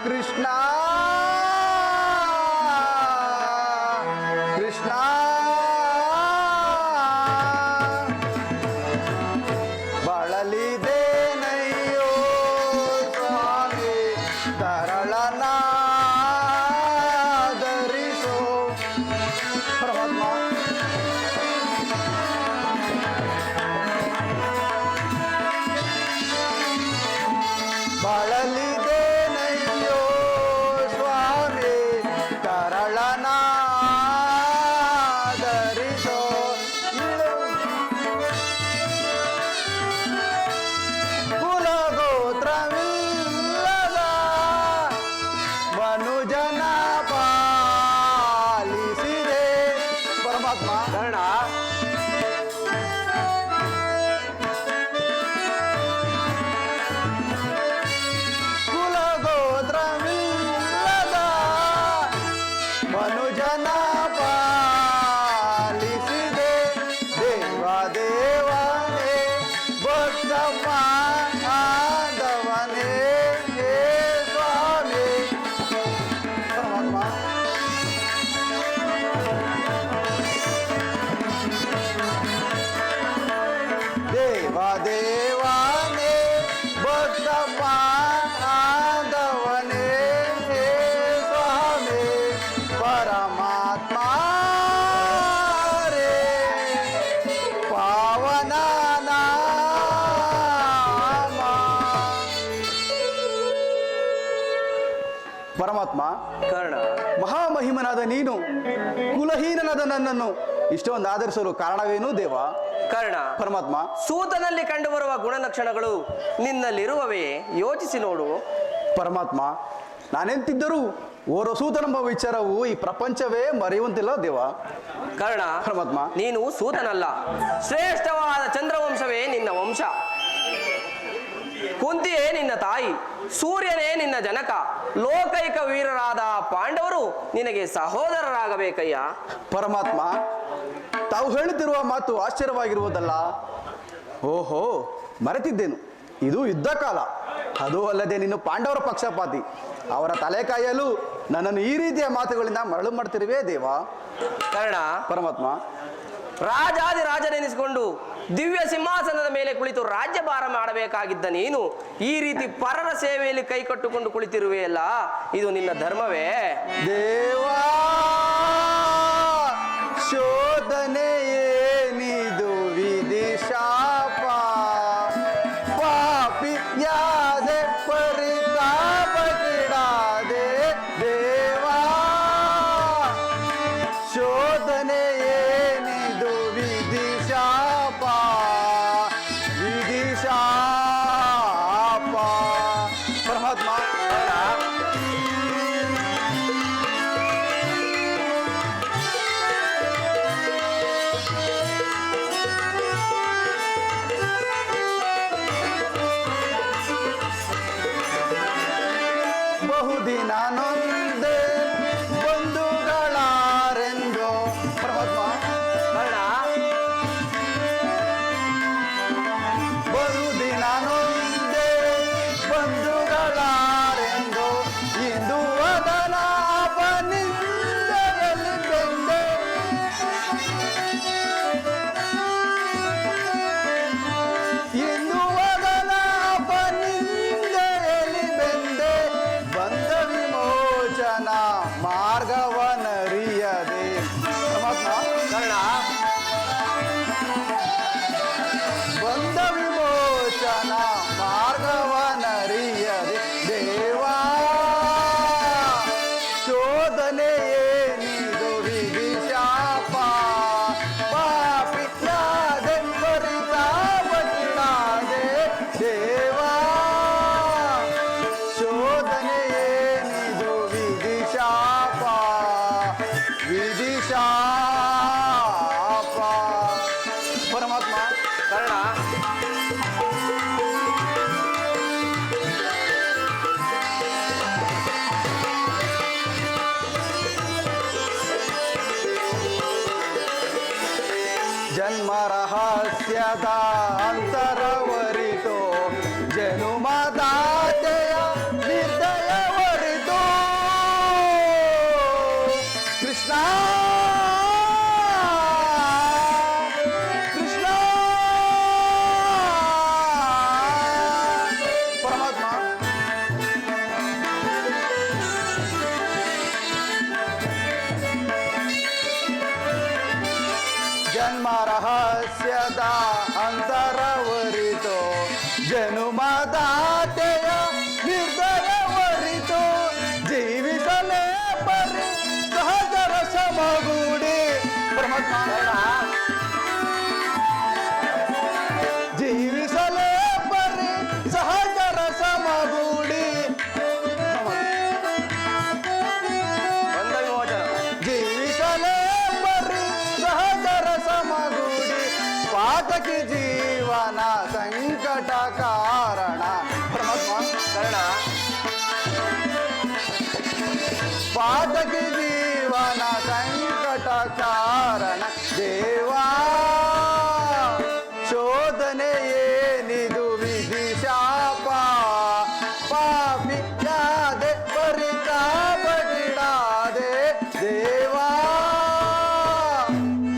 ಕೃಷ್ಣ. ಕೃಷ್ಣ ಬಳಲಿದೇನಯ್ಯೋ ಸ್ವಾಮಿ. ತರಳನಾದರಿಸೋ. ಪರಮಾತ್ಮ ಬಳಲಿದೇನಯ್ಯೋ ಸ್ವಾಮಿ. ತರಳನಾದರಿಸೋ. ಕುಲಗೋತ್ರವಿಲ್ಲದ ಮನುಜನ ಪಾಲಿಸಿದೆ. ಪರಮಾತ್ಮ ಕರ್ಣ, ಕುಲಗೋತ್ರವಿಲ್ಲದ ಮನುಜನ ಪಾಲಿಸಿದೆ. ದೇವ ದೇವನೇ ಭಕ್ತ ಪಾದವನೇ ಸ್ವಾಮಿ. ಪರಮಾತ್ಮ ದೇವ ದೇವನೇ ಭಕ್ತ ಪಾದವನೇ ಸ್ವಾಮಿ. ಪರಮಾತ್ಮ ರೇ ಪಾವನ ನಾಮ. ಪರಮಾತ್ಮ ಕರ್ಣ, ಮಹಾಮಹಿಮನಾದ ನೀನು ಕುಲಹೀನನಾದ ನನ್ನನ್ನು ಇಷ್ಟೊಂದು ಆಧರಿಸಲು ಕಾರಣವೇನು ದೇವ? ಕರ್ಣ, ಪರಮಾತ್ಮ ಸೂತನಲ್ಲಿ ಕಂಡುಬರುವ ಗುಣಲಕ್ಷಣಗಳು ನಿನ್ನಲ್ಲಿರುವವೇ? ಯೋಚಿಸಿ ನೋಡು. ಪರಮಾತ್ಮ ನಾನೆಂತಿದ್ದರೂ ಓರ್ವ ಸೂತನೆಂಬ ವಿಚಾರವು ಈ ಪ್ರಪಂಚವೇ ಮರೆಯುವಂತಿಲ್ಲ ದೇವ. ಕರ್ಣ, ಪರಮಾತ್ಮ ನೀನು ಸೂತನಲ್ಲ, ಶ್ರೇಷ್ಠವಾದ ಚಂದ್ರವಂಶವೇ ನಿನ್ನ ವಂಶ. ಕುಂತಿಯೇ ನಿನ್ನ ತಾಯಿ, ಸೂರ್ಯನೇ ನಿನ್ನ ಜನಕ. ಲೋಕೈಕ ವೀರರಾದ ಪಾಂಡವರು ನಿನಗೆ ಸಹೋದರರಾಗಬೇಕಯ್ಯ. ಪರಮಾತ್ಮ ತಾವು ಹೇಳುತ್ತಿರುವ ಮಾತು ಆಶ್ಚರ್ಯವಾಗಿರುವುದಲ್ಲ. ಓಹೋ ಮರೆತಿದ್ದೇನು, ಇದು ಯುದ್ಧ ಕಾಲ. ಅದೂ ಅಲ್ಲದೆ ನೀನು ಪಾಂಡವರ ಪಕ್ಷಪಾತಿ. ಅವರ ತಲೆ ಕಾಯಲು ನನ್ನನ್ನು ಈ ರೀತಿಯ ಮಾತುಗಳಿಂದ ಮರಳು ಮಾಡ್ತಿರುವೆ ದೇವ. ಕರ್ಣ, ಪರಮಾತ್ಮ, ರಾಜನೆನಿಸಿಕೊಂಡು ದಿವ್ಯ ಸಿಂಹಾಸನದ ಮೇಲೆ ಕುಳಿತು ರಾಜ್ಯಭಾರ ಮಾಡಬೇಕಾಗಿದ್ದ ನೀನು ಈ ರೀತಿ ಪರರ ಸೇವೆಯಲ್ಲಿ ಕೈ ಕಟ್ಟುಕೊಂಡು ಕುಳಿತಿರುವೆಯಲ್ಲ, ಇದು ನಿನ್ನ ಧರ್ಮವೇ? ದೇವಾ, ಶೋಧನೆಯೇನಿದು ವಿಧಿ ಶಾಪ, ಪಾಪಿಯಾದೆ ಪರಿತಾಪಗಿಡಾದೆ ದೇವಾ, ಶೋಧನೆಯೇನಿದು ವಿಧಿ ಶಾಪ, ವಿಧಿ ಶಾಪ. ಪರಮಾತ್ಮ, ಬಹುದಿನ ನೊಂದೆ ಬಂಧುಗಳಾರೆಂದು. ಪರಮಾತ್ಮ, ಬಹುದಿನ ನೊಂದೆ ಬಂಧುಗಳಾರೆಂದು ಇಂದು ಅದನ ಅಪನಿಂದೆಯಲ್ಲಿ ಬೆಂದೆ, ಇಂದು ಅದನ ಅಪನಿಂದೆಯಲ್ಲಿ ಬೆಂದೆ, ಬಂದ ವಿಮೋಚನ ಮಾರ್ಗವನರಿಯದೆ. ಪರಮಾತ್ಮ, ಬಂದ ವಿಮೋಚನ ಮಾರ್ಗವನರಿಯದೆ ದೇವಾ, ಶೋಧನೆಯೇನಿದು ವಿಧಿ ಶಾಪ, ಪಾಪಿಯಾದೆ ಪರಿತಾಪಗಿಡಾದೆ ದೇವಾ, ಶೋಧನೆಯೇನಿದು ವಿಧಿ ಶಾಪ, ವಿಧಿ ಶಾಪ. ಪರಮಾತ್ಮ, ಕರ್ಣ, ಜನ್ಮ ರಹಸ್ಯದ ಅಂತರವರಿತು, ಜನುಮದಾತೆಯ ನಿರ್ದಯವರಿತು, ಕೃಷ್ಣ ಕೃಷ್ಣ. ಪರಮಾತ್ಮ, ಜನ್ಮ ರಹಸ್ಯದ ಅಂತರವರಿತು, ಜನುಮದಾತೆಯ ನಿರ್ದಯವರಿತು, ಜೀವಿಸಲೇ ಪರಿ ಸಹಜರ ಸಮಗೂಡಿ. ಪರಮಾತ್ಮ, ಜೀವಿಸಲೇ ಪರಿ ಸಹಜರ ಸಮಗೂಡಿ, ಬಂದ ವಿಮೋಚನ ಜೀವಿಸಲೇ ಪರಿ ಸಹಜರ ಸಮಗೂಡಿ, ಪಾತಕಿ ಜೀವನ ಸಂಕಟ ಕಾರಣ. ಪರಮಾತ್ಮ, ಕರ್ಣ, ಪಾತಕಿ ಜೀವನ ಸಂಕಟ ಕಾರಣ ದೇವಾ, ಶೋಧನೆಯೇನಿದು ವಿಧಿ ಶಾಪ, ಪಾಪಿಯಾದೆ ಪರಿತಾಪಗಿಡಾದೆ ದೇವಾ,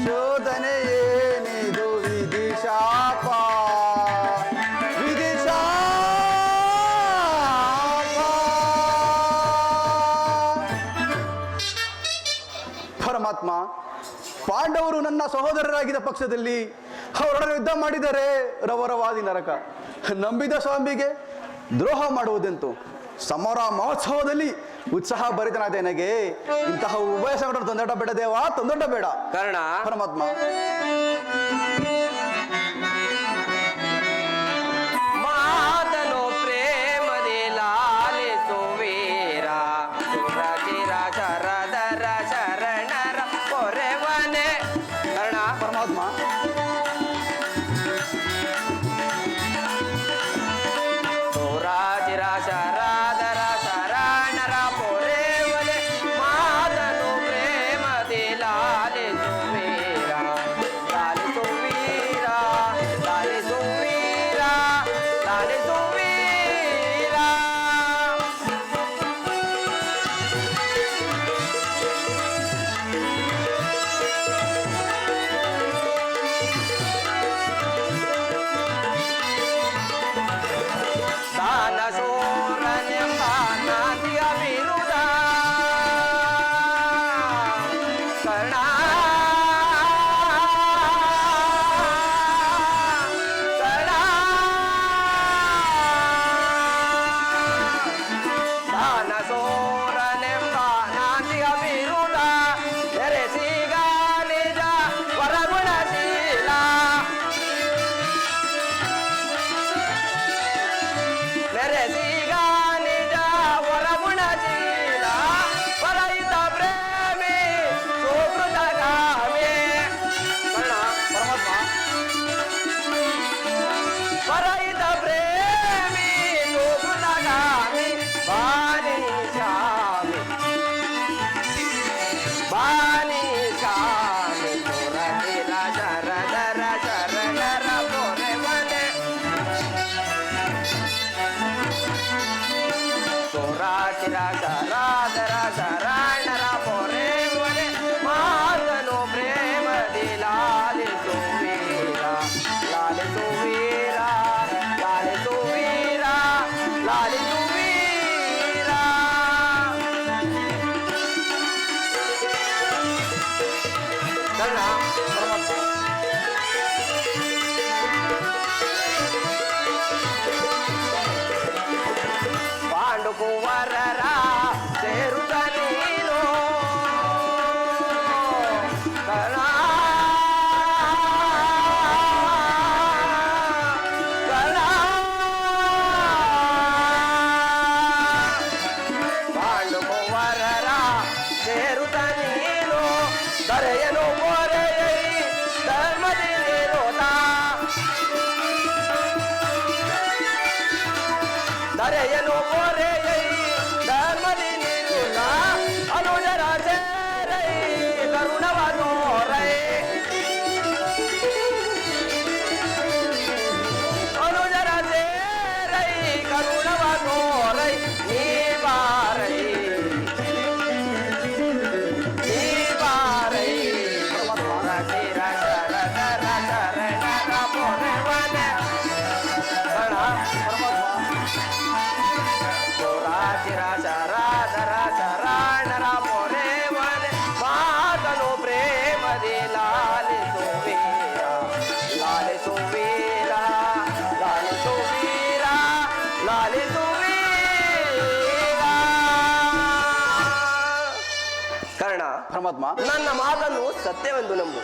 ಶೋಧನೆಯೇನಿದು ವಿಧಿ ಶಾಪ, ವಿಧಿ ಶಾಪ. ಪರಮಾತ್ಮ, ಪಾಂಡವರು ನನ್ನ ಸಹೋದರರಾಗಿದ್ದ ಪಕ್ಷದಲ್ಲಿ ಅವರೊಡನೆ ಯುದ್ಧ ಮಾಡಿದರೆ ರವರವಾದಿ ನರಕ, ನಂಬಿದ ಸ್ವಾಮಿಗೆ ದ್ರೋಹ ಮಾಡುವುದೆಂತು? ಸಮರ ಮಹೋತ್ಸವದಲ್ಲಿ ಉತ್ಸಾಹ ಭರಿತನಾದ ನನಗೆ ಇಂತಹ ಉಭಯ ಸಂಕಟ ತೊಂದೊಡ್ಡ ಬೇಡ ದೇವ, ತೊಂದೊಡ್ಡ ಬೇಡ. ಕರ್ಣ, ಪರಮಾತ್ಮ, ಮಾತನು ಪ್ರೇಮದಿ ಲಾಲಿಸುವೀರ, ಸುರಚಿರ ಶರದರ ಶರಣರ ಕೊರೆವನೆ. ಕರ್ಣ, ಪರಮಾತ್ಮ, ಸುರಚಿರ ಶರದರ ಶರಣರ ಕೊರೆವನೆ, ಮಾತನು ಪ್ರೇಮದಿ ಲಾಲಿಸುವೀರ, ಲಾಲಿಸುವೀರ, ಲಾಲಿಸುವೀರ, ಲಾಲಿಸುವೀರ. ಬಾನಿ ಶಾಮಿ ಸುರತಿರ ಶರದರ ಶರಣರ ಪೊರೆವನೆ ಸುರಾತಿರ ಶರಾದರ ಶರಣರ ಪೊರೆವನೆ ಮಾತನು ಪ್ರೇಮದಿ ಲಾಲಿಸು ವೀರ ಲಾಲಿಸು ವೀರ ಲಾಲಿಸು ವೀರ ಲಾಲಿಸು ವೀರ ಕರ್ಣ ಪಾಂಡು ಕುವರರ ಸೇರುತ್ತ ನೀನು ಕರ್ಣ ಕರ್ಣ ಪಾಂಡು ಕುವರರ ಸೇರುತ್ತ ನೀನು ದರೆಯನು ಮೊರೆಯೈ ಧರ್ಮದಿ ನಿರೋಧ ದರೆಯನು ಮೊರೆಯೈ ಧರ್ಮದಿ ನಿರೋಧ ಅನುಜರ ಸೇರೈ ಕರುಣವ ತೋರೈ ಅನುಜರ ಸೇರೈ ಕರುಣವ ತೋರೈ ನೀ ಬಾರೈ ನೀ ಬಾರೈ ಸುರತಿರ ಶರದರ ಶರಣರ ಪೊರೆವನೆ ಕರ್ಣ ಸುರಾತಿರ ಶರಾದರ ಶರಣರ ಪೊರೆವನೆ ಮಾತನು ಪ್ರೇಮದಿ ಲಾಲಿಸು ವೀರ ಲಾಲಿಸು ವೀರ ಲಾಲಿಸು ವೀರ ಲಾಲಿಸು ವೀರ ಕರ್ಣ ಪರಮಾತ್ಮ ನನ್ನ ಮಾತನ್ನು ಸತ್ಯವೆಂದು ನಂಬು.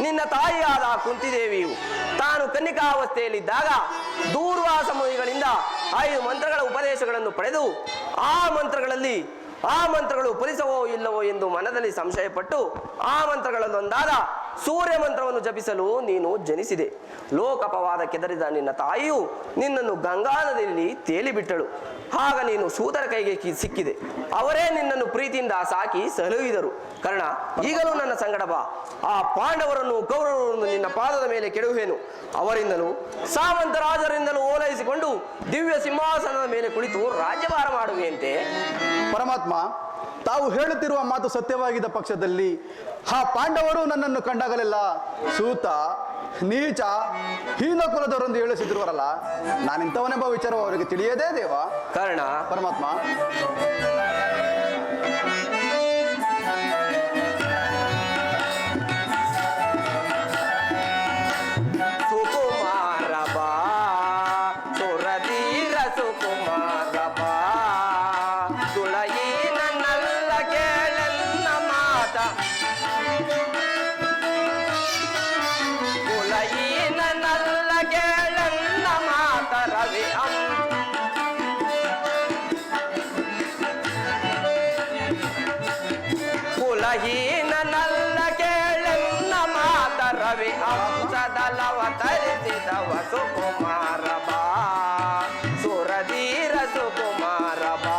ನಿನ್ನ ತಾಯಿಯಾದ ಕುಂತಿದೇವಿಯು ತಾನು ಕನ್ನಿಕಾವಸ್ಥೆಯಲ್ಲಿದ್ದಾಗ ದೂರ್ವಾಸ ಮುನಿಗಳಿಂದ 5 ಮಂತ್ರಗಳ ಉಪದೇಶಗಳನ್ನು ಪಡೆದು ಆ ಮಂತ್ರಗಳು ಫಲಿಸವೋ ಇಲ್ಲವೋ ಎಂದು ಮನದಲ್ಲಿ ಸಂಶಯಪಟ್ಟು ಆ ಮಂತ್ರಗಳಲ್ಲೊಂದಾದ ಸೂರ್ಯ ಮಂತ್ರವನ್ನು ಜಪಿಸಲು ನೀನು ಜನಿಸಿದೆ. ಲೋಕಪವಾದ ಕೆದರಿದ ನಿನ್ನ ತಾಯಿಯು ನಿನ್ನನ್ನು ಗಂಗಾ ನದಿಯಲ್ಲಿ ತೇಲಿಬಿಟ್ಟಳು. ಆಗ ನೀನು ಸೂತರ ಕೈಗೆ ಸಿಕ್ಕಿದೆ. ಅವರೇ ನಿನ್ನನ್ನು ಪ್ರೀತಿಯಿಂದ ಸಾಕಿ ಸಲುಹಿದರು. ಕರ್ಣ, ಈಗಲೂ ನನ್ನ ಸಂಗಡ ಬಾ. ಆ ಪಾಂಡವರನ್ನು ಕೌರವರನ್ನು ನಿನ್ನ ಪಾದದ ಮೇಲೆ ಕೆಡುವೆನು. ಅವರಿಂದಲೂ ಸಾಮಂತರಾಜರಿಂದಲೂ ಓಲೈಸಿಕೊಂಡು ದಿವ್ಯ ಸಿಂಹಾಸನದ ಮೇಲೆ ಕುಳಿತು ರಾಜ್ಯಭಾರ ಮಾಡುವೆಯಂತೆ. ಪರಮಾತ್ಮ, ತಾವು ಹೇಳುತ್ತಿರುವ ಮಾತು ಸತ್ಯವಾಗಿದ್ದ ಪಕ್ಷದಲ್ಲಿ ಆ ಪಾಂಡವರು ನನ್ನನ್ನು ಕಂಡಾಗಲೆಲ್ಲ ಸೂತ, ನೀಚ, ಹೀನ ಕುಲದವರೆಂದು ಹೇಳಿಸಿದ್ರುವರಲ್ಲ, ನಾನಿಂಥವನೆಂಬ ವಿಚಾರ ಅವರಿಗೆ ತಿಳಿಯದೇ ದೇವ. ಕರ್ಣ, ಪರಮಾತ್ಮ, ಸುಕುಮಾರ ಬಾ ಸುರಧೀರ ಸುಕುಮಾರ ಬಾ ತುಳಯಿ ನನ್ನಲ್ಲ ಕೇಳನ್ನ ಮಾತ ತುಳಯಿ ನನ್ನಲ್ಲ ಕೇಳನ್ನ ಮಾತ ರವಿ ಕುಲಹೀನ ನಲ್ಲ ಕೇಳನ್ನ ಮಾತ ರವಿ ಅಂಶದಲವ ತರಿಸಿದವ ಸುಕುಮಾರ ಬಾ ಸುರಧೀರ ಸುಕುಮಾರ ಬಾ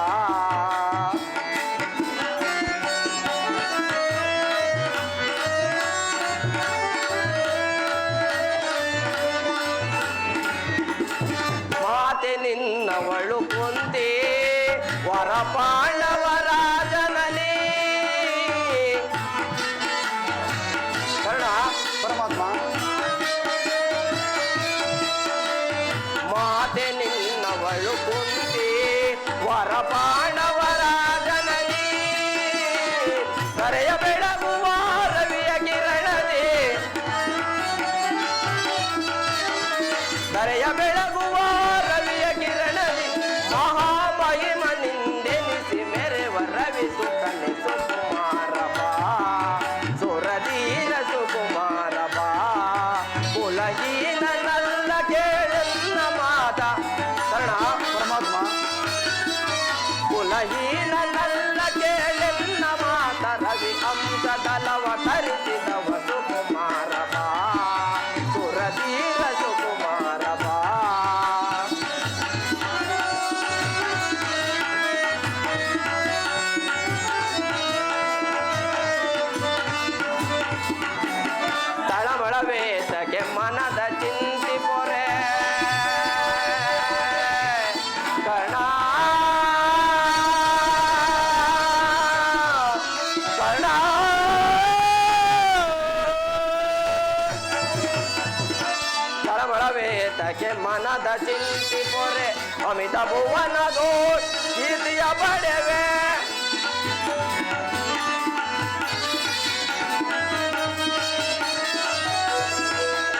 ಮಾತೆ ನಿನ್ನವಳು ಕುಂತಿ ವರ ಪಾಂಡವರಾಜನಲಿ ಕರ್ಣ, ಪರಮಾತ್ಮ, ಮಾತೆ ನಿನ್ನವಳು ಕುಂತಿ ವರ ಪಾಂಡವರಾಜನಲಿ ಕರೆಯ ಬೆಳಗುವ ರವಿಯ ಕಿರಣದಿ ಕರೆಯ ಬೆಳಗುವ ರವಿಯ ಕಿರಣದಿ ಮಹಾಮಹಿಮನಿಂದೆನಿಸಿ ಮೆರೆವ ರವಿ ಸುಕನೆ ಸುಕುಮಾರ ಬಾ ಸುರಧೀರ ಸುಕುಮಾರ ಬಾ ಕುಲಹೀನ ನಲ್ಲ ಕೇಳನ್ನ ಮಾತ ಕರ್ಣ, ಪರಮಾತ್ಮ, ಕುಲಹೀನ ನಲ್ಲ ಕೇಳನ್ನ ಮಾತ ರವಿ ಅಂಶದಲವ ತರಿಸಿದವ ಸುಕುಮಾರ ಬಾ ಸುರಧೀರ ಸುಕುಮಾರ ಬಾ ಕರ್ಣ ತಳಮಳವೇತಕ್ಕೆ ಮನದ ಚಿಂತಿ ಪೊರೆ ಅಮಿತ ಭುವನ ದೋಷ ಕೀರ್ತಿಯ ಪಡೆವೆ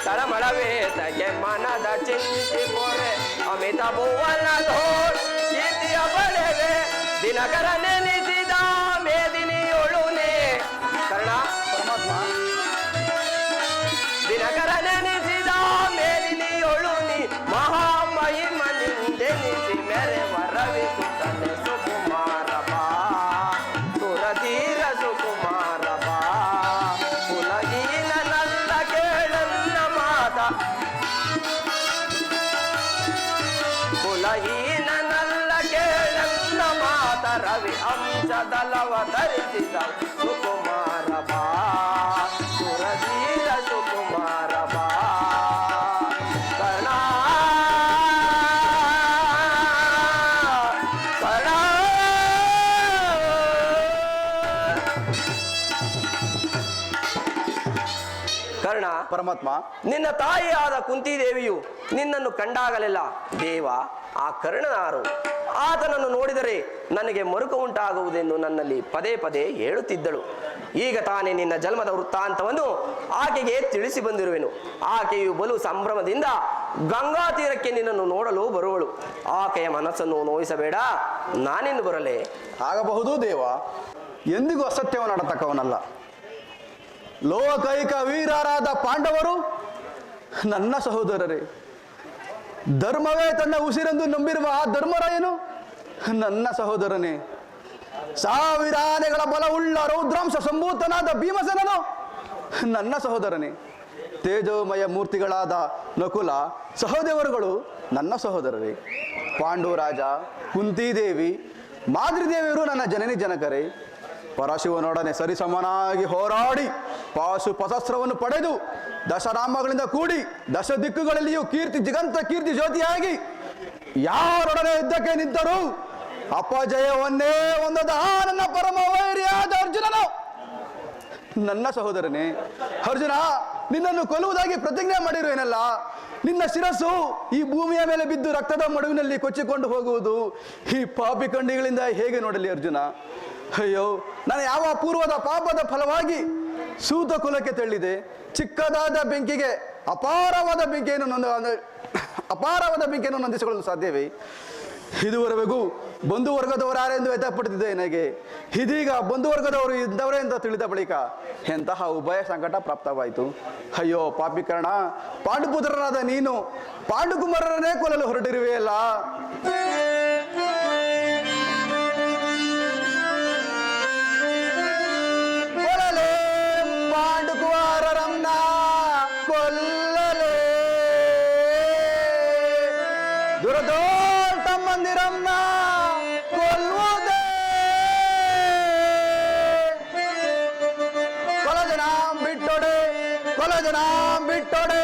ತಳಮಳವೇತಕ್ಕೆ ಮನದ ಚಿಂತಿ ಪೊರೆ ಅಮಿತ ಭುವನ ದೋಷ ಕೀರ್ತಿಯ ಪಡೆವೆ ದಿನಕರ ನೆನೆಸಿದ ಮೇದಿನಿಯೊಳುನೆ ಕರ್ಣ ದಿನಕರ ನೆನೆಸಿದ ಮೇದಿನಿಯೊಳುನಿ ಮಹಾಮಹಿಮನಿಂದೆನಿಸಿ ಮೆರೆವ ರವಿಸುತ್ತನೆ ಸುಕುಮಾರ ಬಾ ಸುರಧೀರ ಸುಕುಮಾರ ಬಾ ಪುಲಗೀನ ನನ್ನ ಕೇಳನ್ನ ಮಾತ ಪುಲಗೀನ ನನ್ನ ಕೇಳನ್ನ ಮಾತ ರವಿ ಅಂಶದಲವ ಧರಿಸಿದ ಸುಕುಮಾರ ಬಾ ಸುರಧೀರ ಸುಕುಮಾರ ಬಾ ಕರ್ಣ ಕರ್ಣ ಕರ್ಣ ಪರಮಾತ್ಮ, ನಿನ್ನ ತಾಯಿಯಾದ ಕುಂತಿದೇವಿಯು ನಿನ್ನನ್ನು ಕಂಡಾಗಲೆಲ್ಲ ದೇವ ಆ ಕರ್ಣನಾರು ಆತನನ್ನು ನೋಡಿದರೆ ನನಗೆ ಮರುಕ ಉಂಟಾಗುವುದೆಂದು ನನ್ನಲ್ಲಿ ಪದೇ ಪದೇ ಹೇಳುತ್ತಿದ್ದಳು. ಈಗ ತಾನೇ ನಿನ್ನ ಜನ್ಮದ ವೃತ್ತಾಂತವನ್ನು ಆಕೆಗೆ ತಿಳಿಸಿ ಬಂದಿರುವೆನು. ಆಕೆಯು ಬಲು ಸಂಭ್ರಮದಿಂದ ಗಂಗಾ ತೀರಕ್ಕೆ ನಿನ್ನನ್ನು ನೋಡಲು ಬರುವಳು. ಆಕೆಯ ಮನಸ್ಸನ್ನು ನೋಯಿಸಬೇಡ, ನಾನಿನ್ನು ಬರಲೇ? ಆಗಬಹುದು ದೇವ, ಎಂದಿಗೂ ಅಸತ್ಯವನ್ನಾಡತಕ್ಕವನಲ್ಲ. ಲೋಕೈಕ ವೀರರಾದ ಪಾಂಡವರು ನನ್ನ ಸಹೋದರರೇ. ಧರ್ಮವೇ ತನ್ನ ಉಸಿರೆಂದು ನಂಬಿರುವ ಆ ಧರ್ಮರಾಯನು ನನ್ನ ಸಹೋದರನೇ. ಸಾವಿರ ಆನೆಗಳ ಬಲವುಳ್ಳ ರೌದ್ರಾಂಶ ಸಂಭೂತನಾದ ಭೀಮಸೇನನು ನನ್ನ ಸಹೋದರನೇ. ತೇಜೋಮಯ ಮೂರ್ತಿಗಳಾದ ನಕುಲ ಸಹೋದರಗಳು ನನ್ನ ಸಹೋದರರೇ. ಪಾಂಡುರಾಜ, ಕುಂತಿದೇವಿ, ಮಾದ್ರಿದೇವಿಯರು ನನ್ನ ಜನನಿ ಜನಕರೇ. ಪರಶಿವನೊಡನೆ ಸರಿಸಮನಾಗಿ ಹೋರಾಡಿ ಪಾಶುಪಶಸ್ತ್ರವನ್ನು ಪಡೆದು ದಶರಾಮಗಳಿಂದ ಕೂಡಿ ದಶ ದಿಕ್ಕುಗಳಲ್ಲಿಯೂ ಕೀರ್ತಿ ಜಿಗಂತ ಕೀರ್ತಿ ಜ್ಯೋತಿಯಾಗಿ ಯಾರೊಡನೆ ಯುದ್ಧಕ್ಕೆ ನಿಂತರೂ ಅಪಜಯವನ್ನೇ ಹೊಂದದ ನನ್ನ ಪರಮ ವೈರಿಯಾದ ಅರ್ಜುನನು ನನ್ನ ಸಹೋದರನೇ. ಅರ್ಜುನ, ನಿನ್ನನ್ನು ಕೊಲ್ಲುವುದಾಗಿ ಪ್ರತಿಜ್ಞೆ ಮಾಡಿರುವೇನಲ್ಲ, ನಿನ್ನ ಶಿರಸ್ಸು ಈ ಭೂಮಿಯ ಮೇಲೆ ಬಿದ್ದು ರಕ್ತದ ಮಡುವಿನಲ್ಲಿ ಕೊಚ್ಚಿಕೊಂಡು ಹೋಗುವುದು ಈ ಪಾಪಿ ಕಂಡಿಗಳಿಂದ ಹೇಗೆ ನೋಡಲಿ ಅರ್ಜುನ? ಅಯ್ಯೋ, ನಾನು ಯಾವ ಅಪೂರ್ವದ ಪಾಪದ ಫಲವಾಗಿ ಸೂತ ಕುಲಕ್ಕೆ ತೆಳ್ಳಿದೆ. ಚಿಕ್ಕದಾದ ಬೆಂಕಿಗೆ ಅಪಾರವಾದ ಬೆಂಕಿಯನ್ನು ನಂದಿಸಿಕೊಳ್ಳಲು ಸಾಧ್ಯವೇ? ಇದುವರೆಗೂ ಬಂಧುವರ್ಗದವರಾರೆಂದು ವ್ಯಥಪಡುತ್ತಿದ್ದೆ ನನಗೆ. ಇದೀಗ ಬಂಧುವರ್ಗದವರು ಇದ್ದವರೇ ಅಂತ ತಿಳಿದ ಬಳಿಕ ಎಂತಹ ಉಭಯ ಸಂಕಟ ಪ್ರಾಪ್ತವಾಯಿತು. ಅಯ್ಯೋ ಪಾಪಿಕರ್ಣ, ಪಾಂಡುಪುತ್ರರಾದ ನೀನು ಪಾಂಡುಕುಮಾರರನ್ನೇ ಕೊಲ್ಲಲು ಹೊರಟಿರುವೆಯಲ್ಲ. ಕೊಲ್ಲಲೇ ಪಾಂಡುಕುಮಾರರನ್ನ ಕೊಲ್ಲಲೇ, ದುರದೋಟ ಮಂದಿರನ್ನ ಕೊಲ್ಲುವುದೇ. ಕೊಲಜನ ಬಿಟ್ಟೊಡೆ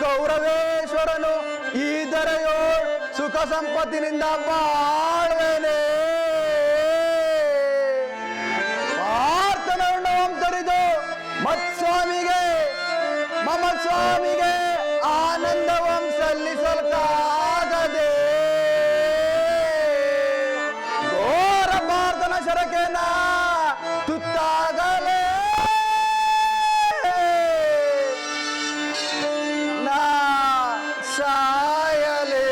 ಕೌರವೇಶ್ವರನು ಈ ದರೆಯೋ ಸುಖ ಸಂಪತ್ತಿನಿಂದ ಬಾಳ್ವೇನೆ. ಪ್ರಾರ್ಥನೆಯನ್ನು ತರಿದು ಮಮಸ್ವಾಮಿಗೆ ಆನಂದವಂ ಸಲ್ಲಿಸಲ್ಕಾಗದೆ ಘೋರ ಪ್ರಾರ್ಥನಾ ಶರಕೆನ ತುತ್ತಾಗಲೇ ನಾ ಸಾಯಲೇ.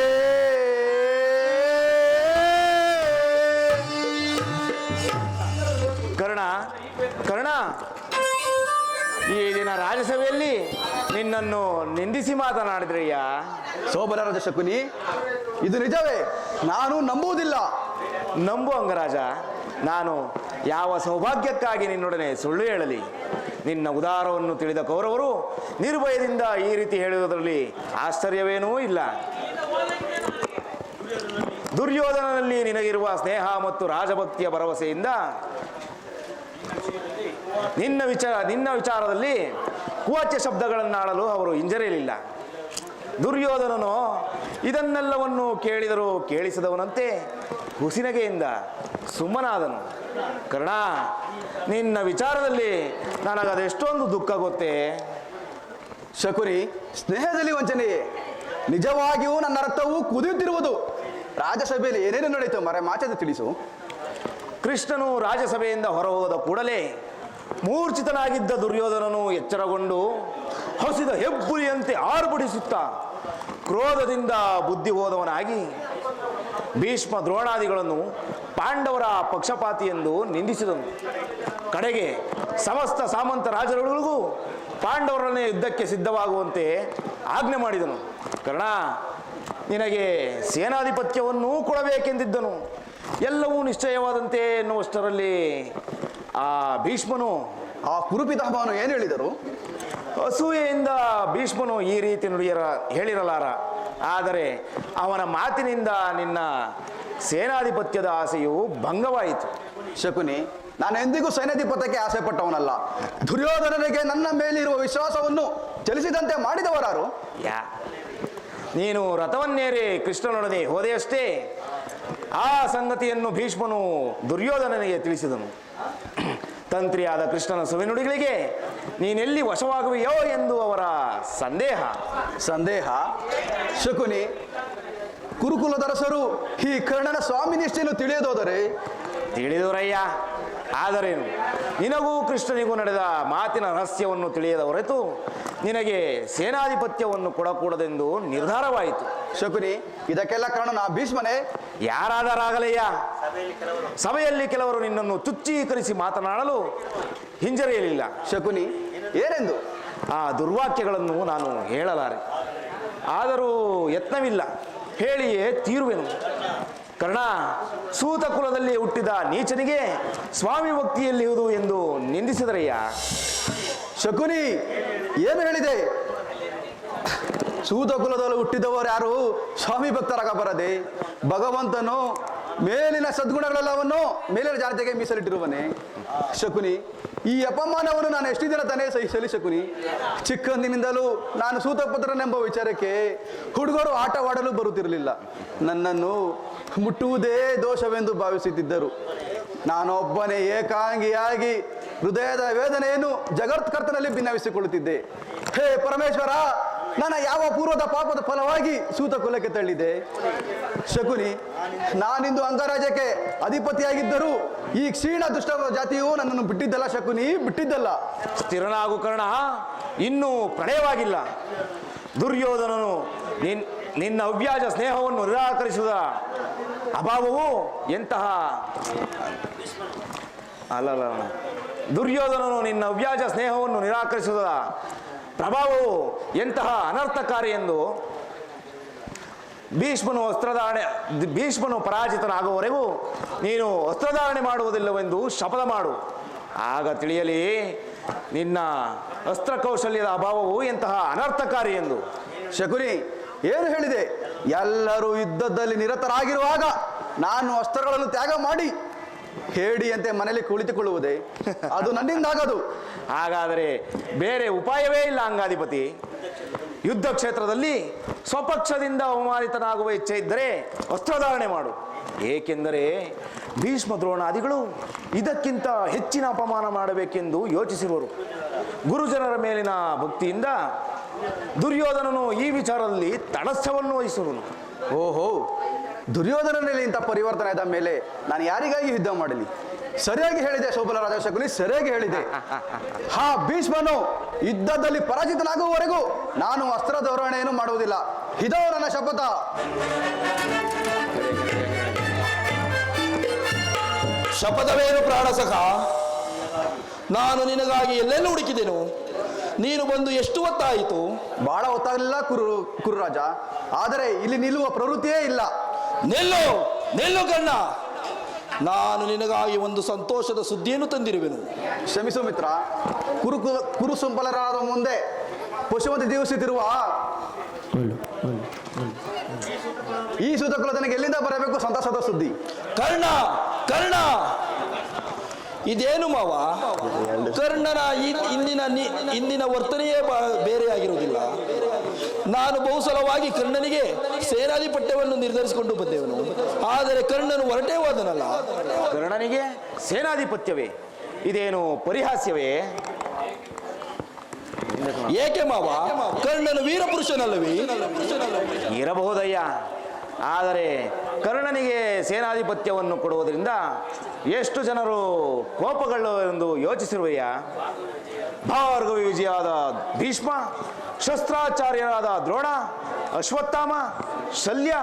ಕರ್ಣ, ಈ ದಿನ ರಾಜ್ಯಸಭೆಯಲ್ಲಿ ನಿನ್ನನ್ನು ನಿಂದಿಸಿ ಮಾತನಾಡಿದ್ರಯ್ಯ. ಸೋಬಲರಾದ ಶಕುನಿ, ಇದು ನಿಜವೇ? ನಾನು ನಂಬುವುದಿಲ್ಲ. ನಂಬು ಅಂಗರಾಜ. ನಾನು ಯಾವ ಸೌಭಾಗ್ಯಕ್ಕಾಗಿ ನಿನ್ನೊಡನೆ ಸುಳ್ಳು ಹೇಳಲಿ? ನಿನ್ನ ಉದಾರವನ್ನು ತಿಳಿದ ಕೌರವರು ನಿರ್ಭಯದಿಂದ ಈ ರೀತಿ ಹೇಳುವುದರಲ್ಲಿ ಆಶ್ಚರ್ಯವೇನೂ ಇಲ್ಲ. ದುರ್ಯೋಧನನಲ್ಲಿ ನಿನಗಿರುವ ಸ್ನೇಹ ಮತ್ತು ರಾಜಭಕ್ತಿಯ ಭರವಸೆಯಿಂದ ನಿನ್ನ ವಿಚಾರದಲ್ಲಿ ಕುವಾಚ್ಯ ಶಬ್ದಗಳನ್ನಾಡಲು ಅವರು ಹಿಂಜರಿಯಲಿಲ್ಲ. ದುರ್ಯೋಧನನು ಇದನ್ನೆಲ್ಲವನ್ನು ಕೇಳಿದರೂ ಕೇಳಿಸದವನಂತೆ ಹುಸಿನಗೆಯಿಂದ ಸುಮ್ಮನಾದನು. ಕರ್ಣ, ನಿನ್ನ ವಿಚಾರದಲ್ಲಿ ನನಗದೆಷ್ಟೊಂದು ದುಃಖ ಗೊತ್ತೇ. ಶಕುನಿ, ಸ್ನೇಹದಲ್ಲಿ ವಂಚನೆಯೇ? ನಿಜವಾಗಿಯೂ ನನ್ನ ರಕ್ತವು ಕುದಿಯುತ್ತಿರುವುದು. ರಾಜಸಭೆಯಲ್ಲಿ ಏನೇನು ನಡೆಯಿತು ಮರೆ ಮಾಚದೆ ತಿಳಿಸು. ಕೃಷ್ಣನು ರಾಜಸಭೆಯಿಂದ ಹೊರಹೋದ ಕೂಡಲೇ ಮೂರ್ಛಿತನಾಗಿದ್ದ ದುರ್ಯೋಧನನು ಎಚ್ಚರಗೊಂಡು ಹಸಿದ ಹೆಬ್ಬುಲಿಯಂತೆ ಆರ್ಭಟಿಸುತ್ತಾ ಕ್ರೋಧದಿಂದ ಬುದ್ಧಿ ಹೋದವನಾಗಿ ಭೀಷ್ಮ ದ್ರೋಣಾದಿಗಳನ್ನು ಪಾಂಡವರ ಪಕ್ಷಪಾತಿ ಎಂದು ನಿಂದಿಸಿದನು. ಕಡೆಗೆ ಸಮಸ್ತ ಸಾಮಂತ ರಾಜರುಗಳಿಗೂ ಪಾಂಡವರನ್ನೇ ಯುದ್ಧಕ್ಕೆ ಸಿದ್ಧವಾಗುವಂತೆ ಆಜ್ಞೆ ಮಾಡಿದನು. ಕರ್ಣ, ನಿನಗೆ ಸೇನಾಧಿಪತ್ಯವನ್ನೂ ಕೊಡಬೇಕೆಂದಿದ್ದನು. ಎಲ್ಲವೂ ನಿಶ್ಚಯವಾದಂತೆ ಎನ್ನುವಷ್ಟರಲ್ಲಿ ಆ ಭೀಷ್ಮನು, ಆ ಕುರುಪಿತಾಮಹನು ಏನು ಹೇಳಿದರು? ಅಸೂಯೆಯಿಂದ ಭೀಷ್ಮನು ಈ ರೀತಿ ಹೇಳಿರಲಾರ. ಆದರೆ ಅವನ ಮಾತಿನಿಂದ ನಿನ್ನ ಸೇನಾಧಿಪತ್ಯದ ಆಸೆಯು ಭಂಗವಾಯಿತು. ಶಕುನಿ, ನಾನು ಎಂದಿಗೂ ಸೈನ್ಯಾಧಿಪತ್ಯಕ್ಕೆ ಆಸೆ ಪಟ್ಟವನಲ್ಲ. ದುರ್ಯೋಧನನಿಗೆ ನನ್ನ ಮೇಲಿರುವ ವಿಶ್ವಾಸವನ್ನು ಚಲಿಸಿದಂತೆ ಮಾಡಿದವರಾರು? ನೀನು ರಥವನ್ನೇರಿ ಕೃಷ್ಣನೊಡನೆ ಹೋದೆಯಷ್ಟೇ. ಆ ಸಂಗತಿಯನ್ನು ಭೀಷ್ಮನು ದುರ್ಯೋಧನನಿಗೆ ತಿಳಿಸಿದನು. ತಂತ್ರಿಯಾದ ಕೃಷ್ಣನ ಸುವಿನುಡಿಗಳಿಗೆ ನೀನೆಲ್ಲಿ ವಶವಾಗುವೆಯೋ ಎಂದು ಅವರ ಸಂದೇಹ. ಶಕುನಿ, ಕುರುಕುಲದರಸರು ಈ ಕರ್ಣನ ಸ್ವಾಮಿ ನಿಷ್ಠೆಯನ್ನು ತಿಳಿಯದೋದರೆ? ತಿಳಿದವರಯ್ಯ, ಆದರೇನು, ನಿನಗೂ ಕೃಷ್ಣನಿಗೂ ನಡೆದ ಮಾತಿನ ರಹಸ್ಯವನ್ನು ತಿಳಿಯದ ಹೊರತು ನಿನಗೆ ಸೇನಾಧಿಪತ್ಯವನ್ನು ಕೊಡಕೂಡದೆಂದು ನಿರ್ಧಾರವಾಯಿತು. ಶಕುನಿ, ಇದಕ್ಕೆಲ್ಲ ಕಾರಣ ಭೀಷ್ಮನೇ? ಯಾರಾದರಾಗಲಯ್ಯ, ಸಭೆಯಲ್ಲಿ ಕೆಲವರು ನಿನ್ನನ್ನು ತುಚ್ಚೀಕರಿಸಿ ಮಾತನಾಡಲು ಹಿಂಜರಿಯಲಿಲ್ಲ. ಶಕುನಿ, ಏನೆಂದು? ಆ ದುರ್ವಾಕ್ಯಗಳನ್ನು ನಾನು ಹೇಳಲಾರೆ. ಆದರೂ ಯತ್ನವಿಲ್ಲ, ಹೇಳಿಯೇ ತೀರುವೆನು. ಕರ್ಣ, ಸೂತ ಕುಲದಲ್ಲಿ ಹುಟ್ಟಿದ ನೀಚನಿಗೆ ಸ್ವಾಮಿ ಭಕ್ತಿಯಲ್ಲಿರುವುದು ಎಂದು ನಿಂದಿಸಿದರಯ್ಯ. ಶಕುನಿ, ಏನು ಹೇಳಿದೆ? ಸೂತ ಕುಲದಲ್ಲಿ ಹುಟ್ಟಿದವರು ಯಾರು ಸ್ವಾಮಿ ಭಕ್ತರಾಗಬಾರದೆ? ಭಗವಂತನು ಮೇಲಿನ ಸದ್ಗುಣಗಳೆಲ್ಲವನ್ನು ಮೇಲಿನ ಜಾತಿಗೆ ಮೀಸಲಿಟ್ಟಿರುವನೇ. ಶಕುನಿ, ಈ ಅಪಮಾನವನ್ನು ನಾನು ಎಷ್ಟು ದಿನ ತಾನೇ ಸಹಿಸಲಿ? ಶಕುನಿ, ಚಿಕ್ಕಂದಿನಿಂದಲೂ ನಾನು ಸೂತಪುತ್ರನೆಂಬ ವಿಚಾರಕ್ಕೆ ಹುಡುಗರು ಆಟವಾಡಲು ಬರುತ್ತಿರಲಿಲ್ಲ. ನನ್ನನ್ನು ಮುಟ್ಟುವುದೇ ದೋಷವೆಂದು ಭಾವಿಸುತ್ತಿದ್ದರು. ನಾನೊಬ್ಬನೇ ಏಕಾಂಗಿಯಾಗಿ ಹೃದಯದ ವೇದನೆಯನ್ನು ಜಗತ್ಕರ್ತನಲ್ಲಿ ಭಿನ್ನವಿಸಿಕೊಳ್ಳುತ್ತಿದ್ದೆ. ಹೇ ಪರಮೇಶ್ವರ, ನನ್ನ ಯಾವ ಪೂರ್ವದ ಪಾಪದ ಫಲವಾಗಿ ಸೂತ ಕುಲಕ್ಕೆ ತಳ್ಳಿದೆ? ಶಕುನಿ, ನಾನಿಂದು ಅಂಗರಾಜ್ಯಕ್ಕೆ ಅಧಿಪತಿಯಾಗಿದ್ದರೂ ಈ ಕ್ಷೀಣ ದುಷ್ಟ ಜಾತಿಯು ನನ್ನನ್ನು ಬಿಟ್ಟಿದ್ದಲ್ಲ. ಶಕುನಿ, ಬಿಟ್ಟಿದ್ದಲ್ಲ. ಸ್ಥಿರನಾಗು ಕರ್ಣ, ಇನ್ನೂ ಪ್ರಣಯವಾಗಿಲ್ಲ. ದುರ್ಯೋಧನನು ನಿನ್ನ ಅವ್ಯಾಜ ಸ್ನೇಹವನ್ನು ನಿರಾಕರಿಸುವ ಅಭಾವವು ಎಂತಹ ದುರ್ಯೋಧನನು ನಿನ್ನ ಅವ್ಯಾಜ ಸ್ನೇಹವನ್ನು ನಿರಾಕರಿಸುವ ಪ್ರಭಾವವು ಎಂತಹ ಅನರ್ಥಕಾರಿ ಎಂದು ಭೀಷ್ಮನು ಪರಾಜಿತನಾಗುವವರೆಗೂ ನೀನು ಅಸ್ತ್ರಧಾರಣೆ ಮಾಡುವುದಿಲ್ಲವೆಂದು ಶಪಥ ಮಾಡು. ಆಗ ತಿಳಿಯಲಿ ನಿನ್ನ ಅಸ್ತ್ರಕೌಶಲ್ಯದ ಅಭಾವವು ಎಂತಹ ಅನರ್ಥಕಾರಿ ಎಂದು. ಶಕುನಿ, ಏನು ಹೇಳಿದೆ? ಎಲ್ಲರೂ ಯುದ್ಧದಲ್ಲಿ ನಿರತರಾಗಿರುವಾಗ ನಾನು ಅಸ್ತ್ರಗಳನ್ನು ತ್ಯಾಗ ಮಾಡಿ ಹೇಡಿಯಂತೆ ಮನೆಯಲ್ಲಿ ಕುಳಿತುಕೊಳ್ಳುವುದೇ? ಅದು ನನ್ನಿಂದಾಗದು. ಹಾಗಾದರೆ ಬೇರೆ ಉಪಾಯವೇ ಇಲ್ಲ ಅಂಗಾಧಿಪತಿ. ಯುದ್ಧ ಕ್ಷೇತ್ರದಲ್ಲಿ ಸ್ವಪಕ್ಷದಿಂದ ಅವಮಾನಿತನಾಗುವ ಇಚ್ಛೆ ಇದ್ದರೆ ಅಸ್ತ್ರಧಾರಣೆ ಮಾಡು. ಏಕೆಂದರೆ ಭೀಷ್ಮ ದ್ರೋಣಾದಿಗಳು ಇದಕ್ಕಿಂತ ಹೆಚ್ಚಿನ ಅಪಮಾನ ಮಾಡಬೇಕೆಂದು ಯೋಚಿಸಿರುವರು. ಗುರುಜನರ ಮೇಲಿನ ಭಕ್ತಿಯಿಂದ ದುರ್ಯೋಧನನು ಈ ವಿಚಾರದಲ್ಲಿ ತಟಸ್ಥವನ್ನು ವಹಿಸುವನು. ಓಹೋ, ದುರ್ಯೋಧನನಲ್ಲಿ ಇಂಥ ಪರಿವರ್ತನೆ ಆದ ಮೇಲೆ ನಾನು ಯಾರಿಗಾಗಿ ಯುದ್ಧ ಮಾಡಲಿ? ಸರಿಯಾಗಿ ಹೇಳಿದೆ ಶೋಭನ ರಾಜ ಶಕುನಿ, ಸರಿಯಾಗಿ ಹೇಳಿದೆ. ಹಾ, ಭೀಷ್ಮನು ಯುದ್ಧದಲ್ಲಿ ಪರಾಜಿತನಾಗುವವರೆಗೂ ನಾನು ಅಸ್ತ್ರ ಧೋರಣೆಯನ್ನು ಮಾಡುವುದಿಲ್ಲ. ಇದೋ ನನ್ನ ಶಪಥ. ಶಪಥವೇನು ಪ್ರಾಣಸಖ? ನಾನು ನಿನಗಾಗಿ ಎಲ್ಲೆಲ್ಲೂ ಹುಡುಕಿದೆನು. ನೀನು ಬಂದು ಎಷ್ಟು ಹೊತ್ತಾಯಿತು? ಬಹಳ ಹೊತ್ತಾಗಲಿಲ್ಲ ಕುರುರಾಜ, ಆದರೆ ಇಲ್ಲಿ ನಿಲ್ಲುವ ಪ್ರವೃತ್ತಿಯೇ ಇಲ್ಲ. ನಿಲ್ಲು ಕಣ್ಣ, ನಾನು ನಿನಗಾಗಿ ಒಂದು ಸಂತೋಷದ ಸುದ್ದಿಯನ್ನು ತಂದಿರುವೆನು. ಕ್ಷಮಿಸು ಮಿತ್ರ, ಕುರುಸುಂಬಲರಾದ ಮುಂದೆ ಪಶುವಂತೆ ಜೀವಿಸುತ್ತಿರುವ ಈ ಸೂತಕುಲದನಿಗೆ ಎಲ್ಲಿಂದ ಬರಬೇಕು ಸಂತಸದ ಸುದ್ದಿ? ಕರ್ಣ, ಇದೇನು ಮಾವ? ಕರ್ಣನ ಇಂದಿನ ವರ್ತನೆಯೇ ಬೇರೆಯಾಗಿರುವುದಿಲ್ಲ. ನಾನು ಬಹುಸಲವಾಗಿ ಕರ್ಣನಿಗೆ ಸೇನಾಧಿಪತ್ಯವನ್ನು ನಿರ್ಧರಿಸಿಕೊಂಡು ಬಂದೆವನು. ಆದರೆ ಕರ್ಣನು ಹೊರಟೇ ಹೋದನಲ್ಲ. ಕರ್ಣನಿಗೆ ಸೇನಾಧಿಪತ್ಯವೇ? ಇದೇನು ಪರಿಹಾಸ್ಯವೇ? ಏಕೆ ಮಾವ? ಕರ್ಣನು ವೀರಪುರುಷನಲ್ಲವೇ? ಇರಬಹುದಯ್ಯ, ಆದರೆ ಕರ್ಣನಿಗೆ ಸೇನಾಧಿಪತ್ಯವನ್ನು ಕೊಡುವುದರಿಂದ ಎಷ್ಟು ಜನರು ಕೋಪಗಳು ಎಂದು ಯೋಚಿಸಿರುವೆಯ? ಭಾರ್ಗವ ವಿಜಯಾದ ಭೀಷ್ಮ, ಶಸ್ತ್ರಾಚಾರ್ಯರಾದ ದ್ರೋಣ, ಅಶ್ವತ್ಥಾಮ, ಶಲ್ಯ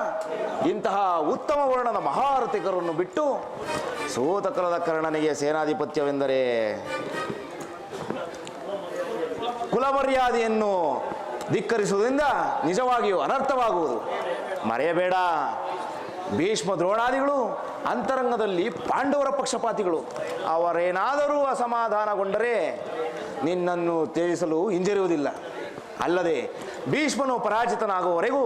ಇಂತಹ ಉತ್ತಮ ವರ್ಣನ ಮಹಾರಥಿಕರನ್ನು ಬಿಟ್ಟು ಸೂತಕರದ ಕರ್ಣನಿಗೆ ಸೇನಾಧಿಪತ್ಯವೆಂದರೆ ಕುಲಮರ್ಯಾದೆಯನ್ನು ಧಿಕ್ಕರಿಸುವುದರಿಂದ ನಿಜವಾಗಿಯೂ ಅನರ್ಥವಾಗುವುದು. ಮರೆಯಬೇಡ, ಭೀಷ್ಮ ದ್ರೋಣಾದಿಗಳು ಅಂತರಂಗದಲ್ಲಿ ಪಾಂಡವರ ಪಕ್ಷಪಾತಿಗಳು. ಅವರೇನಾದರೂ ಅಸಮಾಧಾನಗೊಂಡರೆ ನಿನ್ನನ್ನು ತ್ಯಜಿಸಲು ಹಿಂಜರಿಯುವುದಿಲ್ಲ. ಅಲ್ಲದೆ ಭೀಷ್ಮನು ಪರಾಜಿತನಾಗುವವರೆಗೂ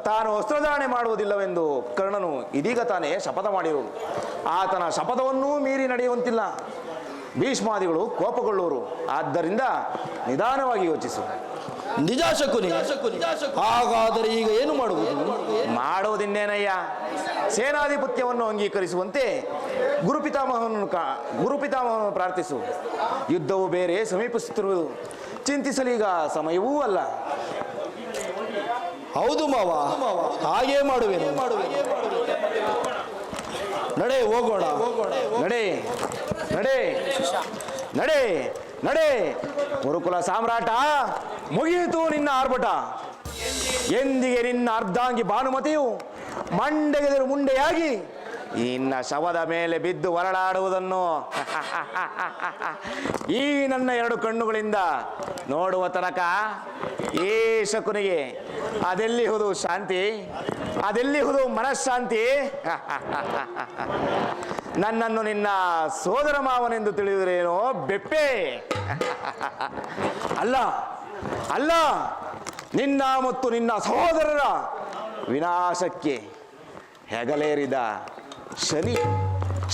ತಾನು ವಸ್ತ್ರಧಾರಣೆ ಮಾಡುವುದಿಲ್ಲವೆಂದು ಕರ್ಣನು ಇದೀಗ ತಾನೇ ಶಪಥ ಮಾಡಿರುವುದು. ಆತನ ಶಪಥವನ್ನೂ ಮೀರಿ ನಡೆಯುವಂತಿಲ್ಲ. ಭೀಷ್ಮಾದಿಗಳು ಕೋಪಗೊಳ್ಳುವರು. ಆದ್ದರಿಂದ ನಿಧಾನವಾಗಿ ಯೋಚಿಸು. ನಿಜ ಶಕುನಿ. ಹಾಗಾದರೆ ಈಗ ಏನು ಮಾಡುವುದು? ಮಾಡುವುದಿನ್ನೇನಯ್ಯ, ಸೇನಾಧಿಪತ್ಯವನ್ನು ಅಂಗೀಕರಿಸುವಂತೆ ಗುರುಪಿತಾಮಹನನ್ನು ಪ್ರಾರ್ಥಿಸು. ಯುದ್ಧವು ಬೇರೆ ಸಮೀಪಿಸುತ್ತಿರುವುದು, ಚಿಂತಿಸಲೀಗ ಸಮಯವೂ ಅಲ್ಲ. ಹೌದು ಮಾವ, ಹಾಗೇ ಮಾಡುವೆನು. ನಡೆ ಹೋಗೋಣ. ನಡೆ ನಡೆ ನಡೆ ನಡೆ. ಗುರುಕುಲ ಸಾಮ್ರಾಟ, ಮುಗಿಯಿತು ನಿನ್ನ ಆರ್ಭಟ. ಎಂದಿಗೆ ನಿನ್ನ ಅರ್ಧಾಂಗಿ ಭಾನುಮತಿಯು ಮಂಡೆಗೆದರು ಮುಂಡೆಯಾಗಿ ನಿನ್ನ ಶವದ ಮೇಲೆ ಬಿದ್ದು ಹೊರಳಾಡುವುದನ್ನು ಈ ನನ್ನ ಎರಡು ಕಣ್ಣುಗಳಿಂದ ನೋಡುವ ತನಕ ಈ ಶಕುನಿಗೆ ಅದೆಲ್ಲಿಹುದು ಶಾಂತಿ, ಅದೆಲ್ಲಿಹುದು ಮನಃಶಾಂತಿ? ನನ್ನನ್ನು ನಿನ್ನ ಸೋದರ ಮಾವನೆಂದು ತಿಳಿಯುವುದೇನೋ ಬೆಪ್ಪೆ? ಅಲ್ಲ ಅಲ್ಲ, ನಿನ್ನ ಮತ್ತು ನಿನ್ನ ಸಹೋದರರ ವಿನಾಶಕ್ಕೆ ಹೆಗಲೇರಿದ ಶನಿ,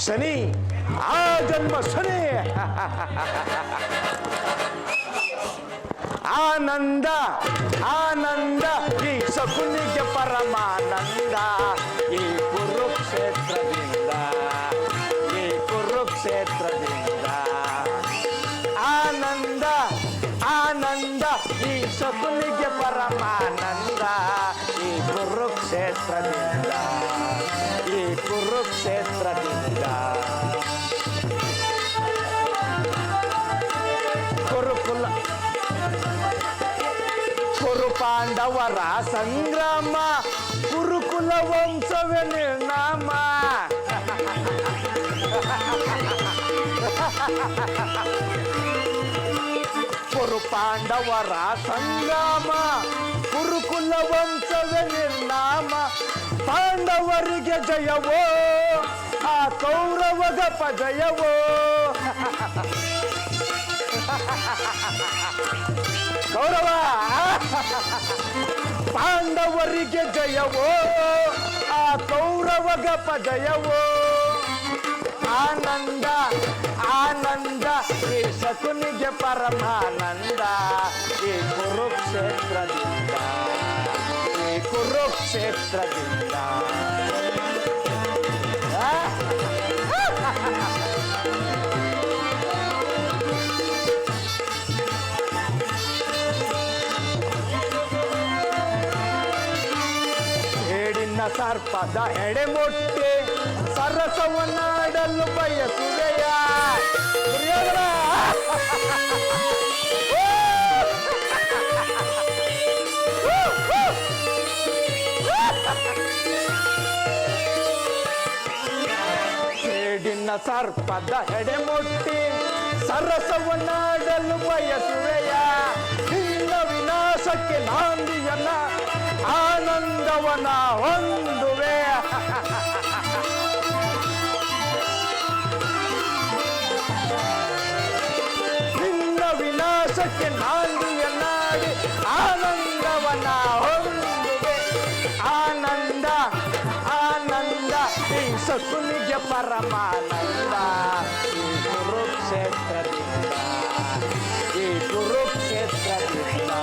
ಶನಿ, ಆ ಜನ್ಮ ಶನಿ. ಆನಂದ ಆನಂದ ಈ ಶಕುನಿಗೆ ಪರಮಾನಂದ. ಈ ಕುರುಕ್ಷೇತ್ರದಿಂದ, ಈ ಕುರುಕ್ಷೇತ್ರದಿಂದ ಆನಂದ ಆನಂದ ಈ ಶಕುನಿಗೆ ಪರಮಾನಂದ. ಈ ಕುರುಕ್ಷೇತ್ರದಿಂದ, ಈ ಕುರುಕ್ಷೇತ್ರದಿಂದ ಕುರು ಪಾಂಡವರ ಸಂಗ್ರಾಮ, ಕುರುಕುಲ ವಂಶವೇ ನಿರ್ನಾಮ. ಕುರು ಪಾಂಡವರ ಸಂಗ್ರಾಮ, ಕುರುಕುಲ ವಂಶವೇ ನಿರ್ನಾಮ. ಪಾಂಡವರಿಗೆ ಜಯವೋ, ಆ ಕೌರವಗ ಪಜಯವೋ. ಕೌರವ ಪಾಂಡವರಿಗೆ ಜಯವೋ, ಆ ಕೌರವಗ ಪಜಯವೋ. ಆನಂದ ಆನಂದ ಈ ಶಕುನಿಗೆ ಪರಮಾನಂದ. ಈ ಕುರುಕ್ಷೇತ್ರದಿಂದ, ಈ ಕುರುಕ್ಷೇತ್ರದಿಂದ ಹೇಡಿನ ಸರ್ಪದ ಎಡೆಮೊಟ್ಟೆ ಸರಸವನ್ನಾಡಲು ಬಯಸುವೆಯ. ದುರ್ಯೋಧನ ಹೇಡಿನ ಸರ್ಪದ ಎಡೆಮೊಟ್ಟಿ ಸರಸವನ್ನಾಡಲು ಬಯಸುವೆಯ. ನಿನ್ನ ವಿನಾಶಕ್ಕೆ ನಾಂದಿಯನ್ನ ಆನಂದವನ ಹೊಂದುವೆ. ನಿನ್ನ ವಿನಾಶಕ್ಕೆ ನಾಂದಿಯನ್ನಾಡಿ ಆನಂದವನ ಹೊಂದುವೆ. ಆನಂದ ಆನಂದ ಈ ಶಕುನಿಗೆ ಪರಮಾನಂದ. ಈ ಕುರುಕ್ಷೇತ್ರದಿಂದ, ಈ ಕುರುಕ್ಷೇತ್ರದಿಂದ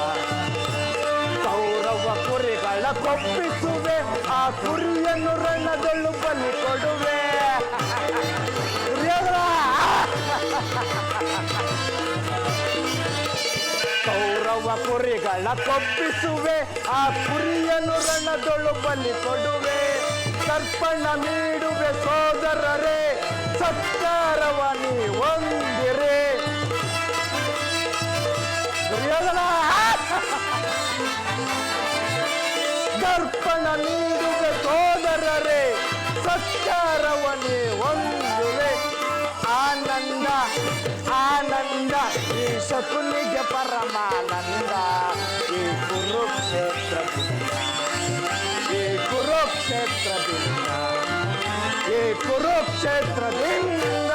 ಕೌರವ ಕುರಿಯನ್ನು ರಣದೊಳ್ಳು ಬಲಿ ಕೊಡುವೆ. ದುರ್ಯೋಧನ, ಕೌರವ ಕುರಿಗಳ ಕೊಪ್ಪಿಸುವೆ, ಆ ಕುರಿಯನ್ನು ರಣದೊಳ್ಳು ಬಲಿ ಕೊಡುವೆ. ತರ್ಪಣ ನೀಡುವೆ ಸೋದರರೇ, ಸತ್ಕಾರವ ನೀ ಹೊಂದಿರೆ. ದುರ್ಯೋಧನ, ದರ್ಪಣ ನೀಡುವೆ ಸೋದರರೇ, ಸತ್ಕಾರವ ನೀ ಹೊಂದುವೆ. ಆನಂದ ಆನಂದ ಈ ಶಕುನಿಗೆ ಪರಮಾನಂದ. ಈ ಕುರುಕ್ಷೇತ್ರದಿಂದ, ಈ ಕುರುಕ್ಷೇತ್ರದಿಂದ, ಈ ಕುರುಕ್ಷೇತ್ರದಿಂದ